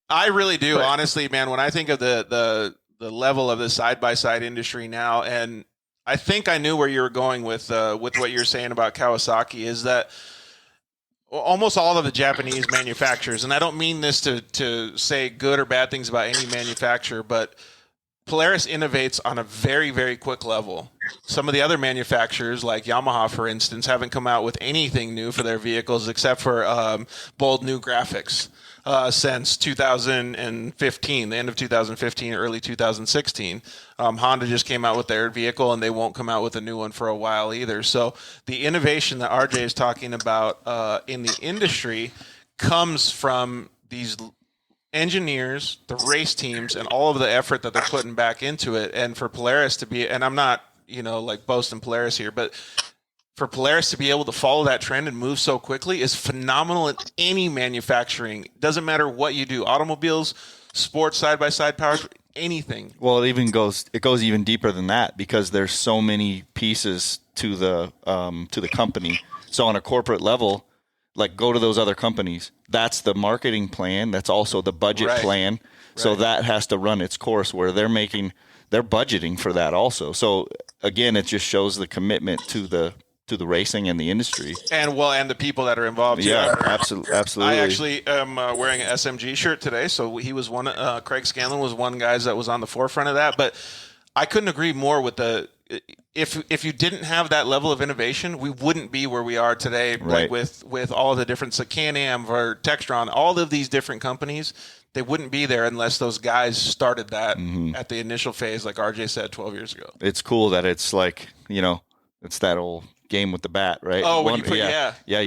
[SPEAKER 2] I really do, honestly, man. When I think of the level of the side-by-side industry now, and I think I knew where you were going with what you're saying about Kawasaki, is that almost all of the Japanese manufacturers, and I don't mean this to say good or bad things about any manufacturer, but Polaris innovates on a very, very quick level. Some of the other manufacturers, like Yamaha, for instance, haven't come out with anything new for their vehicles except for bold new graphics since 2015, the end of 2015, early 2016. Honda just came out with their vehicle, and they won't come out with a new one for a while either. So the innovation that RJ is talking about in the industry comes from these engineers, the race teams, and all of the effort that they're putting back into it. And for Polaris to be, and I'm not, boasting Polaris here, but for Polaris to be able to follow that trend and move so quickly is phenomenal in any manufacturing. It doesn't matter what you do, automobiles, sports, side-by-side powers, anything.
[SPEAKER 3] Well, it goes even deeper than that because there's so many pieces to the company. So on a corporate level, go to those other companies. That's the marketing plan. That's also the budget plan. So that has to run its course where they're budgeting for that also. So again, it just shows the commitment to the racing and the industry. And
[SPEAKER 2] the people that are involved.
[SPEAKER 3] Yeah, absolutely.
[SPEAKER 2] I actually am wearing an SMG shirt today. So he was one, Craig Scanlon was one guy that was on the forefront of that. But I couldn't agree more with if you didn't have that level of innovation, we wouldn't be where we are today.
[SPEAKER 3] Right.
[SPEAKER 2] With all of the different Can-Am or Textron, all of these different companies, they wouldn't be there unless those guys started that at the initial phase, like RJ said 12 years ago.
[SPEAKER 3] It's cool that it's it's that old game with the bat, right?
[SPEAKER 2] Oh,
[SPEAKER 3] you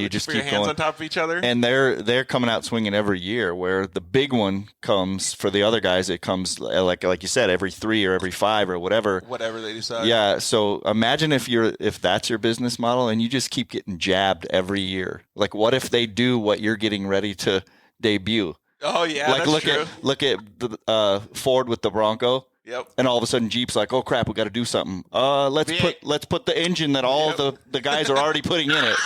[SPEAKER 3] just
[SPEAKER 2] put
[SPEAKER 3] keep
[SPEAKER 2] your hands
[SPEAKER 3] going
[SPEAKER 2] on top of each other,
[SPEAKER 3] and they're coming out swinging every year. Where the big one comes for the other guys, it comes like you said, every 3 or every 5 or whatever
[SPEAKER 2] they decide.
[SPEAKER 3] Yeah. So imagine if that's your business model and you just keep getting jabbed every year. Like, what if they do what you're getting ready to debut?
[SPEAKER 2] Oh yeah,
[SPEAKER 3] like
[SPEAKER 2] that's
[SPEAKER 3] look at the Ford with the Bronco.
[SPEAKER 2] Yep.
[SPEAKER 3] And all of a sudden, Jeep's like, "Oh crap, we got to do something. Let's put the engine that all the guys are already putting in it."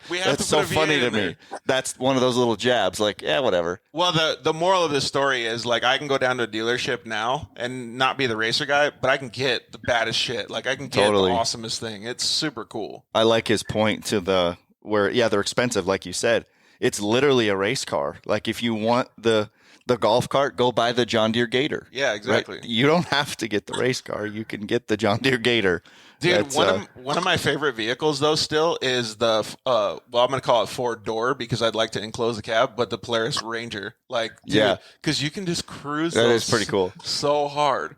[SPEAKER 3] That's so funny to me. That's one of those little jabs. Like, yeah, whatever.
[SPEAKER 2] Well, the moral of this story is I can go down to a dealership now and not be the racer guy, but I can get the baddest shit. I can get the awesomest thing. It's super cool.
[SPEAKER 3] I like his point to they're expensive, like you said. it's literally a race car. Like if you want the golf cart, go buy the John Deere Gator.
[SPEAKER 2] Yeah, exactly.
[SPEAKER 3] Right? You don't have to get the race car. You can get the John Deere Gator.
[SPEAKER 2] Dude, one of my favorite vehicles though still is the I'm going to call it 4-door because I'd like to enclose the cab, but the Polaris Ranger. Like, dude, because you can just cruise.
[SPEAKER 3] That is pretty cool.
[SPEAKER 2] So hard.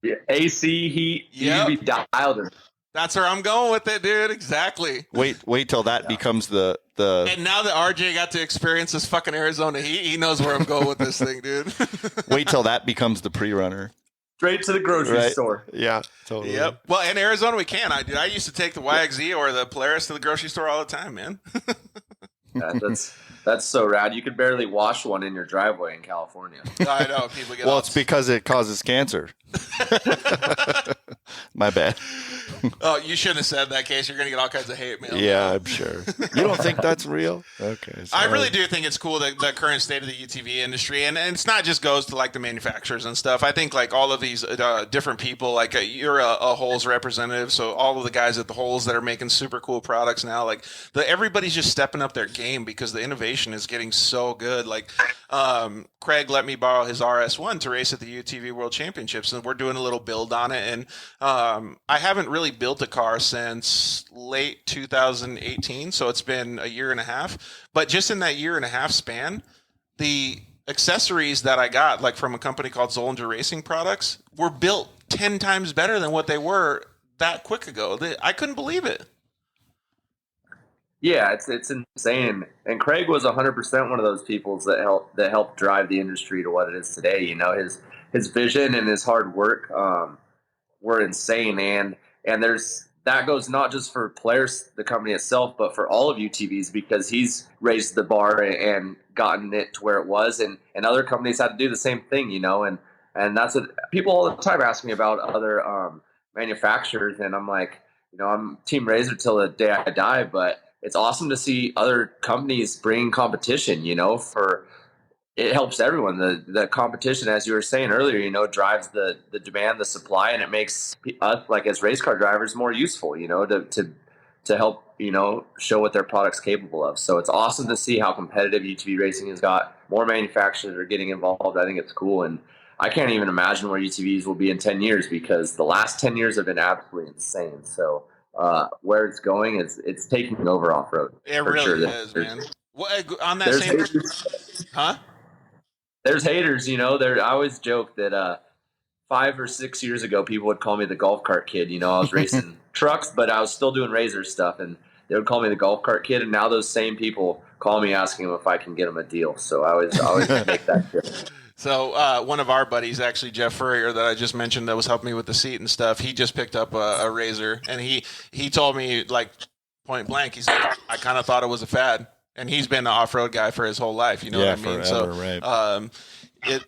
[SPEAKER 8] Yeah, AC, heat, you can be dialed in.
[SPEAKER 2] That's where I'm going with it, dude. Exactly.
[SPEAKER 3] Wait till that becomes the.
[SPEAKER 2] And now that RJ got to experience this fucking Arizona heat, he knows where I'm going with this thing, dude.
[SPEAKER 3] Wait till that becomes the pre-runner.
[SPEAKER 8] Straight to the grocery store.
[SPEAKER 3] Yeah, totally.
[SPEAKER 2] Yep. Well, in Arizona we can. I used to take the YXZ or the Polaris to the grocery store all the time, man.
[SPEAKER 8] That's so rad. You could barely wash one in your driveway in California.
[SPEAKER 2] I know people get.
[SPEAKER 3] Well, it's because it causes cancer. My bad.
[SPEAKER 2] Oh, you shouldn't have said that, Case. You're going to get all kinds of hate mail.
[SPEAKER 3] Yeah, I'm sure. You don't think that's real? Okay.
[SPEAKER 2] I really do think it's cool that the current state of the UTV industry, and it's not just goes to like the manufacturers and stuff. I think like all of these different people, like you're a Holes representative, so all of the guys at the Holes that are making super cool products now, like everybody's just stepping up their game because the innovation is getting so good. Like Craig let me borrow his RS1 to race at the UTV World Championships, and we're doing a little build on it. And I haven't really built a car since late 2018, so it's been a year and a half. But just in that year and a half span, the accessories that I got, like from a company called Zollinger Racing Products, were built 10 times better than what they were that quick ago. I couldn't believe it.
[SPEAKER 8] Yeah, it's insane. And Craig was 100% one of those people that helped drive the industry to what it is today. You know, his vision and his hard work were insane. And that goes not just for Polaris, the company itself, but for all of UTVs, because he's raised the bar and gotten it to where it was. And other companies had to do the same thing, you know. And that's what people all the time ask me about other manufacturers. And I'm like, you know, I'm Team Razor till the day I die, but it's awesome to see other companies bring competition, you know, it helps everyone. The competition, as you were saying earlier, you know, drives the demand, the supply, and it makes us, like as race car drivers, more useful, you know, to help, you know, show what their product's capable of. So it's awesome to see how competitive UTV racing has got. More manufacturers are getting involved. I think it's cool. And I can't even imagine where UTVs will be in 10 years because the last 10 years have been absolutely insane. So where it's going is it's taking over off-road.
[SPEAKER 2] It really is, man. Well, on that same huh?
[SPEAKER 8] There's haters, you know. I always joke that 5 or 6 years ago, people would call me the golf cart kid. You know, I was racing trucks, but I was still doing Razor stuff, and they would call me the golf cart kid. And now those same people call me asking them if I can get them a deal. So I always make that joke.
[SPEAKER 2] So one of our buddies, actually Jeff Furrier, that I just mentioned, that was helping me with the seat and stuff, he just picked up a Razor, and he told me, like, point blank, he's like, I kind of thought it was a fad. And he's been an off-road guy for his whole life, you know what I mean?
[SPEAKER 3] Forever,
[SPEAKER 2] so
[SPEAKER 3] right.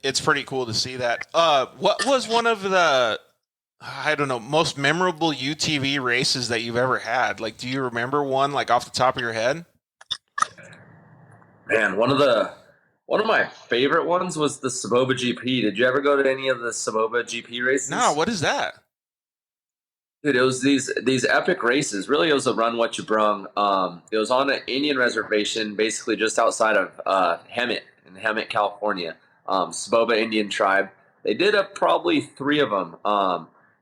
[SPEAKER 2] It's pretty cool to see that. What was one of the, I don't know, most memorable UTV races that you've ever had? Like, do you remember one, like, off the top of your head?
[SPEAKER 8] Man, one of my favorite ones was the Saboba GP. Did you ever go to any of the Saboba GP races?
[SPEAKER 2] No, what is that?
[SPEAKER 8] Dude, it was these epic races. Really, it was a run what you brung. It was on an Indian reservation, basically just outside of Hemet, in Hemet, California. Saboba Indian tribe. They did probably 3 of them.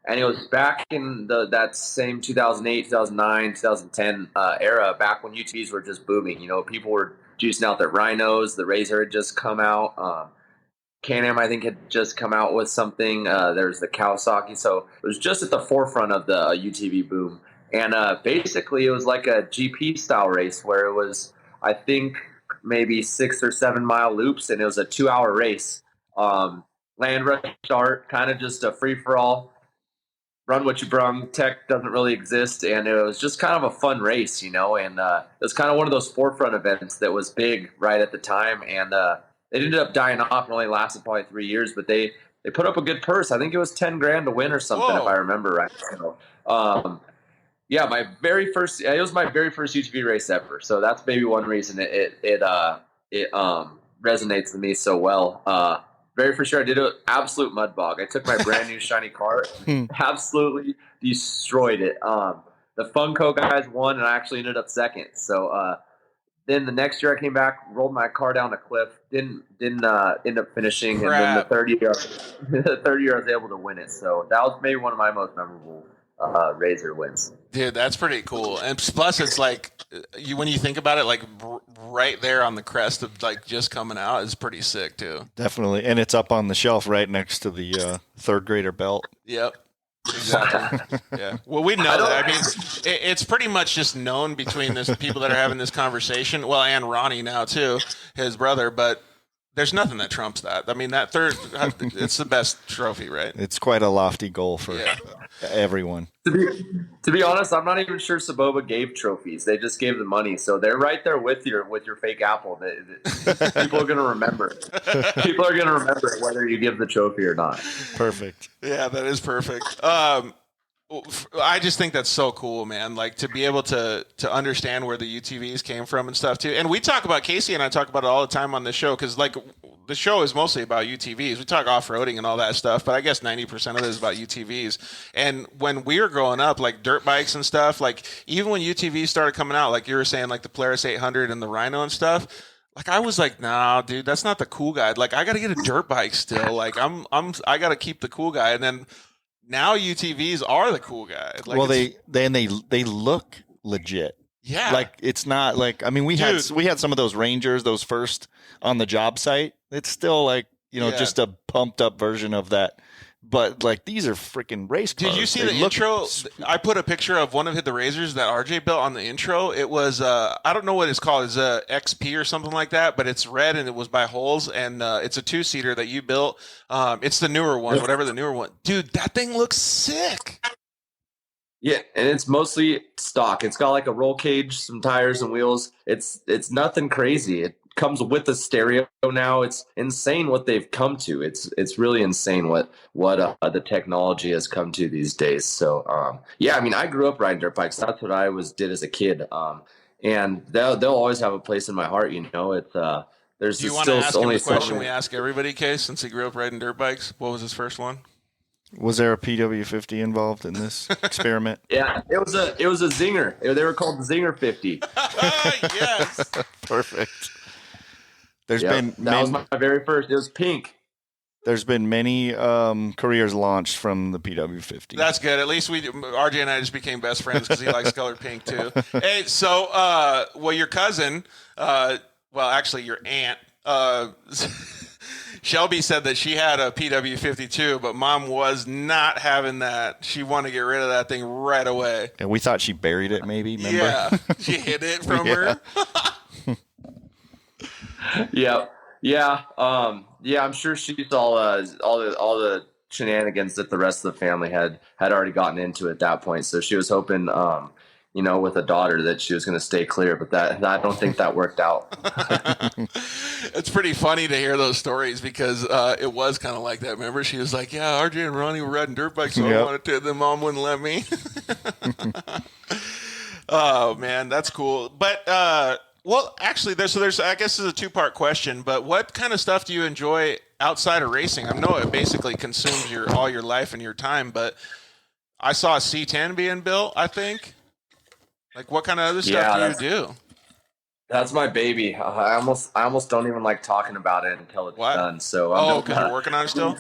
[SPEAKER 8] And it was back in that same 2008, 2009, 2010 era, back when UTVs were just booming. You know, people were juicing out their Rhinos. The Razor had just come out. Can-Am, I think, had just come out with something. There's the Kawasaki. So it was just at the forefront of the UTV boom. And basically, it was like a GP-style race where it was, I think, maybe 6 or 7 mile loops, and it was a 2-hour race. Land rush start, kind of just a free-for-all. Run what you brung. Tech doesn't really exist, and it was just kind of a fun race, you know. And it was kind of one of those forefront events that was big right at the time, and it ended up dying off and only lasted probably 3 years, but they put up a good purse. I think it was $10,000 to win or something, if I remember right. So, yeah, it was my very first UTV race ever. So that's maybe one reason it resonates with me so well. Very for sure, I did an absolute mud bog. I took my brand new shiny car, and absolutely destroyed it. The Funko guys won, and I actually ended up second. So then the next year I came back, rolled my car down a cliff, didn't end up finishing, and then the third year I was able to win it. So that was maybe one of my most memorable razor wins.
[SPEAKER 2] Dude, that's pretty cool. And plus, it's like when you think about it, like right there on the crest of like just coming out is pretty sick too.
[SPEAKER 3] Definitely, and it's up on the shelf right next to the third grader belt.
[SPEAKER 2] Yep. Exactly. Yeah. Well, we know that. I mean, it's pretty much just known between the people that are having this conversation. Well, and Ronnie now too, his brother. But there's nothing that trumps that. I mean, that third, it's the best trophy, right?
[SPEAKER 3] It's quite a lofty goal for everyone.
[SPEAKER 8] To be honest, I'm not even sure Saboba gave trophies. They just gave the money, so they're right there with your fake apple. People are going to remember it. People are going to remember it whether you give the trophy or not.
[SPEAKER 3] Perfect.
[SPEAKER 2] Yeah, that is perfect. I just think that's so cool, man. Like to be able to understand where the UTVs came from and stuff too. And we talk about, Casey and I talk about it all the time on this show because like the show is mostly about UTVs. We talk off-roading and all that stuff, but I guess 90% of it is about UTVs. And when we were growing up, like dirt bikes and stuff, like even when UTVs started coming out, like you were saying, like the Polaris 800 and the Rhino and stuff, like I was like, nah, dude, that's not the cool guy. Like I got to get a dirt bike still. Like I got to keep the cool guy. And then now UTVs are the cool guy. Like
[SPEAKER 3] well, they look legit.
[SPEAKER 2] Yeah,
[SPEAKER 3] like it's not like I mean we had some of those Rangers, those first on the job site. It's still like just a pumped up version of that. But like these are freaking race cars.
[SPEAKER 2] Did you see the intro? I put a picture of one of the razors that RJ built on the intro. It was I don't know what it's called. It's a XP or something like that, but it's red and it was by Holes, and it's a 2-seater that you built. It's the newer one, whatever the newer one. Dude, that thing looks sick.
[SPEAKER 8] Yeah, and it's mostly stock. It's got like a roll cage, some tires and wheels. It's nothing crazy. It comes with a stereo now. It's insane what they've come to. It's really insane what the technology has come to these days. So I mean, I grew up riding dirt bikes. That's what I did as a kid. And they'll always have a place in my heart. It's there's
[SPEAKER 2] Do you want
[SPEAKER 8] still
[SPEAKER 2] to ask
[SPEAKER 8] only
[SPEAKER 2] him the question
[SPEAKER 8] so
[SPEAKER 2] we ask everybody, Case, since he grew up riding dirt bikes? What was his first one?
[SPEAKER 3] Was there a PW50 involved in this experiment?
[SPEAKER 8] Yeah, it was a Zinger. They were called the Zinger 50.
[SPEAKER 2] Yes,
[SPEAKER 3] perfect. That
[SPEAKER 8] was my very first. It was pink.
[SPEAKER 3] There's been many careers launched from the PW50.
[SPEAKER 2] That's good. At least RJ and I just became best friends because he likes colored pink too. Hey, so your cousin, actually your aunt, Shelby said that she had a PW50 too, but Mom was not having that. She wanted to get rid of that thing right away.
[SPEAKER 3] And we thought she buried it, maybe. Remember?
[SPEAKER 2] Yeah, she hid it from her.
[SPEAKER 8] Yeah. I'm sure she saw all the shenanigans that the rest of the family had already gotten into at that point. So she was hoping, with a daughter that she was going to stay clear, but I don't think that worked out.
[SPEAKER 2] It's pretty funny to hear those stories because it was kind of like that. Remember, she was like, "Yeah, RJ and Ronnie were riding dirt bikes, so I wanted to." Then Mom wouldn't let me. Oh man, that's cool. But actually, there's I guess this is a 2-part question. But what kind of stuff do you enjoy outside of racing? I know it basically consumes all your life and your time, but I saw a C10 being built, I think. Like, what kind of other stuff do you do?
[SPEAKER 8] That's my baby. I almost don't even like talking about it until it's done. So
[SPEAKER 2] because you're working on it still?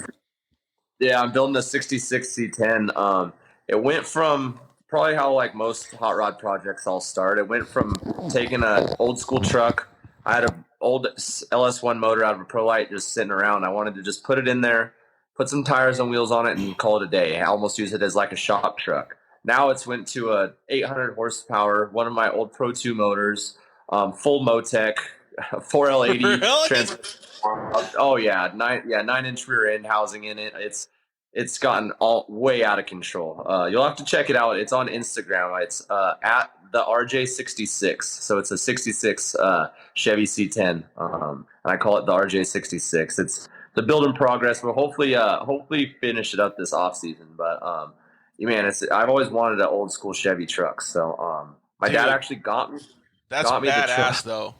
[SPEAKER 8] Yeah, I'm building a 66 C10. It went from probably how like most hot rod projects all start. It went from taking an old school truck. I had an old LS1 motor out of a ProLite just sitting around. I wanted to just put it in there, put some tires and wheels on it, and call it a day. I almost use it as like a shop truck. Now it's went to a 800 horsepower, one of my old Pro 2 motors, full Motec, 4L80.
[SPEAKER 2] Really?
[SPEAKER 8] Oh yeah, 9-inch rear end housing in it. It's gotten way out of control. You'll have to check it out. It's on Instagram. It's at the RJ66. So it's a 66 Chevy C10, and I call it the RJ66. It's the build in progress. We'll hopefully finish it up this off season, but. I've always wanted an old school Chevy truck. So my dad actually got me.
[SPEAKER 2] That's badass, though.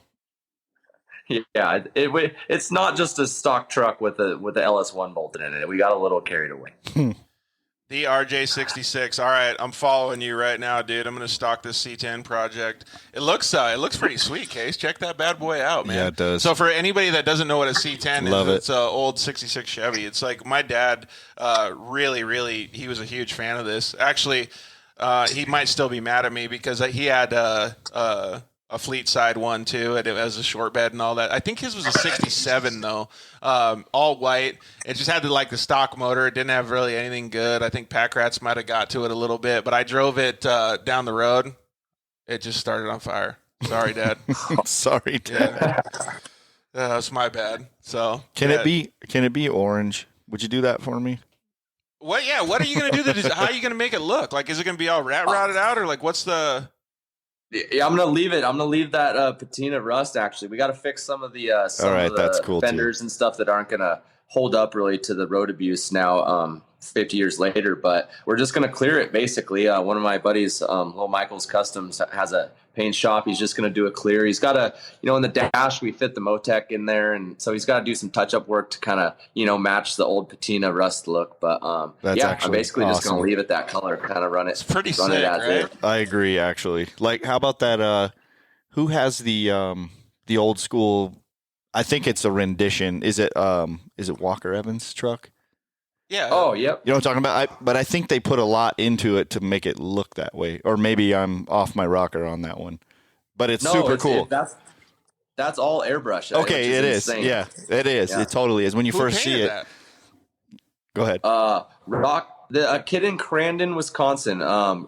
[SPEAKER 8] Yeah, it's not just a stock truck with the LS1 bolted in it. We got a little carried away.
[SPEAKER 2] The RJ66. All right, I'm following you right now, dude. I'm gonna stock this C10 project. It looks pretty sweet, Case. Check that bad boy out, man.
[SPEAKER 3] Yeah, it does.
[SPEAKER 2] So for anybody that doesn't know what a C10
[SPEAKER 3] Love
[SPEAKER 2] is,
[SPEAKER 3] it.
[SPEAKER 2] it's an old '66 Chevy. It's like my dad really he was a huge fan of this. Actually, he might still be mad at me because he had a fleet side one too, and it has a short bed and all that. I think his was a 67 though, all white. It just had the stock motor. It didn't have really anything good. I think Pack Rats might have got to it a little bit, but I drove it down the road. It just started on fire. Sorry, Dad.
[SPEAKER 3] Sorry, Dad.
[SPEAKER 2] Yeah. That's my bad. So
[SPEAKER 3] Can it be orange? Would you do that for me?
[SPEAKER 2] What? Yeah. What are you gonna do? How are you gonna make it look? Like, is it gonna be all rotted out, or like, what's the?
[SPEAKER 8] Yeah, I'm gonna leave it. I'm gonna leave that patina rust. Actually, we got to fix some of the
[SPEAKER 3] that's cool
[SPEAKER 8] fenders
[SPEAKER 3] too.
[SPEAKER 8] and stuff that aren't gonna hold up really to the road abuse now. 50 years later, but we're just gonna clear it basically. One of my buddies, Lil Michael's Customs, has a paint shop. He's just gonna do a clear. He's got a, in the dash we fit the Motec in there, and so he's got to do some touch up work to kind of match the old patina rust look. But I'm basically just gonna leave it that color, kind of run it.
[SPEAKER 2] It's pretty
[SPEAKER 8] run
[SPEAKER 2] sick,
[SPEAKER 8] it as
[SPEAKER 2] right?
[SPEAKER 8] it.
[SPEAKER 3] I agree, actually. Like, how about that? Who has the old school? I think it's a rendition. Is it Walker Evans' truck?
[SPEAKER 2] Yeah.
[SPEAKER 8] Oh, yep.
[SPEAKER 3] You know what I'm talking about? But I think they put a lot into it to make it look that way. Or maybe I'm off my rocker on that one. But it's super cool.
[SPEAKER 8] That's all airbrush.
[SPEAKER 3] Okay, it is.
[SPEAKER 8] Insane.
[SPEAKER 3] Yeah, it is.
[SPEAKER 8] Yeah.
[SPEAKER 3] It totally is. When you
[SPEAKER 2] Who
[SPEAKER 3] first see
[SPEAKER 2] painted
[SPEAKER 3] it.
[SPEAKER 2] that?
[SPEAKER 3] Go ahead.
[SPEAKER 8] A kid in Crandon, Wisconsin.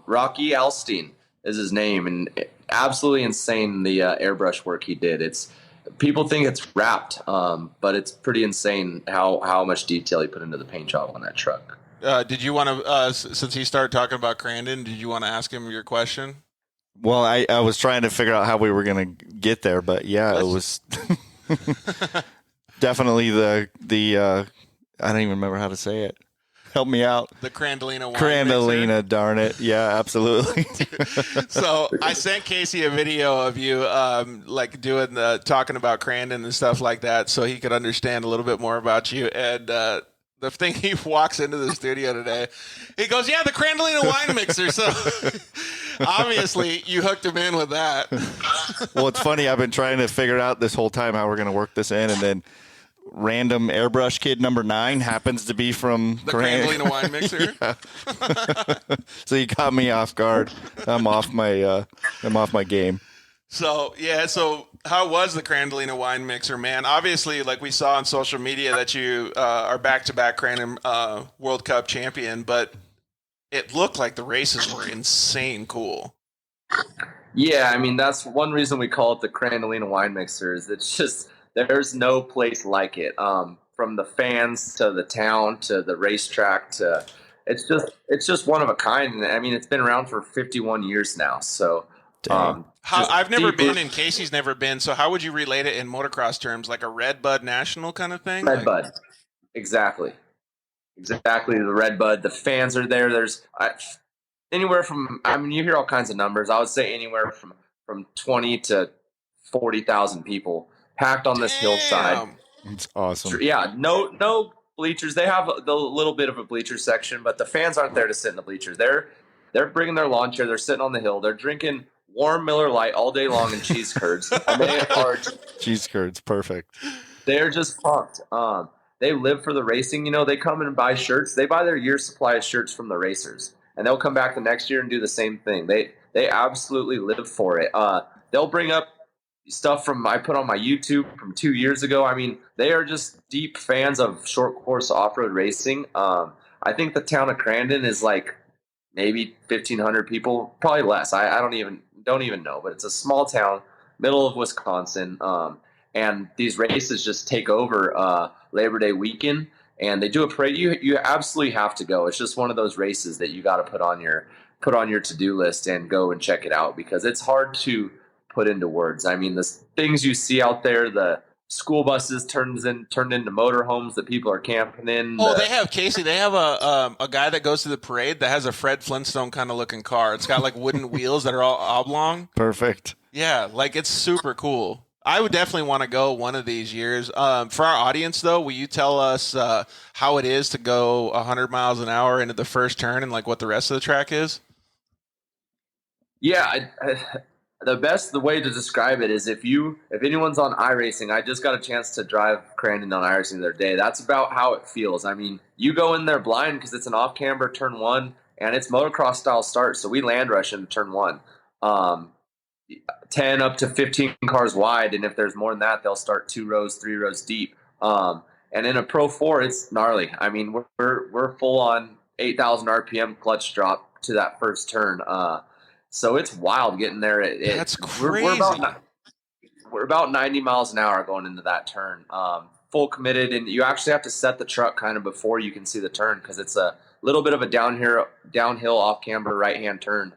[SPEAKER 8] Rocky Alstein is his name, and absolutely insane the airbrush work he did. People think it's wrapped, but it's pretty insane how much detail he put into the paint job on that truck.
[SPEAKER 2] Did you want to, since he started talking about Crandon, did you want to ask him your question?
[SPEAKER 3] Well, I was trying to figure out how we were going to get there, but yeah, it was definitely the I don't even remember how to say it. Help me out.
[SPEAKER 2] The Crandolina wine
[SPEAKER 3] Crandolina,
[SPEAKER 2] mixer.
[SPEAKER 3] darn it. Yeah, absolutely.
[SPEAKER 2] So I sent Casey a video of you doing talking about Crandon and stuff like that so he could understand a little bit more about you. And the thing, he walks into the studio today, he goes, yeah, the Crandolina wine mixer. So obviously you hooked him in with that.
[SPEAKER 3] Well, it's funny. I've been trying to figure out this whole time how we're going to work this in, and then random airbrush kid number 9 happens to be from
[SPEAKER 2] The Crandolina wine mixer.
[SPEAKER 3] So you caught me off guard. I'm off my game.
[SPEAKER 2] So how was the Crandolina wine mixer, man? Obviously, like we saw on social media that you are back-to-back Crandon World Cup champion, but it looked like the races were insane cool.
[SPEAKER 8] Yeah, I mean, that's one reason we call it the Crandolina wine mixer. Is it's just there's no place like it. From the fans to the town to the racetrack to it's just one of a kind. I mean, it's been around for 51 years now. So
[SPEAKER 2] I've never been, and Casey's never been. So how would you relate it in motocross terms, like a Red Bud National kind of thing?
[SPEAKER 8] Red Bud, exactly the Red Bud. The fans are there. There's anywhere from, I mean, you hear all kinds of numbers. I would say anywhere from 20 to 40,000 people packed on this hillside.
[SPEAKER 3] It's awesome.
[SPEAKER 8] Yeah, no bleachers. They have the little bit of a bleacher section, but the fans aren't there to sit in the bleachers. They're bringing their lawn chair. They're sitting on the hill. They're drinking warm Miller Lite all day long and cheese curds. And they are
[SPEAKER 3] cheese curds, perfect.
[SPEAKER 8] They're just pumped. They live for the racing. They come and buy shirts. They buy their year's supply of shirts from the racers, and they'll come back the next year and do the same thing. They absolutely live for it. They'll bring up stuff I put on my YouTube from 2 years ago. I mean, they are just deep fans of short course off-road racing. I think the town of Crandon is like maybe 1,500 people, probably less. I don't even know, but it's a small town, middle of Wisconsin. And these races just take over Labor Day weekend, and they do a parade. You absolutely have to go. It's just one of those races that you got to put on your to-do list and go and check it out, because it's hard to put into words. I mean, the things you see out there, the school buses turned into motorhomes that people are camping in.
[SPEAKER 2] Oh, they have, Casey, they have a guy that goes to the parade that has a Fred Flintstone kind of looking car. It's got like wooden wheels that are all oblong.
[SPEAKER 3] Perfect.
[SPEAKER 2] Yeah, like it's super cool. I would definitely want to go one of these years. For our audience, though, will you tell us how it is to go 100 miles an hour into the first turn and like what the rest of the track is?
[SPEAKER 8] Yeah, the way to describe it is if anyone's on iRacing, I just got a chance to drive Crandon on iRacing the other day. That's about how it feels. I mean, you go in there blind because it's an off-camber turn one, and it's motocross style start, so we land rush into turn one. 10 up to 15 cars wide, and if there's more than that, they'll start 2 rows, 3 rows deep. And in a Pro 4, it's gnarly. I mean, we're full on 8,000 RPM clutch drop to that first turn. So it's wild getting there.
[SPEAKER 2] That's crazy.
[SPEAKER 8] We're about 90 miles an hour going into that turn. Full committed, and you actually have to set the truck kind of before you can see the turn because it's a little bit of a downhill off-camber right-hand turn.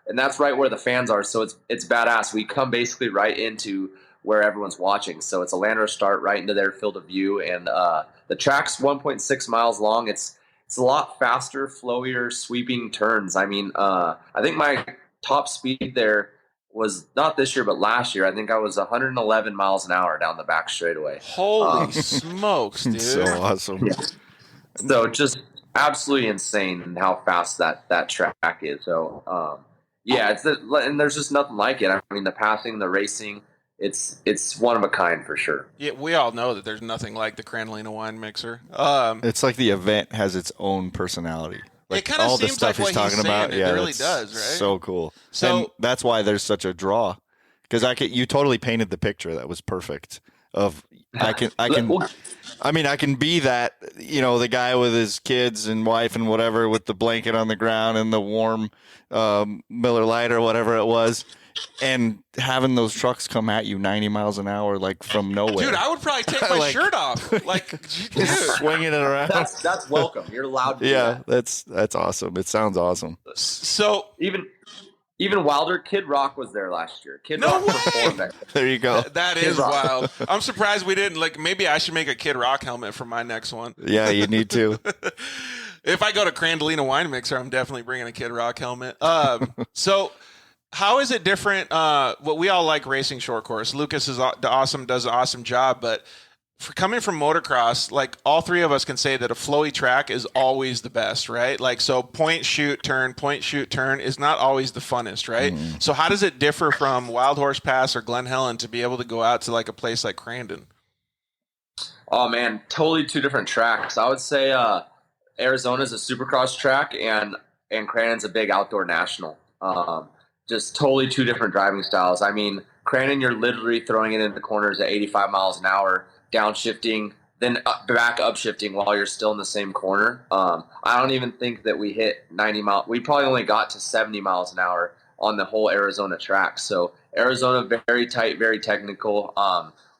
[SPEAKER 8] And that's right where the fans are, so it's badass. We come basically right into where everyone's watching, so it's a land rush start right into their field of view, and the track's 1.6 miles long. It's a lot faster, flowier, sweeping turns. I mean, I think my top speed there was not this year, but last year. I think I was 111 miles an hour down the back straightaway.
[SPEAKER 2] Holy smokes, dude.
[SPEAKER 3] So awesome.
[SPEAKER 8] Yeah. So just absolutely insane how fast that track is. So, yeah, and there's just nothing like it. I mean, the passing, the racing, it's one of a kind for sure.
[SPEAKER 2] Yeah, we all know that there's nothing like the Crandon wine mixer.
[SPEAKER 3] It's like the event has its own personality. Like
[SPEAKER 2] it kind of
[SPEAKER 3] all the
[SPEAKER 2] seems
[SPEAKER 3] stuff
[SPEAKER 2] like
[SPEAKER 3] he's
[SPEAKER 2] what
[SPEAKER 3] talking
[SPEAKER 2] he's
[SPEAKER 3] about.
[SPEAKER 2] saying,
[SPEAKER 3] Yeah,
[SPEAKER 2] it really
[SPEAKER 3] that's
[SPEAKER 2] does, right?
[SPEAKER 3] so cool.
[SPEAKER 2] So
[SPEAKER 3] and that's why there's such a draw. Because you totally painted the picture that was perfect. I can be that, the guy with his kids and wife and whatever with the blanket on the ground and the warm Miller Lite or whatever it was, and having those trucks come at you 90 miles an hour like from nowhere.
[SPEAKER 2] Dude, I would probably take my shirt off, like dude.
[SPEAKER 3] Swinging it around.
[SPEAKER 8] That's welcome. You're allowed to.
[SPEAKER 3] Yeah,
[SPEAKER 8] do that.
[SPEAKER 3] that's awesome. It sounds awesome.
[SPEAKER 2] So
[SPEAKER 8] even wilder, Kid Rock was there last year. Kid
[SPEAKER 2] No
[SPEAKER 8] Rock
[SPEAKER 2] way!
[SPEAKER 8] performed there.
[SPEAKER 3] There you go.
[SPEAKER 2] That is wild. I'm surprised we didn't. Like, maybe I should make a Kid Rock helmet for my next one.
[SPEAKER 3] Yeah, you need to.
[SPEAKER 2] If I go to Crandon Wine Mixer, I'm definitely bringing a Kid Rock helmet. So how is it different? Well, we all like racing short course. Lucas does an awesome job, but for coming from motocross, like all three of us can say that a flowy track is always the best, right? Like, so point, shoot, turn is not always the funnest, right?
[SPEAKER 3] Mm.
[SPEAKER 2] So how does it differ from WIldhorse Pass or Glen Helen to be able to go out to like a place like Crandon?
[SPEAKER 8] Oh man, totally two different tracks. I would say Arizona's a supercross track and Crandon's a big outdoor national. Just totally two different driving styles. I mean, Crandon, you're literally throwing it into the corners at 85 miles an hour, downshifting, then back upshifting while you're still in the same corner. I don't even think that we hit 90 miles. We probably only got to 70 miles an hour on the whole Arizona track. So Arizona, very tight, very technical,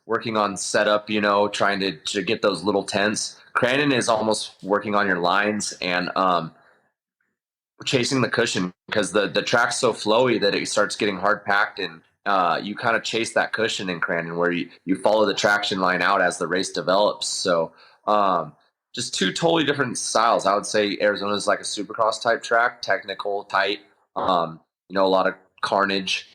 [SPEAKER 8] working on setup, trying to get those little tents. Crandon is almost working on your lines and chasing the cushion because the track's so flowy that it starts getting hard packed, and you kind of chase that cushion in Crandon where you follow the traction line out as the race develops. So just two totally different styles. I would say Arizona is like a supercross type track, technical, tight, a lot of carnage.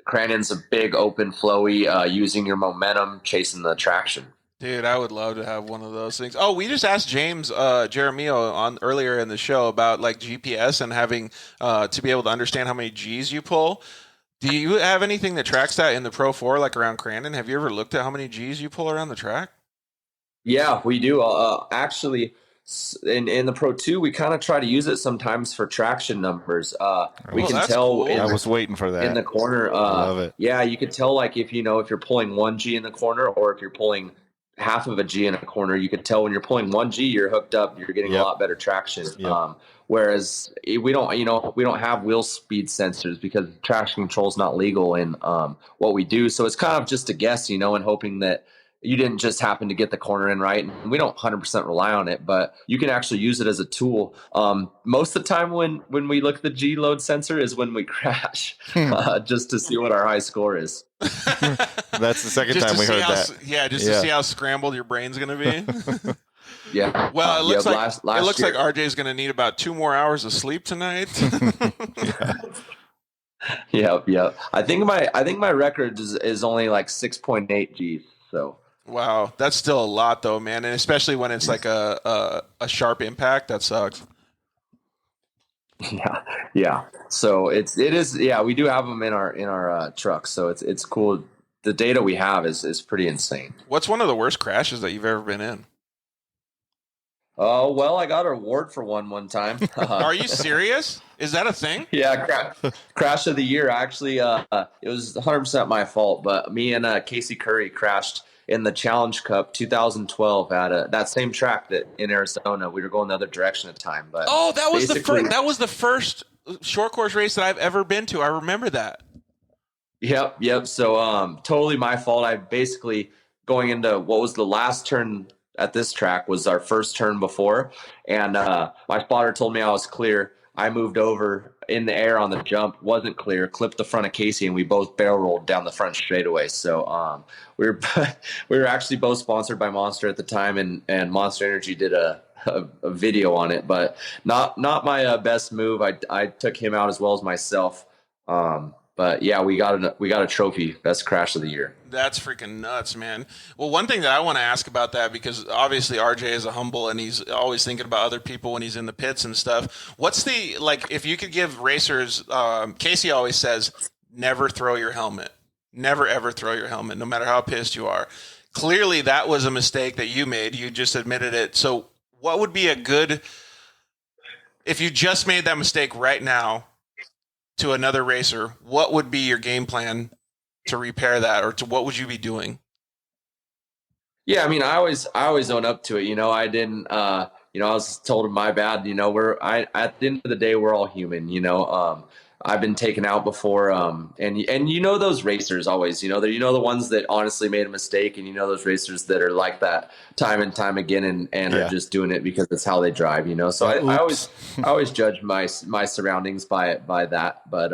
[SPEAKER 8] Crandon's a big, open, flowy, using your momentum, chasing the traction.
[SPEAKER 2] Dude, I would love to have one of those things. Oh, we just asked James Jaramillo on earlier in the show about like GPS and having to be able to understand how many G's you pull. Do you have anything that tracks that in the Pro 4, like around Crandon? Have you ever looked at how many G's you pull around the track?
[SPEAKER 8] Yeah, we do. Actually, in the Pro 2, we kind of try to use it sometimes for traction numbers. We can tell.
[SPEAKER 2] Cool.
[SPEAKER 3] I was waiting for that.
[SPEAKER 8] In the corner.
[SPEAKER 3] I love it.
[SPEAKER 8] Yeah, you could tell like if you're pulling 1 G in the corner or if you're pulling half of a G in a corner, you could tell when you're pulling 1 G, you're hooked up, you're getting a lot better traction.
[SPEAKER 3] Yep.
[SPEAKER 8] Whereas we don't have wheel speed sensors because traction control is not legal in what we do. So it's kind of just a guess, and hoping that you didn't just happen to get the corner in right. And we don't 100% rely on it, but you can actually use it as a tool. Most of the time when we look at the G load sensor is when we crash, just to see what our high score is.
[SPEAKER 3] That's the second time we heard that.
[SPEAKER 2] Yeah, just to see how scrambled your brain's going to be.
[SPEAKER 8] Yeah.
[SPEAKER 2] Well, it looks
[SPEAKER 8] last
[SPEAKER 2] like
[SPEAKER 8] year,
[SPEAKER 2] RJ's going to need about 2 more hours of sleep tonight.
[SPEAKER 8] Yep. I think my record is only like 6.8 G's. So
[SPEAKER 2] Wow, that's still a lot though, man, and especially when it's like a sharp impact, that sucks.
[SPEAKER 8] yeah. So it is. Yeah, we do have them in our trucks. So it's cool. The data we have is pretty insane.
[SPEAKER 2] What's one of the worst crashes that you've ever been in?
[SPEAKER 8] Oh, well, I got an award for one time.
[SPEAKER 2] Are you serious? Is that a thing?
[SPEAKER 8] Yeah, crash of the year. Actually, it was 100% my fault, but me and Casey Curry crashed in the Challenge Cup 2012 at that same track that in Arizona. We were going the other direction at the time. But
[SPEAKER 2] that was the first short course race that I've ever been to. I remember that.
[SPEAKER 8] Yep. So totally my fault. I basically going into what was the last turn at this track was our first turn before, and my spotter told me I was clear. I moved over in the air on the jump, wasn't clear, clipped the front of Casey, and we both barrel rolled down the front straightaway. So we were actually both sponsored by Monster at the time, and Monster Energy did a video on it, but not my best move. I took him out as well as myself. But yeah, we got a trophy, best crash of the year.
[SPEAKER 2] That's freaking nuts, man. Well, one thing that I want to ask about that, because obviously RJ is a humble and he's always thinking about other people when he's in the pits and stuff. What's the, like, if you could give racers, Casey always says, never throw your helmet. Never, ever throw your helmet, no matter how pissed you are. Clearly, that was a mistake that you made. You just admitted it. So what would be a good, if you just made that mistake right now to another racer, what would be your game plan to repair that, or to what would you be doing?
[SPEAKER 8] Yeah, I mean, I always own up to it. You know, I didn't. I was told my bad. You know, at the end of the day, we're all human. You know, I've been taken out before. And you know those racers always. You know, the ones that honestly made a mistake, and you know those racers that are like that time and time again, and are just doing it because it's how they drive. You know, so I always judge my surroundings by that. But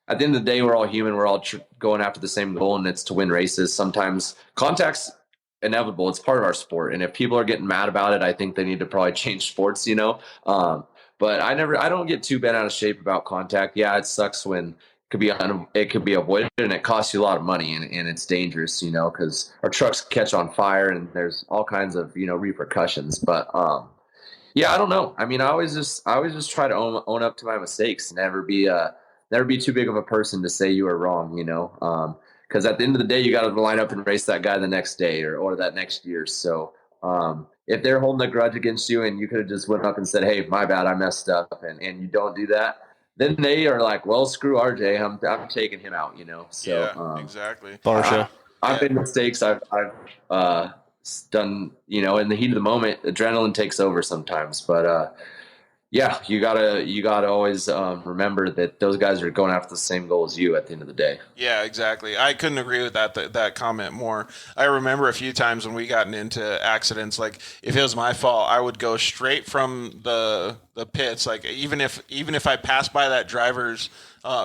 [SPEAKER 8] at the end of the day, we're all human. We're all going after the same goal, and it's to win races. Sometimes contact's inevitable. It's part of our sport. And if people are getting mad about it, I think they need to probably change sports, you know? But I don't get too bent out of shape about contact. Yeah, it sucks when it could be avoided, and it costs you a lot of money, and it's dangerous, you know, because our trucks catch on fire and there's all kinds of, you know, repercussions. But yeah, I don't know. I mean, I always just try to own up to my mistakes. Never be too big of a person to say you were wrong, you know? Because at the end of the day, you got to line up and race that guy the next day or that next year. So if they're holding a grudge against you and you could have just went up and said, hey, my bad, I messed up, and you don't do that, then they are like, well, screw RJ, I'm taking him out, you know? So
[SPEAKER 2] yeah, exactly.
[SPEAKER 8] Barsha. I've made mistakes. I've done, you know, in the heat of the moment, adrenaline takes over sometimes, but yeah, you gotta always remember that those guys are going after the same goal as you at the end of the day.
[SPEAKER 2] Yeah, exactly. I couldn't agree with that comment more. I remember a few times when we gotten into accidents, like if it was my fault, I would go straight from the pits. Like even if I passed by that driver's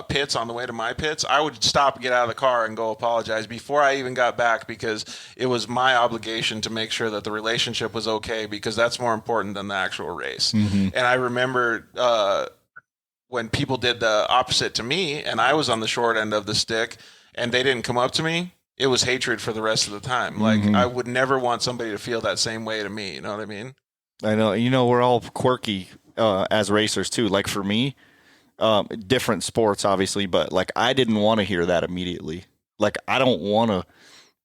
[SPEAKER 2] pits on the way to my pits, I would stop, get out of the car, and go apologize before I even got back, because it was my obligation to make sure that the relationship was okay, because that's more important than the actual race. Mm-hmm. And I remember when people did the opposite to me, and I was on the short end of the stick, and they didn't come up to me, it was hatred for the rest of the time. Like, I would never want somebody to feel that same way to me. You know what I mean? I
[SPEAKER 3] know. You know, we're all quirky as racers too. Like for me, different sports, obviously, but like I didn't want to hear that immediately. Like I don't want to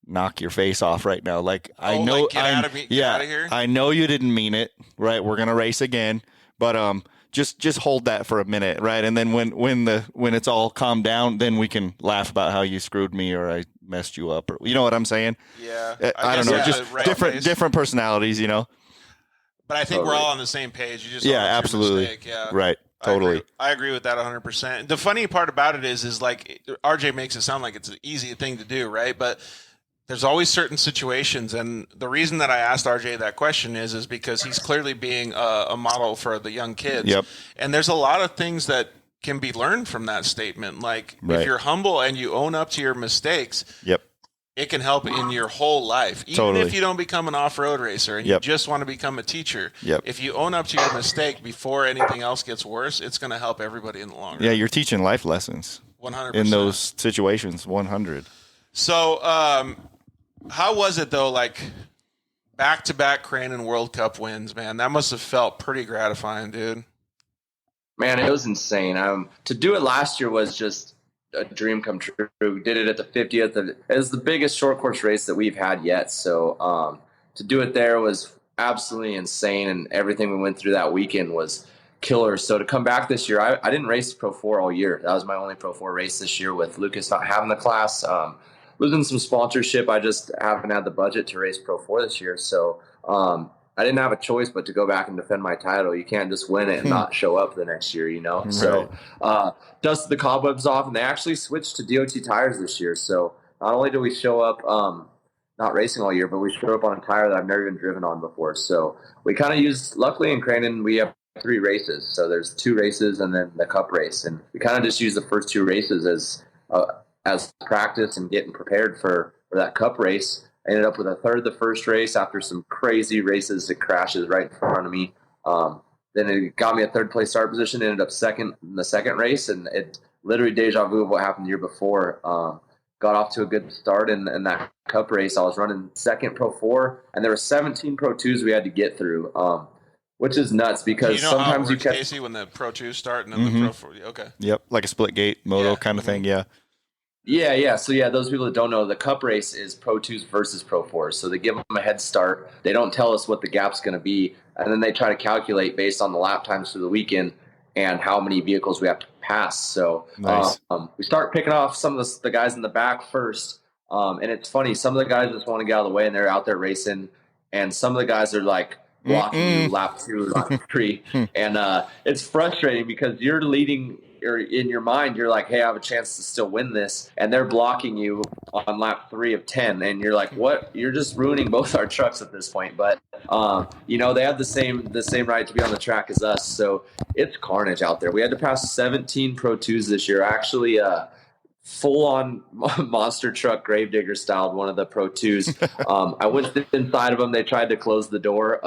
[SPEAKER 3] knock your face off right now. Like I know,
[SPEAKER 2] like, get out of here.
[SPEAKER 3] I know you didn't mean it, right? We're gonna race again, but just hold that for a minute, right? And then when it's all calmed down, then we can laugh about how you screwed me or I messed you up, or you know what I'm saying?
[SPEAKER 2] Yeah,
[SPEAKER 3] I don't know, just different personalities, you know.
[SPEAKER 2] But I think we're all on the same page. You just
[SPEAKER 3] absolutely,
[SPEAKER 2] yeah,
[SPEAKER 3] right. Totally.
[SPEAKER 2] I agree with that 100%. The funny part about it is like RJ makes it sound like it's an easy thing to do, right? But there's always certain situations, and the reason that I asked RJ that question is because he's clearly being a model for the young kids.
[SPEAKER 3] Yep.
[SPEAKER 2] And there's a lot of things that can be learned from that statement. Like if you're humble and you own up to your mistakes, it can help in your whole life. Even if you don't become an off-road racer and you just want to become a teacher, if you own up to your mistake before anything else gets worse, it's going to help everybody in the long run.
[SPEAKER 3] Yeah, you're teaching life lessons.
[SPEAKER 2] 100%.
[SPEAKER 3] in those situations. 100.
[SPEAKER 2] So, how was it though? Like back-to-back Crandon World Cup wins, man. That must have felt pretty gratifying, dude.
[SPEAKER 8] Man, it was insane. To do it last year was just a dream come true. We did it at the 50th. It was the biggest short course race that we've had yet. So to do it there was absolutely insane, and everything we went through that weekend was killer. So to come back this year, I didn't race Pro 4 all year. That was my only Pro 4 race this year with Lucas not having the class. Losing some sponsorship, I just haven't had the budget to race Pro 4 this year. So I didn't have a choice but to go back and defend my title. You can't just win it and not show up the next year, you know?
[SPEAKER 3] Right.
[SPEAKER 8] So dusted the cobwebs off, and they actually switched to DOT tires this year. So not only do we show up not racing all year, but we showed up on a tire that I've never even driven on before. So we kind of used, luckily in Crandon, we have 3 races. So there's 2 races and then the cup race. And we kind of just use the first 2 races as practice and getting prepared for that cup race. I ended up with a third the first race after some crazy races that crashes right in front of me. Then it got me a 3rd place start position, ended up second in the second race, and it literally deja vu of what happened the year before. Got off to a good start in that cup race. I was running second Pro 4, and there were 17 Pro 2s we had to get through, which is nuts because sometimes you catch
[SPEAKER 2] Casey when the Pro 2 start and then the Pro 4. Okay.
[SPEAKER 3] Yep, like a split gate moto kind of thing. Yeah.
[SPEAKER 8] Yeah. So, those people that don't know, the cup race is Pro 2s versus Pro 4s. So they give them a head start. They don't tell us what the gap's going to be, and then they try to calculate based on the lap times through the weekend and how many vehicles we have to pass. So
[SPEAKER 3] nice.
[SPEAKER 8] We start picking off some of the guys in the back first. And it's funny, some of the guys just want to get out of the way, and they're out there racing, and some of the guys are like blocking you lap 2, lap 3. And it's frustrating because you're leading – or in your mind, you're like, hey, I have a chance to still win this. And they're blocking you on lap 3 of 10. And you're like, what? You're just ruining both our trucks at this point. But, they have the same right to be on the track as us. So it's carnage out there. We had to pass 17 Pro 2s this year. Actually, full-on monster truck gravedigger styled one of the Pro 2s. I went inside of them. They tried to close the door.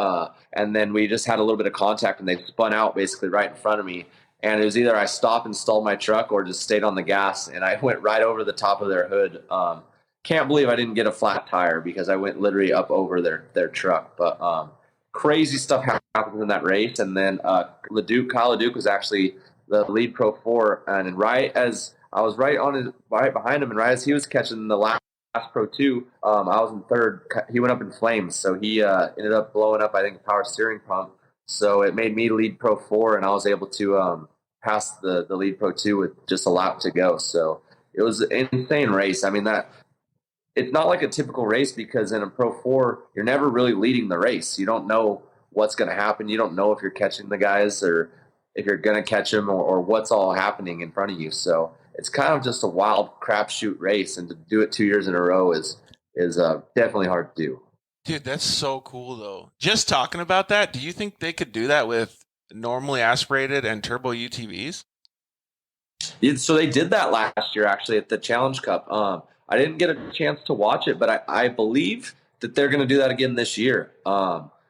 [SPEAKER 8] And then we just had a little bit of contact, and they spun out basically right in front of me. And it was either I stopped and stalled my truck or just stayed on the gas, and I went right over the top of their hood. Can't believe I didn't get a flat tire because I went literally up over their truck. But crazy stuff happened in that race. And then Kyle LeDuc was actually the lead Pro 4, and right as I was right behind him, and right as he was catching the last Pro 2, I was in 3rd. He went up in flames, so he ended up blowing up, I think, a power steering pump. So it made me lead Pro 4, and I was able to pass the lead Pro 2 with just a lap to go. So it was an insane race. I mean, it's not like a typical race because in a Pro 4, you're never really leading the race. You don't know what's going to happen. You don't know if you're catching the guys or if you're going to catch them or what's all happening in front of you. So it's kind of just a wild crapshoot race, and to do it 2 years in a row is definitely hard to do.
[SPEAKER 2] Dude, that's so cool, though. Just talking about that, do you think they could do that with normally aspirated and turbo UTVs?
[SPEAKER 8] So they did that last year, actually, at the Challenge Cup. I didn't get a chance to watch it, but I believe that they're going to do that again this year.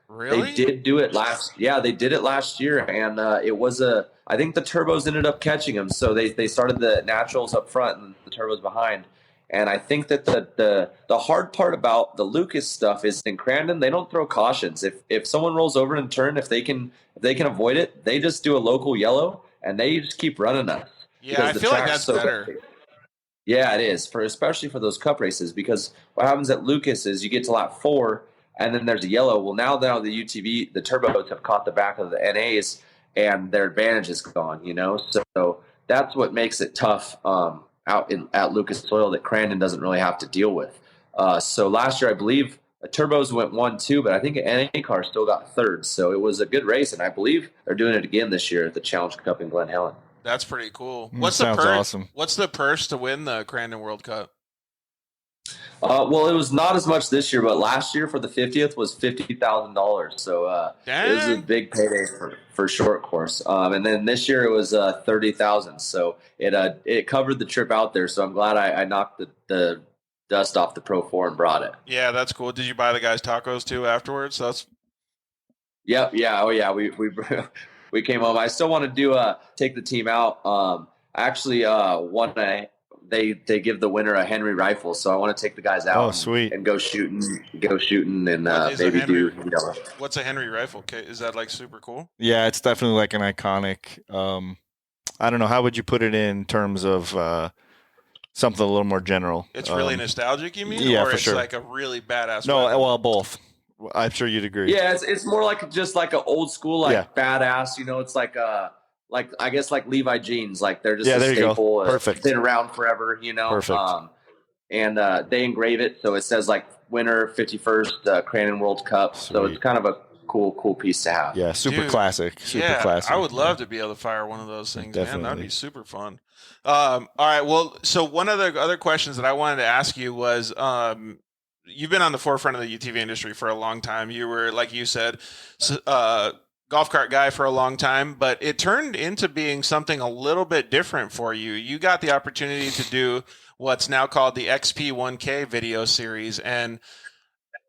[SPEAKER 2] Really?
[SPEAKER 8] They did do it they did it last year, and it was I think the turbos ended up catching them. So they started the naturals up front and the turbos behind. And I think that the hard part about the Lucas stuff is in Crandon, they don't throw cautions. If someone rolls over in turn, if they can avoid it, they just do a local yellow and they just keep running us.
[SPEAKER 2] Yeah, I feel like that's better.
[SPEAKER 8] Yeah, it is, especially for those cup races, because what happens at Lucas is you get to lap 4 and then there's a yellow. Well, now the UTV, the turbos have caught the back of the NAs and their advantage is gone, So that's what makes it tough. Out at Lucas soil that Crandon doesn't really have to deal with. So last year, I believe turbos went 1-2, but I think an NA car still got 3rd. So it was a good race, and I believe they're doing it again this year at the Challenge Cup in Glen Helen.
[SPEAKER 2] That's pretty cool.
[SPEAKER 3] Sounds awesome.
[SPEAKER 2] What's the purse to win the Crandon World Cup?
[SPEAKER 8] Well, it was not as much this year, but last year for the 50th was $50,000. So it was a big payday for short course. And then this year it was $30,000. So it covered the trip out there. So I'm glad I knocked the dust off the Pro 4 and brought it.
[SPEAKER 2] Yeah, that's cool. Did you buy the guys tacos too afterwards?
[SPEAKER 8] Yep. Yeah. Oh yeah. We came home. I still want to take the team out. actually want to. They give the winner a Henry rifle, so I want to take the guys out.
[SPEAKER 3] Oh, sweet.
[SPEAKER 8] And go shooting, and maybe do
[SPEAKER 2] What's a Henry rifle? Is that like super cool?
[SPEAKER 3] Yeah, it's definitely like an iconic. I don't know, how would you put it in terms of something a little more general?
[SPEAKER 2] It's really nostalgic, you mean?
[SPEAKER 3] Yeah,
[SPEAKER 2] or
[SPEAKER 3] for
[SPEAKER 2] it's
[SPEAKER 3] sure.
[SPEAKER 2] like a really badass
[SPEAKER 3] No,
[SPEAKER 2] weapon?
[SPEAKER 3] well, both. I'm sure you'd agree.
[SPEAKER 8] Yeah, it's more like just like an old school badass. It's like I guess like Levi jeans, like they're just a
[SPEAKER 3] there you go.
[SPEAKER 8] staple.
[SPEAKER 3] Perfect.
[SPEAKER 8] Been around forever,
[SPEAKER 3] Perfect.
[SPEAKER 8] And they engrave it so it says like winner 51st Crandon World Cup.
[SPEAKER 3] Sweet.
[SPEAKER 8] So it's kind of a cool piece to have.
[SPEAKER 3] Yeah, super
[SPEAKER 2] Dude,
[SPEAKER 3] classic. Super classic.
[SPEAKER 2] I would love to be able to fire one of those things, man.
[SPEAKER 3] Definitely.
[SPEAKER 2] That'd be super fun. All right, well, so one of the other questions that I wanted to ask you was, you've been on the forefront of the UTV industry for a long time. You were, like you said, golf cart guy for a long time, but it turned into being something a little bit different for you. You got the opportunity to do what's now called the XP1K video series. And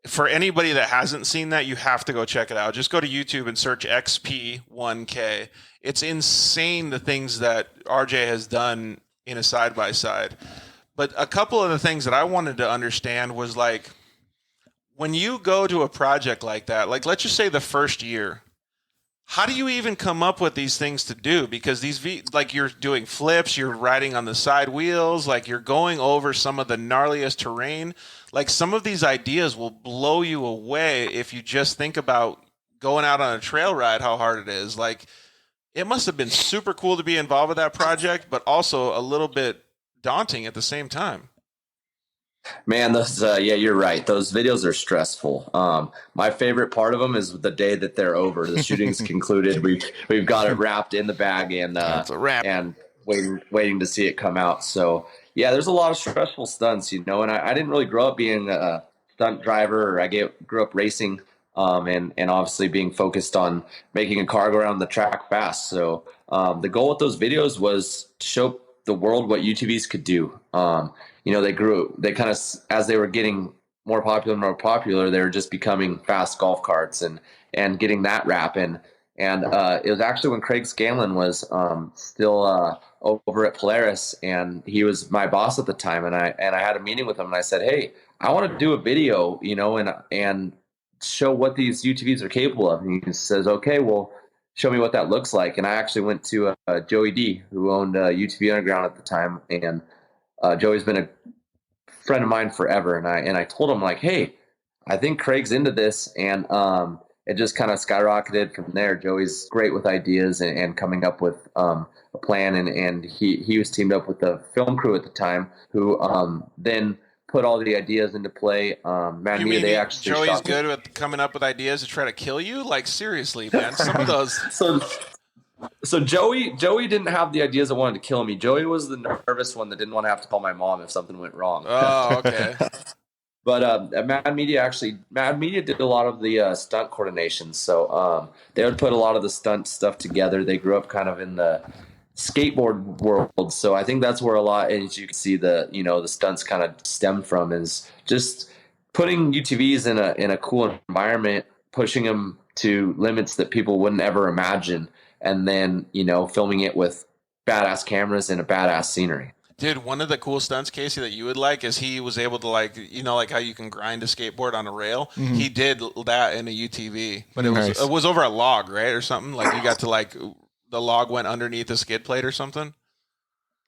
[SPEAKER 2] for anybody that hasn't seen that, you have to go check it out. Just go to YouTube and search XP1K. It's insane the things that RJ has done in a side-by-side. But a couple of the things that I wanted to understand was like, when you go to a project like that, like let's just say the first year, how do you even come up with these things to do? Because like you're doing flips, you're riding on the side wheels, like you're going over some of the gnarliest terrain. Like some of these ideas will blow you away if you just think about going out on a trail ride, how hard it is. Like it must have been super cool to be involved with that project, but also a little bit daunting at the same time.
[SPEAKER 8] Man, those you're right. Those videos are stressful. My favorite part of them is the day that they're over. The shooting's concluded. We've got it wrapped in the bag and
[SPEAKER 3] That's a wrap.
[SPEAKER 8] and waiting to see it come out. So yeah, there's a lot of stressful stunts, and I didn't really grow up being a stunt driver. Or I grew up racing, and obviously being focused on making a car go around the track fast. So the goal with those videos was to show the world what UTVs could do. They kind of, as they were getting more popular, they were just becoming fast golf carts and getting that rap. And it was actually when Craig Scanlon was still over at Polaris, and he was my boss at the time. And I had a meeting with him, and I said, hey, I want to do a video, and show what these UTVs are capable of. And he says, okay, well, show me what that looks like. And I actually went to Joey D, who owned UTV Underground at the time. And Joey's been a friend of mine forever. And I told him, like, hey, I think Craig's into this. And it just kind of skyrocketed from there. Joey's great with ideas and coming up with a plan. And he was teamed up with the film crew at the time, who then put all the ideas into play.
[SPEAKER 2] You mean
[SPEAKER 8] they actually
[SPEAKER 2] Joey's good with coming up with ideas to try to kill you? Like, seriously, man, some of those.
[SPEAKER 8] So Joey didn't have the ideas that wanted to kill me. Joey was the nervous one that didn't want to have to call my mom if something went wrong.
[SPEAKER 2] Oh, okay.
[SPEAKER 8] But Mad Media did a lot of the stunt coordination. So they would put a lot of the stunt stuff together. They grew up kind of in the skateboard world. So I think that's where a lot, as you can see, the stunts kind of stem from, is just putting UTVs in a cool environment, pushing them to limits that people wouldn't ever imagine, and then filming it with badass cameras and a badass scenery.
[SPEAKER 2] Dude, one of the cool stunts, Casey, that you would like is he was able to, like how you can grind a skateboard on a rail. Mm-hmm. He did that in a UTV, but it was over a log, right, or something. Like you got to the log went underneath a skid plate or something.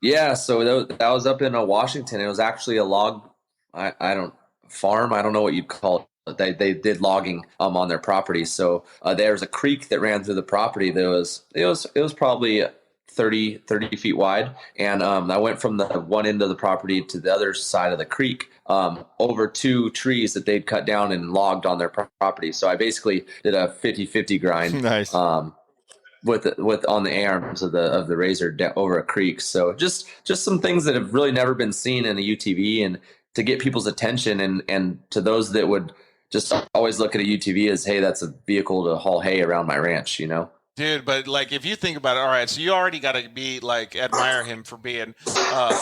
[SPEAKER 2] Yeah,
[SPEAKER 8] so that was up in Washington. It was actually a log. I don't know what you'd call it. They did logging on their property. So there was a creek that ran through the property. It was probably 30 feet wide, and I went from the one end of the property to the other side of the creek, over 2 trees that they'd cut down and logged on their property. So I basically did a 50-50 grind.
[SPEAKER 3] Nice.
[SPEAKER 8] With on the arms of the razor over a creek. So just some things that have really never been seen in a UTV, and to get people's attention, and to those that would just always look at a UTV as, hey, that's a vehicle to haul hay around my ranch,
[SPEAKER 2] Dude, but like if you think about it, all right, so you already got to be like admire him for being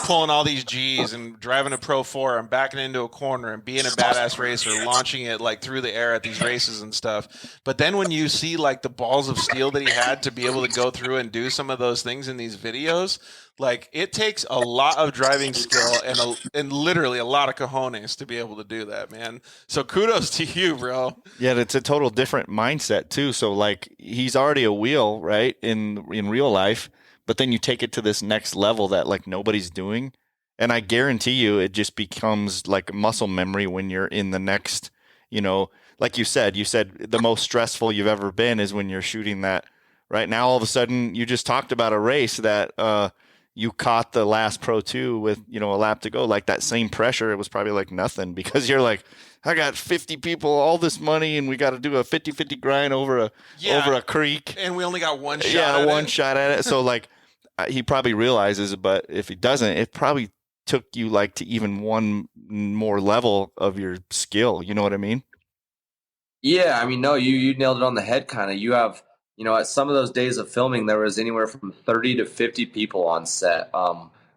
[SPEAKER 2] pulling all these G's and driving a Pro 4 and backing into a corner and being a badass racer, launching it like through the air at these races and stuff. But then when you see like the balls of steel that he had to be able to go through and do some of those things in these videos, Like, it takes a lot of driving skill and literally a lot of cojones to be able to do that, man. So kudos to you, bro.
[SPEAKER 3] Yeah, it's a total different mindset too. So like he's already a wheel, right, in real life, but then you take it to this next level that like nobody's doing. And I guarantee you it just becomes like muscle memory when you're in the next, like you said the most stressful you've ever been is when you're shooting that. Right now, all of a sudden, you just talked about a race that you caught the last Pro 2 with, a lap to go. Like that same pressure, it was probably like nothing because you're like, I got 50 people, all this money, and we got to do a 50-50 grind over a creek.
[SPEAKER 2] And we only got one shot
[SPEAKER 3] shot at it. So like he probably realizes, but if he doesn't, it probably took you like to even one more level of your skill. You know what I mean?
[SPEAKER 8] Yeah, I mean, no, you nailed it on the head kind of. You have, at some of those days of filming, there was anywhere from 30 to 50 people on set,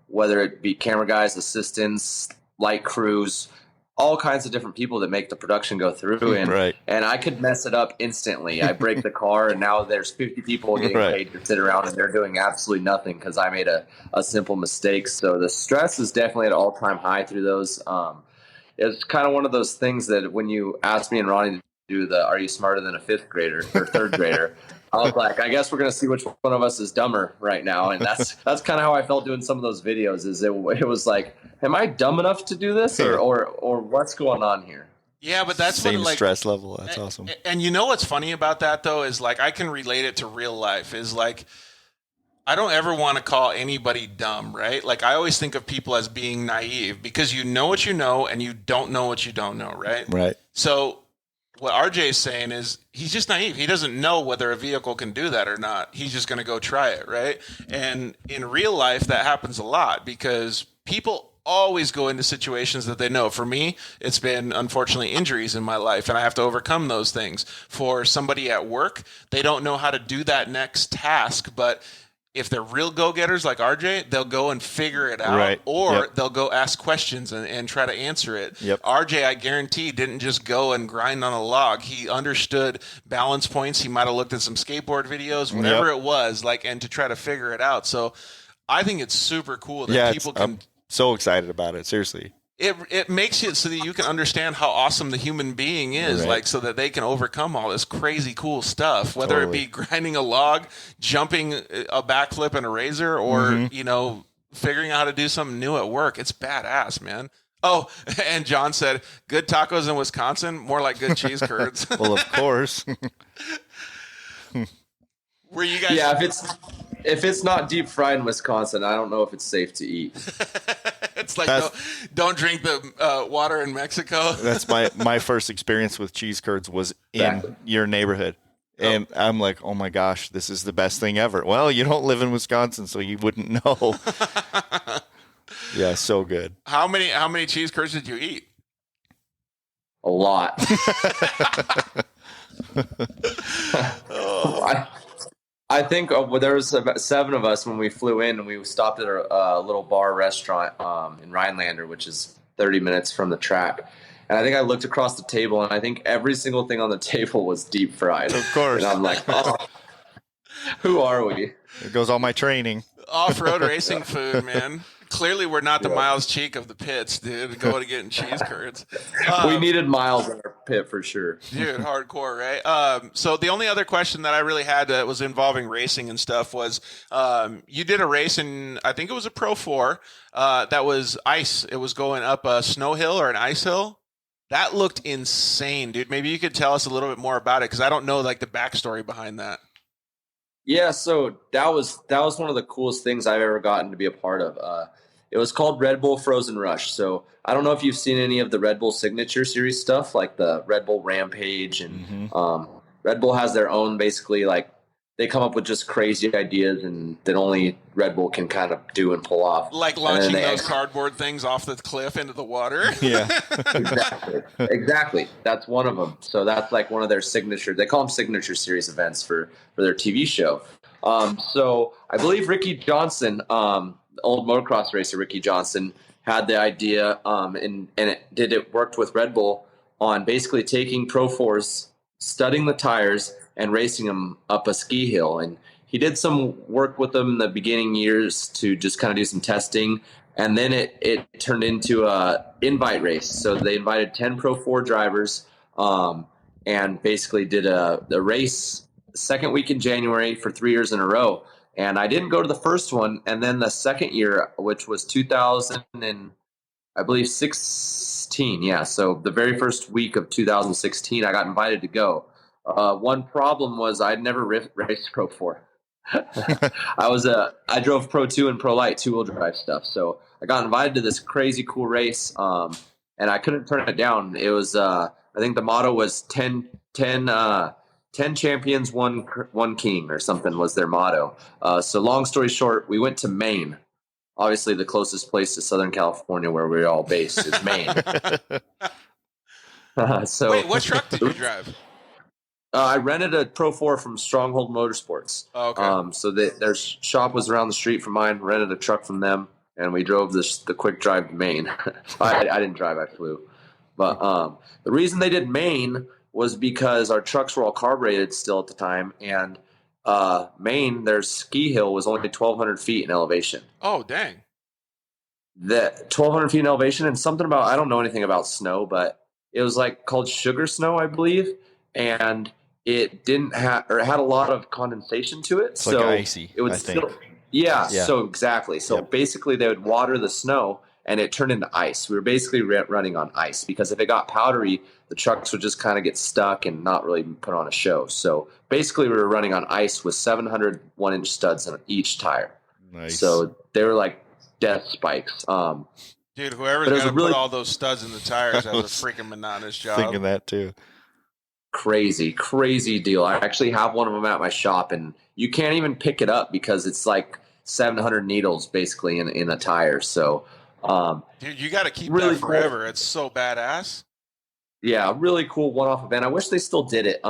[SPEAKER 8] whether it be camera guys, assistants, light crews, all kinds of different people that make the production go through. And I could mess it up instantly. I break the car, and now there's 50 people getting paid to sit around, and they're doing absolutely nothing because I made a simple mistake. So the stress is definitely at an all-time high through those. It's kind of one of those things that when you asked me and Ronnie to do the "Are you smarter than a fifth grader or third grader?" I was like, I guess we're gonna see which one of us is dumber right now, and that's kind of how I felt doing some of those videos. Is it was like, am I dumb enough to do this, or what's going on here?
[SPEAKER 2] Yeah, but that's
[SPEAKER 3] same
[SPEAKER 2] what, like,
[SPEAKER 3] stress level. That's awesome.
[SPEAKER 2] And what's funny about that though is like I can relate it to real life. Is like I don't ever want to call anybody dumb, right? Like I always think of people as being naive because you know what you know and you don't know what you don't know, right?
[SPEAKER 3] Right.
[SPEAKER 2] So what RJ is saying is he's just naive. He doesn't know whether a vehicle can do that or not. He's just going to go try it, right? And in real life, that happens a lot because people always go into situations that they know. For me, it's been, unfortunately, injuries in my life, and I have to overcome those things. For somebody at work, they don't know how to do that next task, but if they're real go-getters like RJ, they'll go and figure it out, or they'll go ask questions and try to answer it. RJ, I guarantee, didn't just go and grind on a log. He understood balance points. He might have looked at some skateboard videos, whatever it was, and to try to figure it out. So I think it's super cool that people can...
[SPEAKER 3] I'm so excited about it, seriously.
[SPEAKER 2] It makes it so that you can understand how awesome the human being is, so that they can overcome all this crazy cool stuff, whether it be grinding a log, jumping a backflip in a razor, or, figuring out how to do something new at work. It's badass, man. Oh, and John said, good tacos in Wisconsin, more like good cheese curds.
[SPEAKER 3] Well, of course.
[SPEAKER 2] Were you guys...
[SPEAKER 8] Yeah, if it's not deep fried in Wisconsin, I don't know if it's safe to eat.
[SPEAKER 2] It's like don't drink the water in Mexico.
[SPEAKER 3] That's my first experience with cheese curds was in your neighborhood. And I'm like, oh my gosh, this is the best thing ever. Well, you don't live in Wisconsin, so you wouldn't know. Yeah, so good.
[SPEAKER 2] How many cheese curds did you eat?
[SPEAKER 8] A lot. I think there was about 7 of us when we flew in, and we stopped at a little bar restaurant in Rhinelander, which is 30 minutes from the track. And I think I looked across the table, and I think every single thing on the table was deep fried.
[SPEAKER 3] Of course.
[SPEAKER 8] And I'm like, who are we?
[SPEAKER 3] There goes all my training.
[SPEAKER 2] Off-road racing food, man. Clearly, we're not the Myles Cheek of the pits, dude. Going to getting cheese curds.
[SPEAKER 8] We needed Myles in our pit for sure.
[SPEAKER 2] Dude, hardcore, right? So the only other question that I really had that was involving racing and stuff was you did a race in, I think it was a Pro 4, that was ice. It was going up a snow hill or an ice hill. That looked insane, dude. Maybe you could tell us a little bit more about it because I don't know the backstory behind that.
[SPEAKER 8] Yeah, so that was one of the coolest things I've ever gotten to be a part of. It was called Red Bull Frozen Rush. So I don't know if you've seen any of the Red Bull Signature Series stuff, like the Red Bull Rampage, and Red Bull has their own, basically, they come up with just crazy ideas and that only Red Bull can kind of do and pull off.
[SPEAKER 2] Like launching those cardboard things off the cliff into the water.
[SPEAKER 3] Yeah.
[SPEAKER 8] Exactly. That's one of them. So that's one of their signature, they call them Signature Series events for their TV show. So I believe Ricky Johnson, old motocross racer Ricky Johnson, had the idea and it worked with Red Bull on basically taking Pro 4s, studding the tires, and racing them up a ski hill. And he did some work with them in the beginning years to just kind of do some testing. And then it turned into a invite race. So they invited 10 Pro 4 drivers and basically did a race second week in January for 3 years in a row. And I didn't go to the first one. And then the second year, which was 2000 and I believe 16. Yeah. So the very first week of 2016, I got invited to go. One problem was I'd never raced Pro 4. I drove Pro 2 and Pro Light 2-wheel drive stuff. So I got invited to this crazy cool race. And I couldn't turn it down. It was, I think the motto was 10 champions, one king or something was their motto. So long story short, we went to Maine. Obviously the closest place to Southern California where we're all based is Maine. So
[SPEAKER 2] wait, what truck did you drive?
[SPEAKER 8] I rented a Pro 4 from Stronghold Motorsports.
[SPEAKER 2] Oh, okay.
[SPEAKER 8] So their shop was around the street from mine. Rented a truck from them, and we drove the quick drive to Maine. I didn't drive; I flew. But the reason they did Maine was because our trucks were all carbureted still at the time, and Maine, their ski hill was only 1,200 feet in elevation.
[SPEAKER 2] Oh, dang!
[SPEAKER 8] The 1,200 feet in elevation, and something about I don't know anything about snow, but it was like called sugar snow, I believe, and it didn't have, or it had a lot of condensation to it.
[SPEAKER 3] It's
[SPEAKER 8] so
[SPEAKER 3] like icy,
[SPEAKER 8] it would
[SPEAKER 3] I think.
[SPEAKER 8] still, yeah. So exactly. So basically they would water the snow and it turned into ice. We were basically running on ice because if it got powdery, the trucks would just kind of get stuck and not really put on a show. So basically we were running on ice with 700 1-inch studs on each tire.
[SPEAKER 3] Nice.
[SPEAKER 8] So they were like death spikes.
[SPEAKER 2] Dude, whoever's going to put all those studs in the tires has a freaking monotonous job.
[SPEAKER 3] Thinking that too.
[SPEAKER 8] Crazy deal. I actually have one of them at my shop, and you can't even pick it up because it's like 700 needles basically in a tire. So,
[SPEAKER 2] dude, you got to keep
[SPEAKER 8] really
[SPEAKER 2] that forever. Cool. It's so badass.
[SPEAKER 8] Yeah, really cool one-off event. I wish they still did it.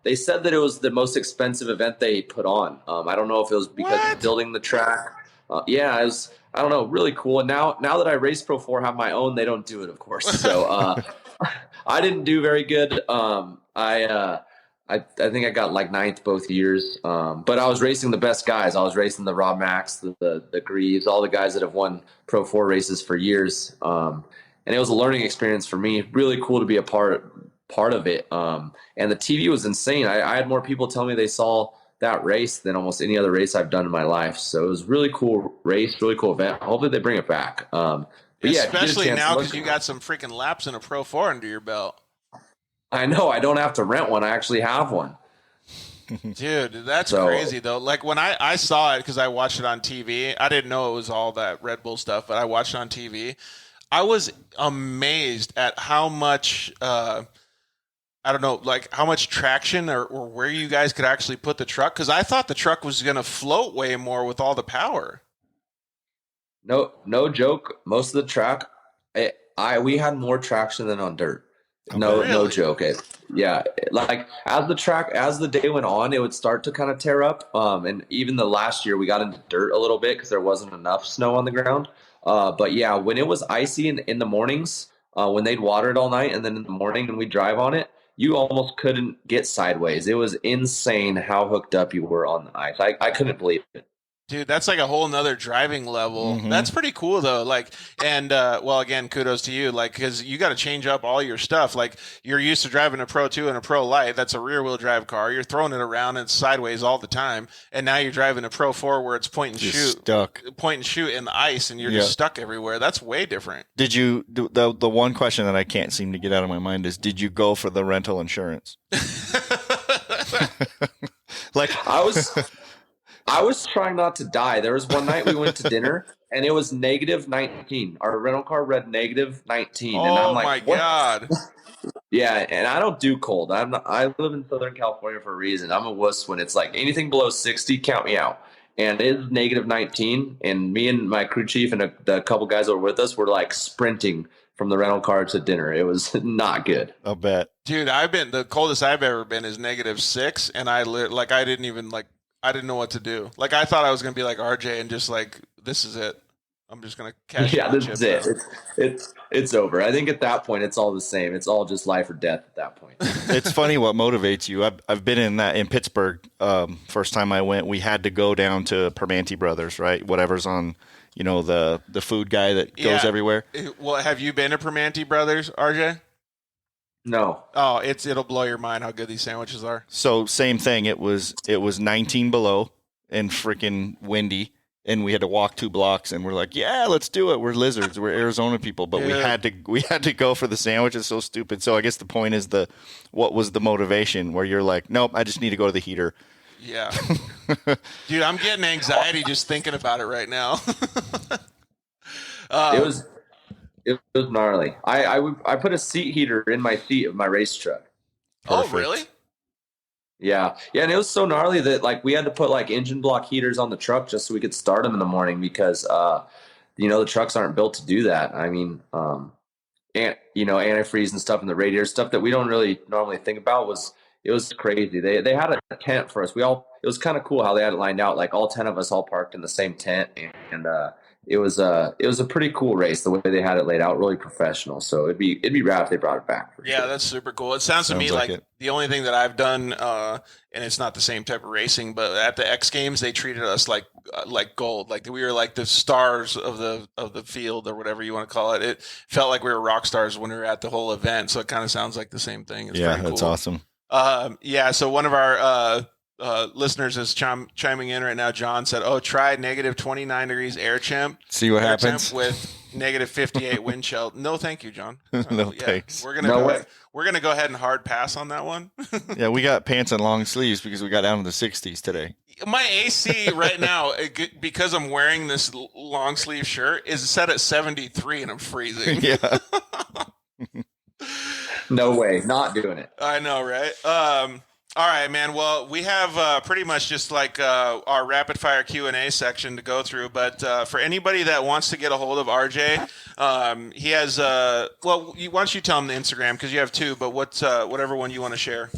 [SPEAKER 8] They said that it was the most expensive event they put on. I don't know if it was because of building the track. Yeah, it was. I don't know. Really cool. And now that I race Pro 4, have my own, they don't do it, of course. So I didn't do very good. I think I got like 9th both years. But I was racing the best guys. I was racing the Rob Max, the Greaves, all the guys that have won Pro 4 races for years. And it was a learning experience for me. Really cool to be a part of it. And the TV was insane. I had more people tell me they saw that race than almost any other race I've done in my life. So it was a really cool race, really cool event. Hopefully they bring it back. But
[SPEAKER 2] especially now because you got some freaking laps in a Pro 4 under your belt.
[SPEAKER 8] I know. I don't have to rent one. I actually have one.
[SPEAKER 2] Dude, that's crazy, though. Like, when I saw it, because I watched it on TV, I didn't know it was all that Red Bull stuff, but I watched it on TV. I was amazed at how much, I don't know, like how much traction or where you guys could actually put the truck. Because I thought the truck was going to float way more with all the power.
[SPEAKER 8] No joke. Most of the track, we had more traction than on dirt. No joke. Like as the day went on, it would start to kind of tear up. And even the last year we got into dirt a little bit because there wasn't enough snow on the ground. But yeah, when it was icy in the mornings, when they'd water it all night, and then in the morning when we drive on it, you almost couldn't get sideways. It was insane how hooked up you were on the ice. I couldn't believe it.
[SPEAKER 2] Dude, that's like a whole nother driving level. Mm-hmm. That's pretty cool, though. Like, and well, again, kudos to you. Like, because you got to change up all your stuff. Like, you're used to driving a Pro 2 and a Pro Light. That's a rear-wheel drive car. You're throwing it around and it's sideways all the time. And now you're driving a Pro 4 where it's point and shoot in the ice, and you're just stuck everywhere. That's way different.
[SPEAKER 3] Did you? The one question that I can't seem to get out of my mind is: did you go for the rental insurance?
[SPEAKER 8] Like I was trying not to die. There was one night we went to dinner and it was -19. Our rental car read -19.
[SPEAKER 2] Oh,
[SPEAKER 8] and I'm like,
[SPEAKER 2] my
[SPEAKER 8] what?
[SPEAKER 2] God.
[SPEAKER 8] Yeah, and I don't do cold. I live in Southern California for a reason. I'm a wuss when it's like anything below 60, count me out. And it is -19. And me and my crew chief and the couple guys that were with us were like sprinting from the rental car to dinner. It was not good.
[SPEAKER 3] I'll bet.
[SPEAKER 2] Dude, the coldest I've ever been is -6. And I didn't know what to do. Like, I thought I was going to be like RJ and just like, this is it. I'm just gonna cash
[SPEAKER 8] Yeah,
[SPEAKER 2] my
[SPEAKER 8] this
[SPEAKER 2] chips
[SPEAKER 8] is it.
[SPEAKER 2] now.
[SPEAKER 8] It's over. I think at that point, it's all the same. It's all just life or death at that point.
[SPEAKER 3] It's funny what motivates you. I've been in Pittsburgh. First time I went, we had to go down to Permanente Brothers, right? Whatever's on, the food guy that goes everywhere.
[SPEAKER 2] Well, have you been to Permanente Brothers, RJ?
[SPEAKER 8] No.
[SPEAKER 2] Oh, it'll blow your mind how good these sandwiches are.
[SPEAKER 3] So same thing. It was 19 below and freaking windy. And we had to walk 2 blocks, and we're like, "Yeah, let's do it." We're lizards. We're Arizona people, but we had to go for the sandwich. It's so stupid. So I guess the point is what was the motivation where you're like, "Nope, I just need to go to the heater."
[SPEAKER 2] Yeah, dude, I'm getting anxiety just thinking about it right now.
[SPEAKER 8] It was gnarly. I put a seat heater in my seat of my race truck.
[SPEAKER 2] Oh, really?
[SPEAKER 8] Yeah, and it was so gnarly that like we had to put like engine block heaters on the truck just so we could start them in the morning because the trucks aren't built to do that. I mean, antifreeze and stuff in the radiator, stuff that we don't really normally think about was crazy. They had a tent for us. It was kind of cool how they had it lined out. Like all 10 of us all parked in the same tent, and it was a pretty cool race the way they had it laid out, really professional. So it'd be rad if they brought it back.
[SPEAKER 2] Yeah, that's super cool. It sounds to me like the only thing that I've done, and it's not the same type of racing, but at the X Games they treated us like gold, like we were like the stars of the field or whatever you want to call it. It felt like we were rock stars when we were at the whole event. So it kind of sounds like the same thing. It's
[SPEAKER 3] yeah, that's awesome.
[SPEAKER 2] So one of our listeners is chiming in right now. John said, "Oh, try negative 29 degrees air temp.
[SPEAKER 3] See what happens
[SPEAKER 2] with negative 58 wind chill." No, thank you, John.
[SPEAKER 3] Thanks.
[SPEAKER 2] We're gonna go ahead and hard pass on that one.
[SPEAKER 3] Yeah, we got pants and long sleeves because we got down to the 60s today.
[SPEAKER 2] My AC right now, because I'm wearing this long sleeve shirt, is set at 73, and I'm freezing.
[SPEAKER 3] Yeah.
[SPEAKER 8] No way, not doing it.
[SPEAKER 2] I know, right? All right, man. Well, we have pretty much just like our rapid fire Q&A section to go through. But for anybody that wants to get a hold of RJ, he has why don't you tell him the Instagram because you have 2, but whatever one you want to share.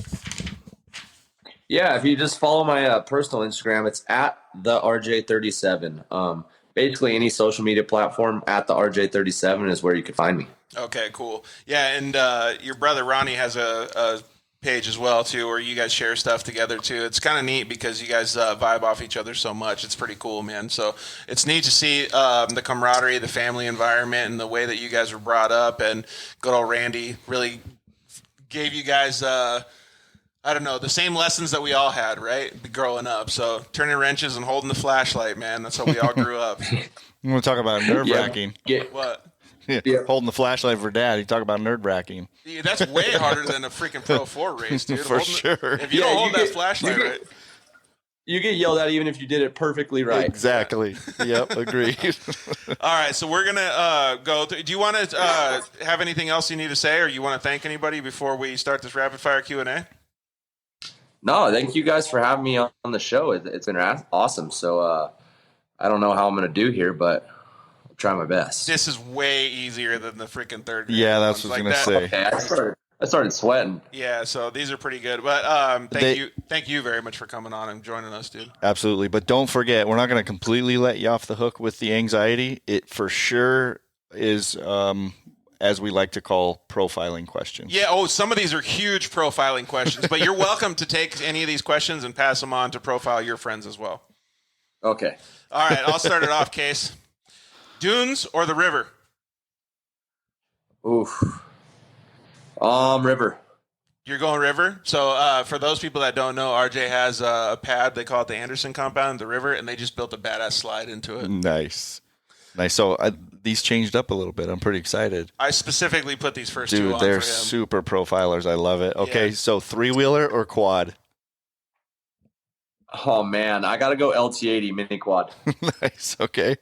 [SPEAKER 8] Yeah, if you just follow my personal Instagram, it's at the RJ37. Basically, any social media platform at the RJ37 is where you can find me.
[SPEAKER 2] Okay, cool. Yeah, and your brother Ronnie has a page as well too, where you guys share stuff together too. It's kind of neat because you guys vibe off each other so much. It's pretty cool, man. So it's neat to see the camaraderie, the family environment, and the way that you guys were brought up. And good old Randy really gave you guys, I don't know, the same lessons that we all had, right, growing up. So turning wrenches and holding the flashlight, man. That's how we all grew up.
[SPEAKER 3] I'm going to talk about nerve-wracking.
[SPEAKER 2] What?
[SPEAKER 3] Yeah. Holding the flashlight for dad. You talk about nerve-wracking.
[SPEAKER 2] Yeah, that's way harder than a freaking Pro 4 race, dude.
[SPEAKER 3] For sure.
[SPEAKER 2] If you don't hold that flashlight right.
[SPEAKER 8] You get yelled at even if you did it perfectly right.
[SPEAKER 3] Exactly. Yep, agreed.
[SPEAKER 2] All right, so we're going to go through. Do you want to have anything else you need to say, or you want to thank anybody before we start this rapid-fire Q&A?
[SPEAKER 8] No, thank you guys for having me on the show. It's been awesome. So I don't know how I'm going to do here, but I'll try my best.
[SPEAKER 2] This is way easier than the freaking third.
[SPEAKER 3] Yeah, that's what I was going to say.
[SPEAKER 8] Okay, I started sweating.
[SPEAKER 2] Yeah, so these are pretty good. But thank you very much for coming on and joining us, dude.
[SPEAKER 3] Absolutely. But don't forget, we're not going to completely let you off the hook with the anxiety. It for sure is, as we like to call, profiling questions.
[SPEAKER 2] Yeah, some of these are huge profiling questions, but you're welcome to take any of these questions and pass them on to profile your friends as well.
[SPEAKER 8] Okay.
[SPEAKER 2] All right, I'll start it off, Case. Dunes or the river?
[SPEAKER 8] Oof. River.
[SPEAKER 2] You're going river? So for those people that don't know, RJ has a pad. They call it the Anderson compound, the river, and they just built a badass slide into it.
[SPEAKER 3] Nice. So these changed up a little bit. I'm pretty excited.
[SPEAKER 2] I specifically put these first
[SPEAKER 3] two on
[SPEAKER 2] for him.
[SPEAKER 3] They're super profilers. I love it. Okay,
[SPEAKER 2] Yeah.
[SPEAKER 3] So 3-wheeler or quad?
[SPEAKER 8] Oh, man. I got to go LT80 mini quad.
[SPEAKER 3] Nice. Okay.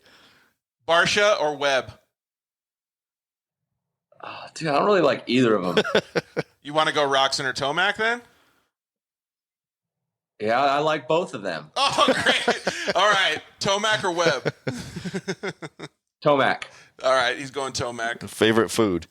[SPEAKER 2] Barsha or Webb?
[SPEAKER 8] Oh, dude, I don't really like either of them.
[SPEAKER 2] You want to go Roxon or Tomac then?
[SPEAKER 8] Yeah, I like both of them.
[SPEAKER 2] Oh, great. All right. Tomac or Webb?
[SPEAKER 8] Tomac.
[SPEAKER 2] All right. He's going Tomac.
[SPEAKER 3] Favorite food?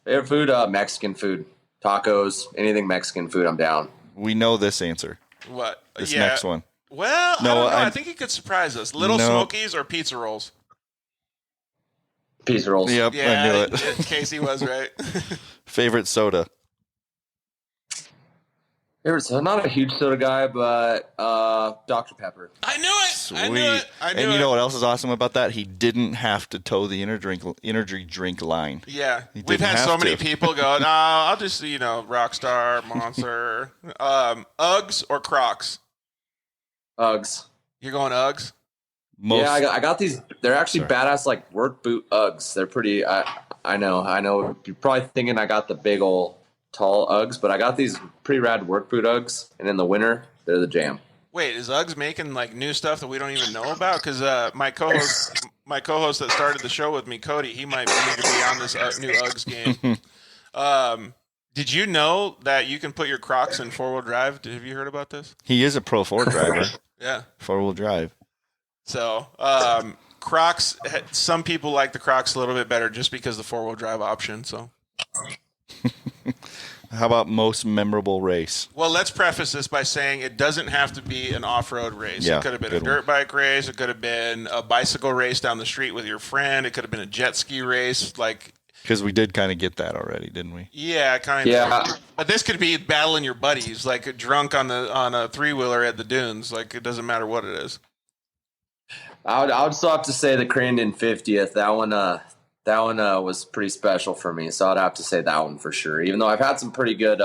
[SPEAKER 8] Favorite food? Mexican food. Tacos. Anything Mexican food, I'm down.
[SPEAKER 3] We know this answer.
[SPEAKER 2] What?
[SPEAKER 3] This next one.
[SPEAKER 2] Well, I don't know. I think he could surprise us. Little Smokies or pizza rolls?
[SPEAKER 8] Pizza rolls.
[SPEAKER 3] Yep,
[SPEAKER 2] Yeah,
[SPEAKER 3] I knew it.
[SPEAKER 2] Casey was right.
[SPEAKER 3] Favorite soda?
[SPEAKER 8] I'm not a huge soda guy, but Dr. Pepper.
[SPEAKER 2] I knew it.
[SPEAKER 3] Sweet.
[SPEAKER 2] I knew it.
[SPEAKER 3] And you know what else is awesome about that? He didn't have to toe the energy drink line.
[SPEAKER 2] Yeah, we've had so many people go, no, I'll just, Rockstar, Monster, Uggs or Crocs?
[SPEAKER 8] Uggs.
[SPEAKER 2] You're going Uggs?
[SPEAKER 8] Yeah, I got these. They're actually badass, like work boot Uggs. They're pretty. I know. You're probably thinking I got the big old tall Uggs, but I got these pretty rad work boot Uggs, and in the winter they're the jam.
[SPEAKER 2] Wait, is Uggs making like new stuff that we don't even know about? Because my co-host that started the show with me, Cody, he might need to be on this new Uggs game. Did you know that you can put your Crocs in 4-wheel drive? Have you heard about this?
[SPEAKER 3] He is a Pro 4 driver.
[SPEAKER 2] Yeah,
[SPEAKER 3] 4-wheel drive.
[SPEAKER 2] So Crocs. Some people like the Crocs a little bit better just because of the 4-wheel drive option. So.
[SPEAKER 3] How about most memorable race?
[SPEAKER 2] Well, let's preface this by saying it doesn't have to be an off-road race.
[SPEAKER 3] Yeah,
[SPEAKER 2] it could have been a dirt bike race. It could have been a bicycle race down the street with your friend. It could have been a jet ski race.
[SPEAKER 3] Because we did kind of get that already, didn't we?
[SPEAKER 2] Yeah, kind of.
[SPEAKER 8] Yeah.
[SPEAKER 2] But this could be battling your buddies, like drunk on a 3-wheeler at the dunes. Like, it doesn't matter what it is.
[SPEAKER 8] I would still have to say the Crandon 50th. That one was pretty special for me, so I'd have to say that one for sure. Even though I've had some pretty good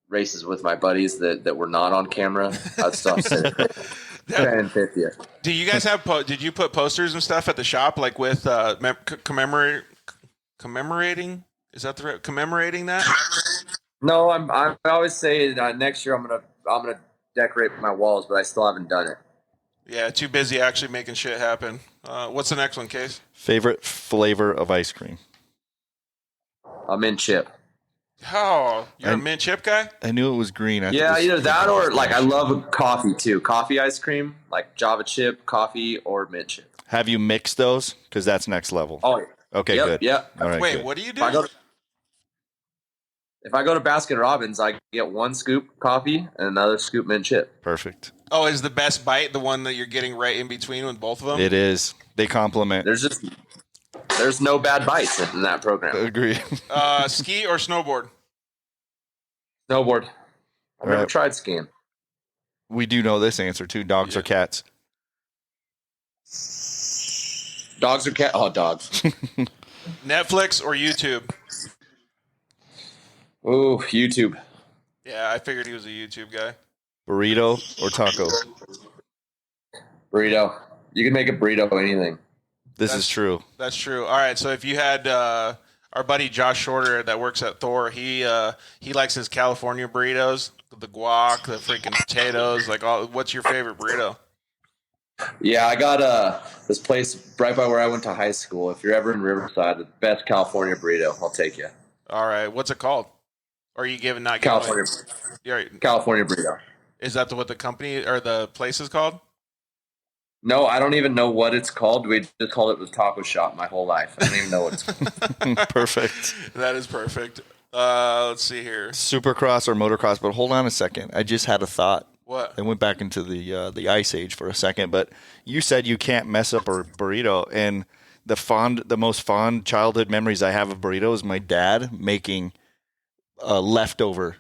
[SPEAKER 8] races with my buddies that were not on camera, I'd still have to say the Crandon 50th.
[SPEAKER 2] Do you guys have? Did you put posters and stuff at the shop, like with commemorating? Is that the right, commemorating that?
[SPEAKER 8] No, I always say next year I'm gonna decorate my walls, but I still haven't done it.
[SPEAKER 2] Yeah, too busy actually making shit happen. What's the next one, Case?
[SPEAKER 3] Favorite flavor of ice cream?
[SPEAKER 8] A mint chip.
[SPEAKER 2] Oh, you're a mint chip guy?
[SPEAKER 3] I knew it was green.
[SPEAKER 8] Yeah, either that or like I love coffee too. Coffee ice cream, like Java chip, coffee, or mint chip.
[SPEAKER 3] Have you mixed those? Because that's next level.
[SPEAKER 8] Oh, yeah.
[SPEAKER 3] Okay,
[SPEAKER 8] Yep,
[SPEAKER 3] good.
[SPEAKER 8] Yeah.
[SPEAKER 3] All right,
[SPEAKER 2] Wait,
[SPEAKER 3] good.
[SPEAKER 2] what do you do?
[SPEAKER 8] If I go to Baskin Robbins, I get one scoop coffee and another scoop mint chip.
[SPEAKER 3] Perfect.
[SPEAKER 2] Oh, is the best bite the one that you're getting right in between with both of them?
[SPEAKER 3] It is. They complement.
[SPEAKER 8] There's no bad bites in that program.
[SPEAKER 3] Agree.
[SPEAKER 2] Ski or snowboard?
[SPEAKER 8] Snowboard. I've never tried skiing.
[SPEAKER 3] We do know this answer too. Dogs or cats?
[SPEAKER 8] Dogs or cats? Oh, dogs.
[SPEAKER 2] Netflix or YouTube?
[SPEAKER 8] Ooh, YouTube.
[SPEAKER 2] Yeah, I figured he was a YouTube guy.
[SPEAKER 3] Burrito or taco?
[SPEAKER 8] Burrito. You can make a burrito anything.
[SPEAKER 3] This is true.
[SPEAKER 2] That's true. All right, so if you had our buddy Josh Shorter that works at Thor, he likes his California burritos, the guac, the freaking potatoes, like all. What's your favorite burrito?
[SPEAKER 8] Yeah, I got this place right by where I went to high school. If you're ever in Riverside, the best California burrito. I'll take you.
[SPEAKER 2] All right, what's it called? Or are you giving
[SPEAKER 8] California? California burrito.
[SPEAKER 2] Is that what the company or the place is called?
[SPEAKER 8] No, I don't even know what it's called. We just called it the taco shop my whole life. I don't even know what it's called.
[SPEAKER 3] Perfect.
[SPEAKER 2] That is perfect. Let's see here.
[SPEAKER 3] Supercross or motocross? But hold on a second. I just had a thought.
[SPEAKER 2] What?
[SPEAKER 3] I went back into the ice age for a second, but you said you can't mess up a burrito, and the most fond childhood memories I have of burritos is my dad making leftover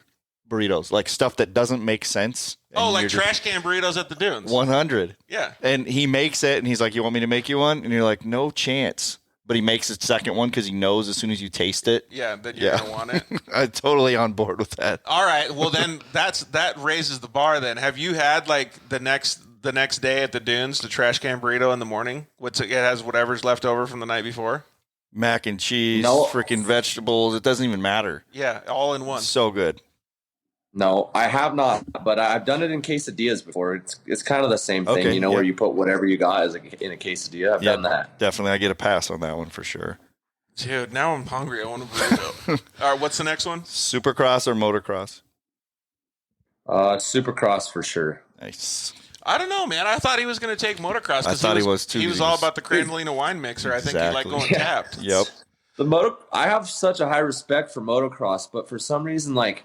[SPEAKER 3] burritos, like stuff that doesn't make sense.
[SPEAKER 2] Oh, like trash can burritos at the dunes.
[SPEAKER 3] 100.
[SPEAKER 2] Yeah.
[SPEAKER 3] And he makes it, and he's like, "You want me to make you one?" And you're like, "No chance." But he makes his second one because he knows as soon as you taste it.
[SPEAKER 2] Yeah, that you're gonna want it.
[SPEAKER 3] I'm totally on board with that.
[SPEAKER 2] All right. Well, then that raises the bar. Then have you had like the next day at the dunes the trash can burrito in the morning? It has whatever's left over from the night before.
[SPEAKER 3] Mac and cheese,
[SPEAKER 8] No.
[SPEAKER 3] freaking vegetables. It doesn't even matter.
[SPEAKER 2] Yeah, all in one.
[SPEAKER 3] So good.
[SPEAKER 8] No, I have not, but I've done it in quesadillas before. It's kind of the same thing,
[SPEAKER 3] Okay,
[SPEAKER 8] where you put whatever you got in a quesadilla. I've done that.
[SPEAKER 3] Definitely. I get a pass on that one for sure.
[SPEAKER 2] Dude, now I'm hungry. I want a burrito. All right, what's the next one?
[SPEAKER 3] Supercross or motocross?
[SPEAKER 8] Supercross for sure.
[SPEAKER 3] Nice.
[SPEAKER 2] I don't know, man. I thought he was going to take motocross.
[SPEAKER 3] I thought he was too.
[SPEAKER 2] He was all about the Crandolina wine mixer. I think he liked going tapped.
[SPEAKER 3] Yep.
[SPEAKER 8] I have such a high respect for motocross, but for some reason, like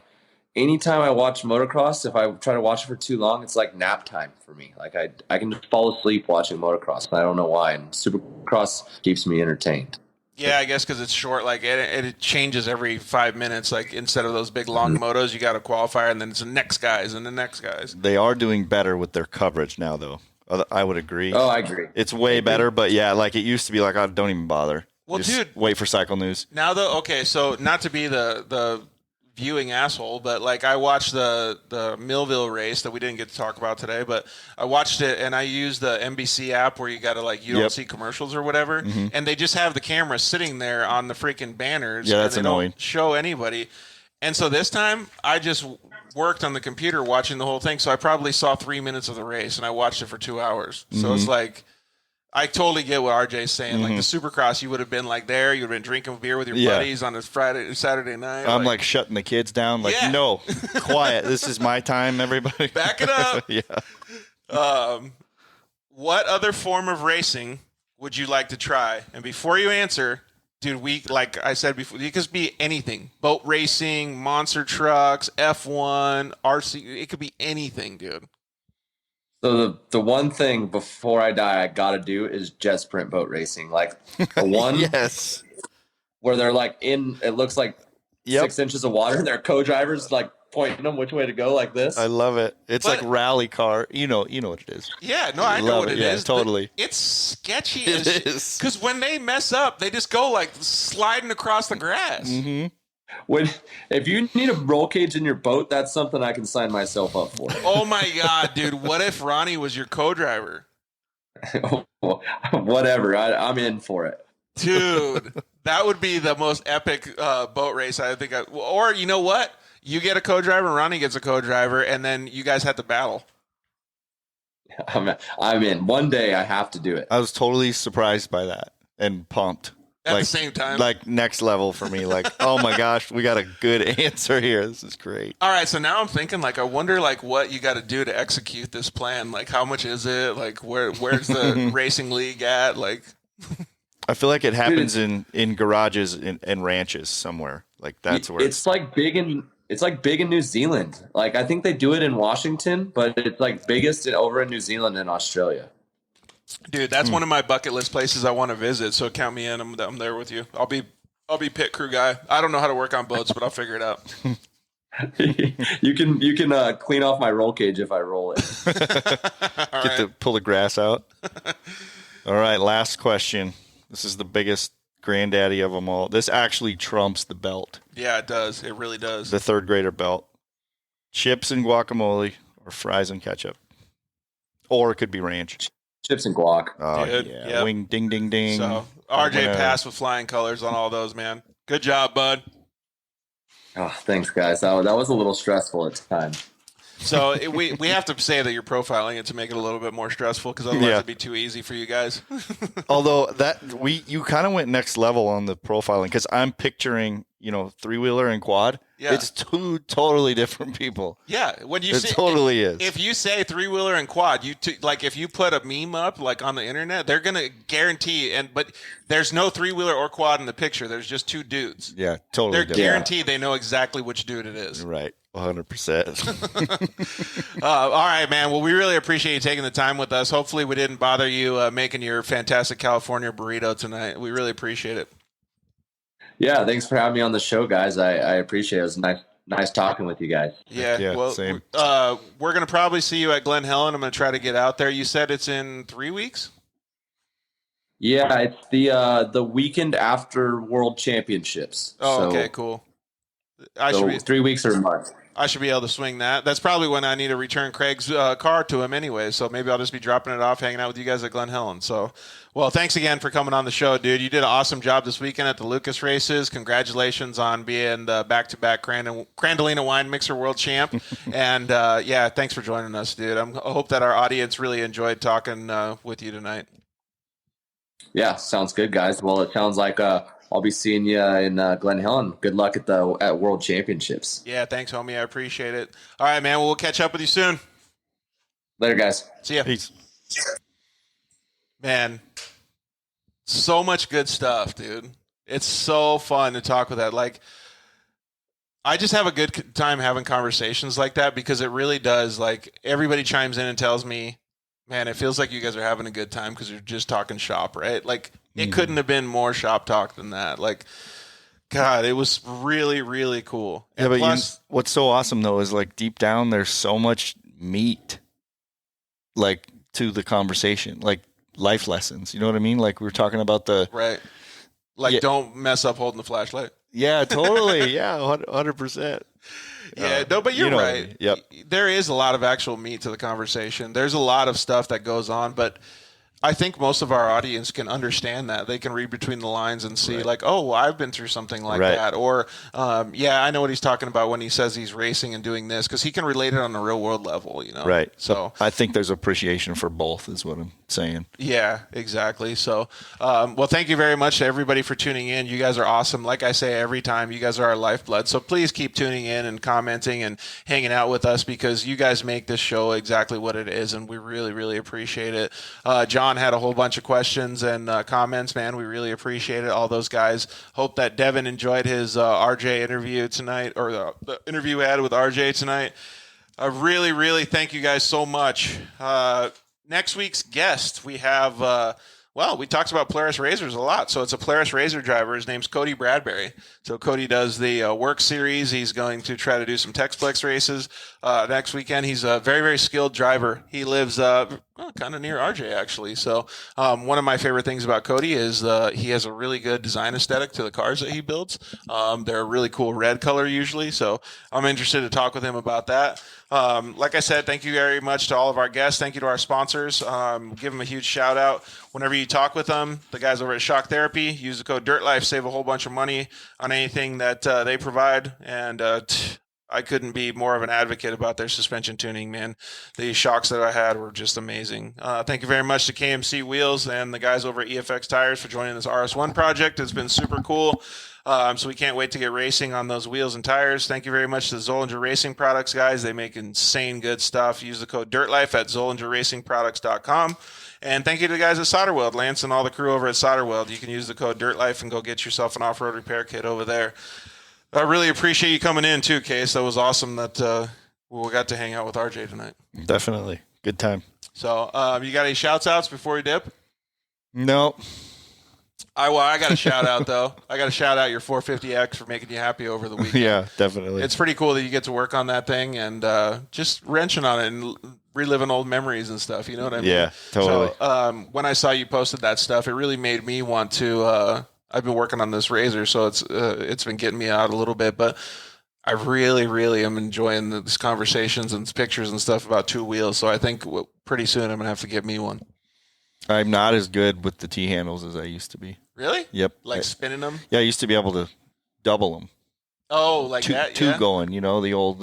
[SPEAKER 8] anytime I watch motocross, if I try to watch it for too long, it's like nap time for me. Like I can just fall asleep watching motocross, and I don't know why. And Supercross keeps me entertained.
[SPEAKER 2] Yeah, I guess because it's short. Like it changes every 5 minutes. Like instead of those big long motos, you got a qualifier, and then it's the next guys and the next guys.
[SPEAKER 3] They are doing better with their coverage now, though. I would agree.
[SPEAKER 8] Oh, I agree.
[SPEAKER 3] It's way better, but yeah, like it used to be like, oh, don't even bother.
[SPEAKER 2] Well,
[SPEAKER 3] Just
[SPEAKER 2] dude,
[SPEAKER 3] wait for Cycle News.
[SPEAKER 2] Now though, okay, so not to be the viewing asshole, but like I watched the Millville race that we didn't get to talk about today, but I watched it and I used the NBC app where you got to like, you don't see commercials or whatever. And they just have the camera sitting there on the freaking banners.
[SPEAKER 3] Yeah, that's
[SPEAKER 2] and they
[SPEAKER 3] annoying.
[SPEAKER 2] Don't show anybody. And so this time I just worked on the computer watching the whole thing. So I probably saw 3 minutes of the race and I watched it for 2 hours. So it's like, I totally get what RJ's saying. Like the Supercross, you would have been like there. You would have been drinking beer with your buddies on a Saturday night.
[SPEAKER 3] I'm like shutting the kids down. Like, no, quiet. This is my time, everybody.
[SPEAKER 2] Back it up.
[SPEAKER 3] Yeah.
[SPEAKER 2] What other form of racing would you like to try? And before you answer, dude, like I said before, it could be anything. Boat racing, monster trucks, F1, RC. It could be anything, dude.
[SPEAKER 8] So the one thing before I die I got to do is jet sprint boat racing. Like the one
[SPEAKER 3] Yes.
[SPEAKER 8] where they're like it looks like 6 inches of water and their co-drivers like pointing them which way to go like this.
[SPEAKER 3] I love it. It's like rally car. You know what it is.
[SPEAKER 2] Yeah, no, I know what it is.
[SPEAKER 3] Totally.
[SPEAKER 2] It's sketchy.
[SPEAKER 3] It is.
[SPEAKER 2] Because when they mess up, they just go like sliding across the grass.
[SPEAKER 8] If you need a roll cage in your boat, that's something I can sign myself up for.
[SPEAKER 2] Oh my God, dude. What if Ronnie was your co-driver?
[SPEAKER 8] Whatever. I'm in for it.
[SPEAKER 2] Dude, that would be the most epic boat race I think. Or you know what? You get a co-driver, Ronnie gets a co-driver, and then you guys have to battle.
[SPEAKER 8] I'm in. One day I have to do it.
[SPEAKER 3] I was totally surprised by that and pumped.
[SPEAKER 2] At the same time.
[SPEAKER 3] Like next level for me. Like, oh my gosh, we got a good answer here. This is great.
[SPEAKER 2] All right, so now I'm thinking, like, I wonder, like, what you got to do to execute this plan. Like, how much is it? Like, where's the racing league at? Like,
[SPEAKER 3] I feel like it happens in garages and ranches somewhere. Like that's where
[SPEAKER 8] it's like big in New Zealand. Like I think they do it in Washington, but it's like biggest over in New Zealand and Australia.
[SPEAKER 2] Dude, that's one of my bucket list places I want to visit. So count me in. I'm there with you. I'll be pit crew guy. I don't know how to work on boats, but I'll figure it out.
[SPEAKER 8] You can clean off my roll cage if I roll it.
[SPEAKER 3] Get to pull the grass out. All right, last question. This is the biggest granddaddy of them all. This actually trumps the belt.
[SPEAKER 2] Yeah, it does. It really does.
[SPEAKER 3] The third grader belt. Chips and guacamole or fries and ketchup. Or it could be ranch.
[SPEAKER 8] Chips and guac.
[SPEAKER 3] Oh,
[SPEAKER 2] dude,
[SPEAKER 3] yeah.
[SPEAKER 2] Yep.
[SPEAKER 3] Wing, ding, ding, ding.
[SPEAKER 2] So, RJ passed with flying colors on all those, man. Good job, bud.
[SPEAKER 8] Oh, thanks, guys. That was a little stressful at times.
[SPEAKER 2] So we have to say that you're profiling it to make it a little bit more stressful because otherwise it'd be too easy for you guys.
[SPEAKER 3] Although you kind of went next level on the profiling because I'm picturing, three-wheeler and quad.
[SPEAKER 2] Yeah.
[SPEAKER 3] It's two totally different people.
[SPEAKER 2] Yeah, when you
[SPEAKER 3] It totally is.
[SPEAKER 2] If you say three-wheeler and quad, like if you put a meme up like on the internet, they're gonna guarantee but there's no three-wheeler or quad in the picture. There's just two dudes.
[SPEAKER 3] Yeah, totally.
[SPEAKER 2] They're
[SPEAKER 3] different.
[SPEAKER 2] guaranteed they know exactly which dude it is.
[SPEAKER 3] Right. 100%.
[SPEAKER 2] All right, man. Well, we really appreciate you taking the time with us. Hopefully we didn't bother you making your fantastic California burrito tonight. We really appreciate it.
[SPEAKER 8] Yeah, thanks for having me on the show, guys. I appreciate it. It was nice talking with you guys.
[SPEAKER 2] Yeah, well,
[SPEAKER 3] same.
[SPEAKER 2] We're going to probably see you at Glen Helen. I'm going to try to get out there. You said it's in 3 weeks?
[SPEAKER 8] Yeah, it's the weekend after World Championships.
[SPEAKER 2] Oh, okay, cool.
[SPEAKER 8] 3 weeks or a month.
[SPEAKER 2] I should be able to swing that. That's probably when I need to return Craig's car to him anyway, so maybe I'll just be dropping it off, hanging out with you guys at Glen Helen. So, well, thanks again for coming on the show, dude. You did an awesome job this weekend at the Lucas races. Congratulations on being the back-to-back Crandolina Wine Mixer World Champ. And, thanks for joining us, dude. I hope that our audience really enjoyed talking with you tonight.
[SPEAKER 8] Yeah, sounds good, guys. Well, it sounds like I'll be seeing you in Glen Helen. Good luck at World Championships.
[SPEAKER 2] Yeah, thanks, homie. I appreciate it. All right, man. Well, we'll catch up with you soon.
[SPEAKER 8] Later, guys.
[SPEAKER 2] See ya.
[SPEAKER 3] Peace.
[SPEAKER 2] Man, so much good stuff, dude. It's so fun to talk with that. Like, I just have a good time having conversations like that because it really does. Like everybody chimes in and tells me, man, it feels like you guys are having a good time because you're just talking shop, right? Like it couldn't have been more shop talk than that. Like, God, it was really, really cool. And
[SPEAKER 3] yeah, but
[SPEAKER 2] plus,
[SPEAKER 3] what's so awesome though is like deep down, there's so much meat, like to the conversation, like life lessons. You know what I mean? Like we were talking about
[SPEAKER 2] right. Like don't mess up holding the flashlight.
[SPEAKER 3] Yeah, totally. Yeah, 100%.
[SPEAKER 2] Yeah, no, but you're
[SPEAKER 3] you know
[SPEAKER 2] right.
[SPEAKER 3] what I mean. Yep.
[SPEAKER 2] There is a lot of actual meat to the conversation. There's a lot of stuff that goes on, but I think most of our audience can understand that. They can read between the lines and see like, oh, well, I've been through something like that. Or, yeah, I know what he's talking about when he says he's racing and doing this because he can relate it on a real world level, you know?
[SPEAKER 3] Right.
[SPEAKER 2] So
[SPEAKER 3] I think there's appreciation for both is what I'm saying.
[SPEAKER 2] Yeah, exactly. So, well, thank you very much to everybody for tuning in. You guys are awesome. Like I say every time, you guys are our lifeblood. So please keep tuning in and commenting and hanging out with us because you guys make this show exactly what it is, and we really, really appreciate it. John had a whole bunch of questions and comments, man. We really appreciate it. All those guys. Hope that Devin enjoyed his RJ interview tonight, or the interview we had with RJ tonight. I really, really thank you guys so much. Next week's guest, we have, we talked about Polaris Razors a lot. So it's a Polaris Razor driver. His name's Cody Bradbury. So Cody does the work series. He's going to try to do some Texplex races next weekend. He's a very, very skilled driver. He lives kind of near RJ, actually. So one of my favorite things about Cody is he has a really good design aesthetic to the cars that he builds. They're a really cool red color usually. So I'm interested to talk with him about that. Like I said, thank you very much to all of our guests. Thank you to our sponsors. Give them a huge shout out. Whenever you talk with them, the guys over at Shock Therapy, use the code DIRTLIFE, save a whole bunch of money on anything that they provide. And I couldn't be more of an advocate about their suspension tuning, man. The shocks that I had were just amazing. Thank you very much to KMC Wheels and the guys over at EFX Tires for joining this RS1 project. It's been super cool. So we can't wait to get racing on those wheels and tires. Thank you very much to the Zollinger Racing Products, guys. They make insane good stuff. Use the code DIRTLIFE at ZollingerRacingProducts.com. And thank you to the guys at SolderWeld, Lance and all the crew over at SolderWeld. You can use the code DIRTLIFE and go get yourself an off-road repair kit over there. I really appreciate you coming in too, Case. That was awesome that we got to hang out with RJ tonight.
[SPEAKER 3] Definitely. Good time.
[SPEAKER 2] So you got any shouts-outs before you dip?
[SPEAKER 3] No.
[SPEAKER 2] I got a shout out though. I got to shout out your 450X for making you happy over the weekend.
[SPEAKER 3] Yeah, definitely.
[SPEAKER 2] It's pretty cool that you get to work on that thing and just wrenching on it and reliving old memories and stuff. You know what I mean?
[SPEAKER 3] Yeah, totally.
[SPEAKER 2] So when I saw you posted that stuff, it really made me want to. I've been working on this Razor, so it's been getting me out a little bit, but I really, really am enjoying these conversations and pictures and stuff about two wheels. So I think pretty soon I'm gonna have to get me one.
[SPEAKER 3] I'm not as good with the T-handles as I used to be.
[SPEAKER 2] Really?
[SPEAKER 3] Yep.
[SPEAKER 2] Like spinning them?
[SPEAKER 3] Yeah, I used to be able to double them.
[SPEAKER 2] Oh, like that?
[SPEAKER 3] Two going, you know, the old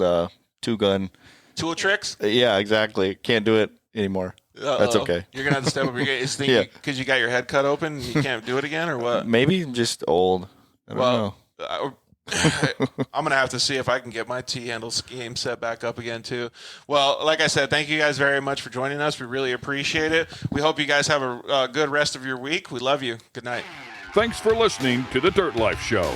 [SPEAKER 3] two-gun.
[SPEAKER 2] Tool tricks?
[SPEAKER 3] Yeah, exactly. Can't do it anymore. That's okay.
[SPEAKER 2] You're going to have to step up your game. Is because you got your head cut open and you can't do it again, or what?
[SPEAKER 3] Maybe just old. I don't know.
[SPEAKER 2] I'm going to have to see if I can get my T-handle game set back up again, too. Well, like I said, thank you guys very much for joining us. We really appreciate it. We hope you guys have a good rest of your week. We love you. Good night.
[SPEAKER 1] Thanks for listening to The Dirt Life Show.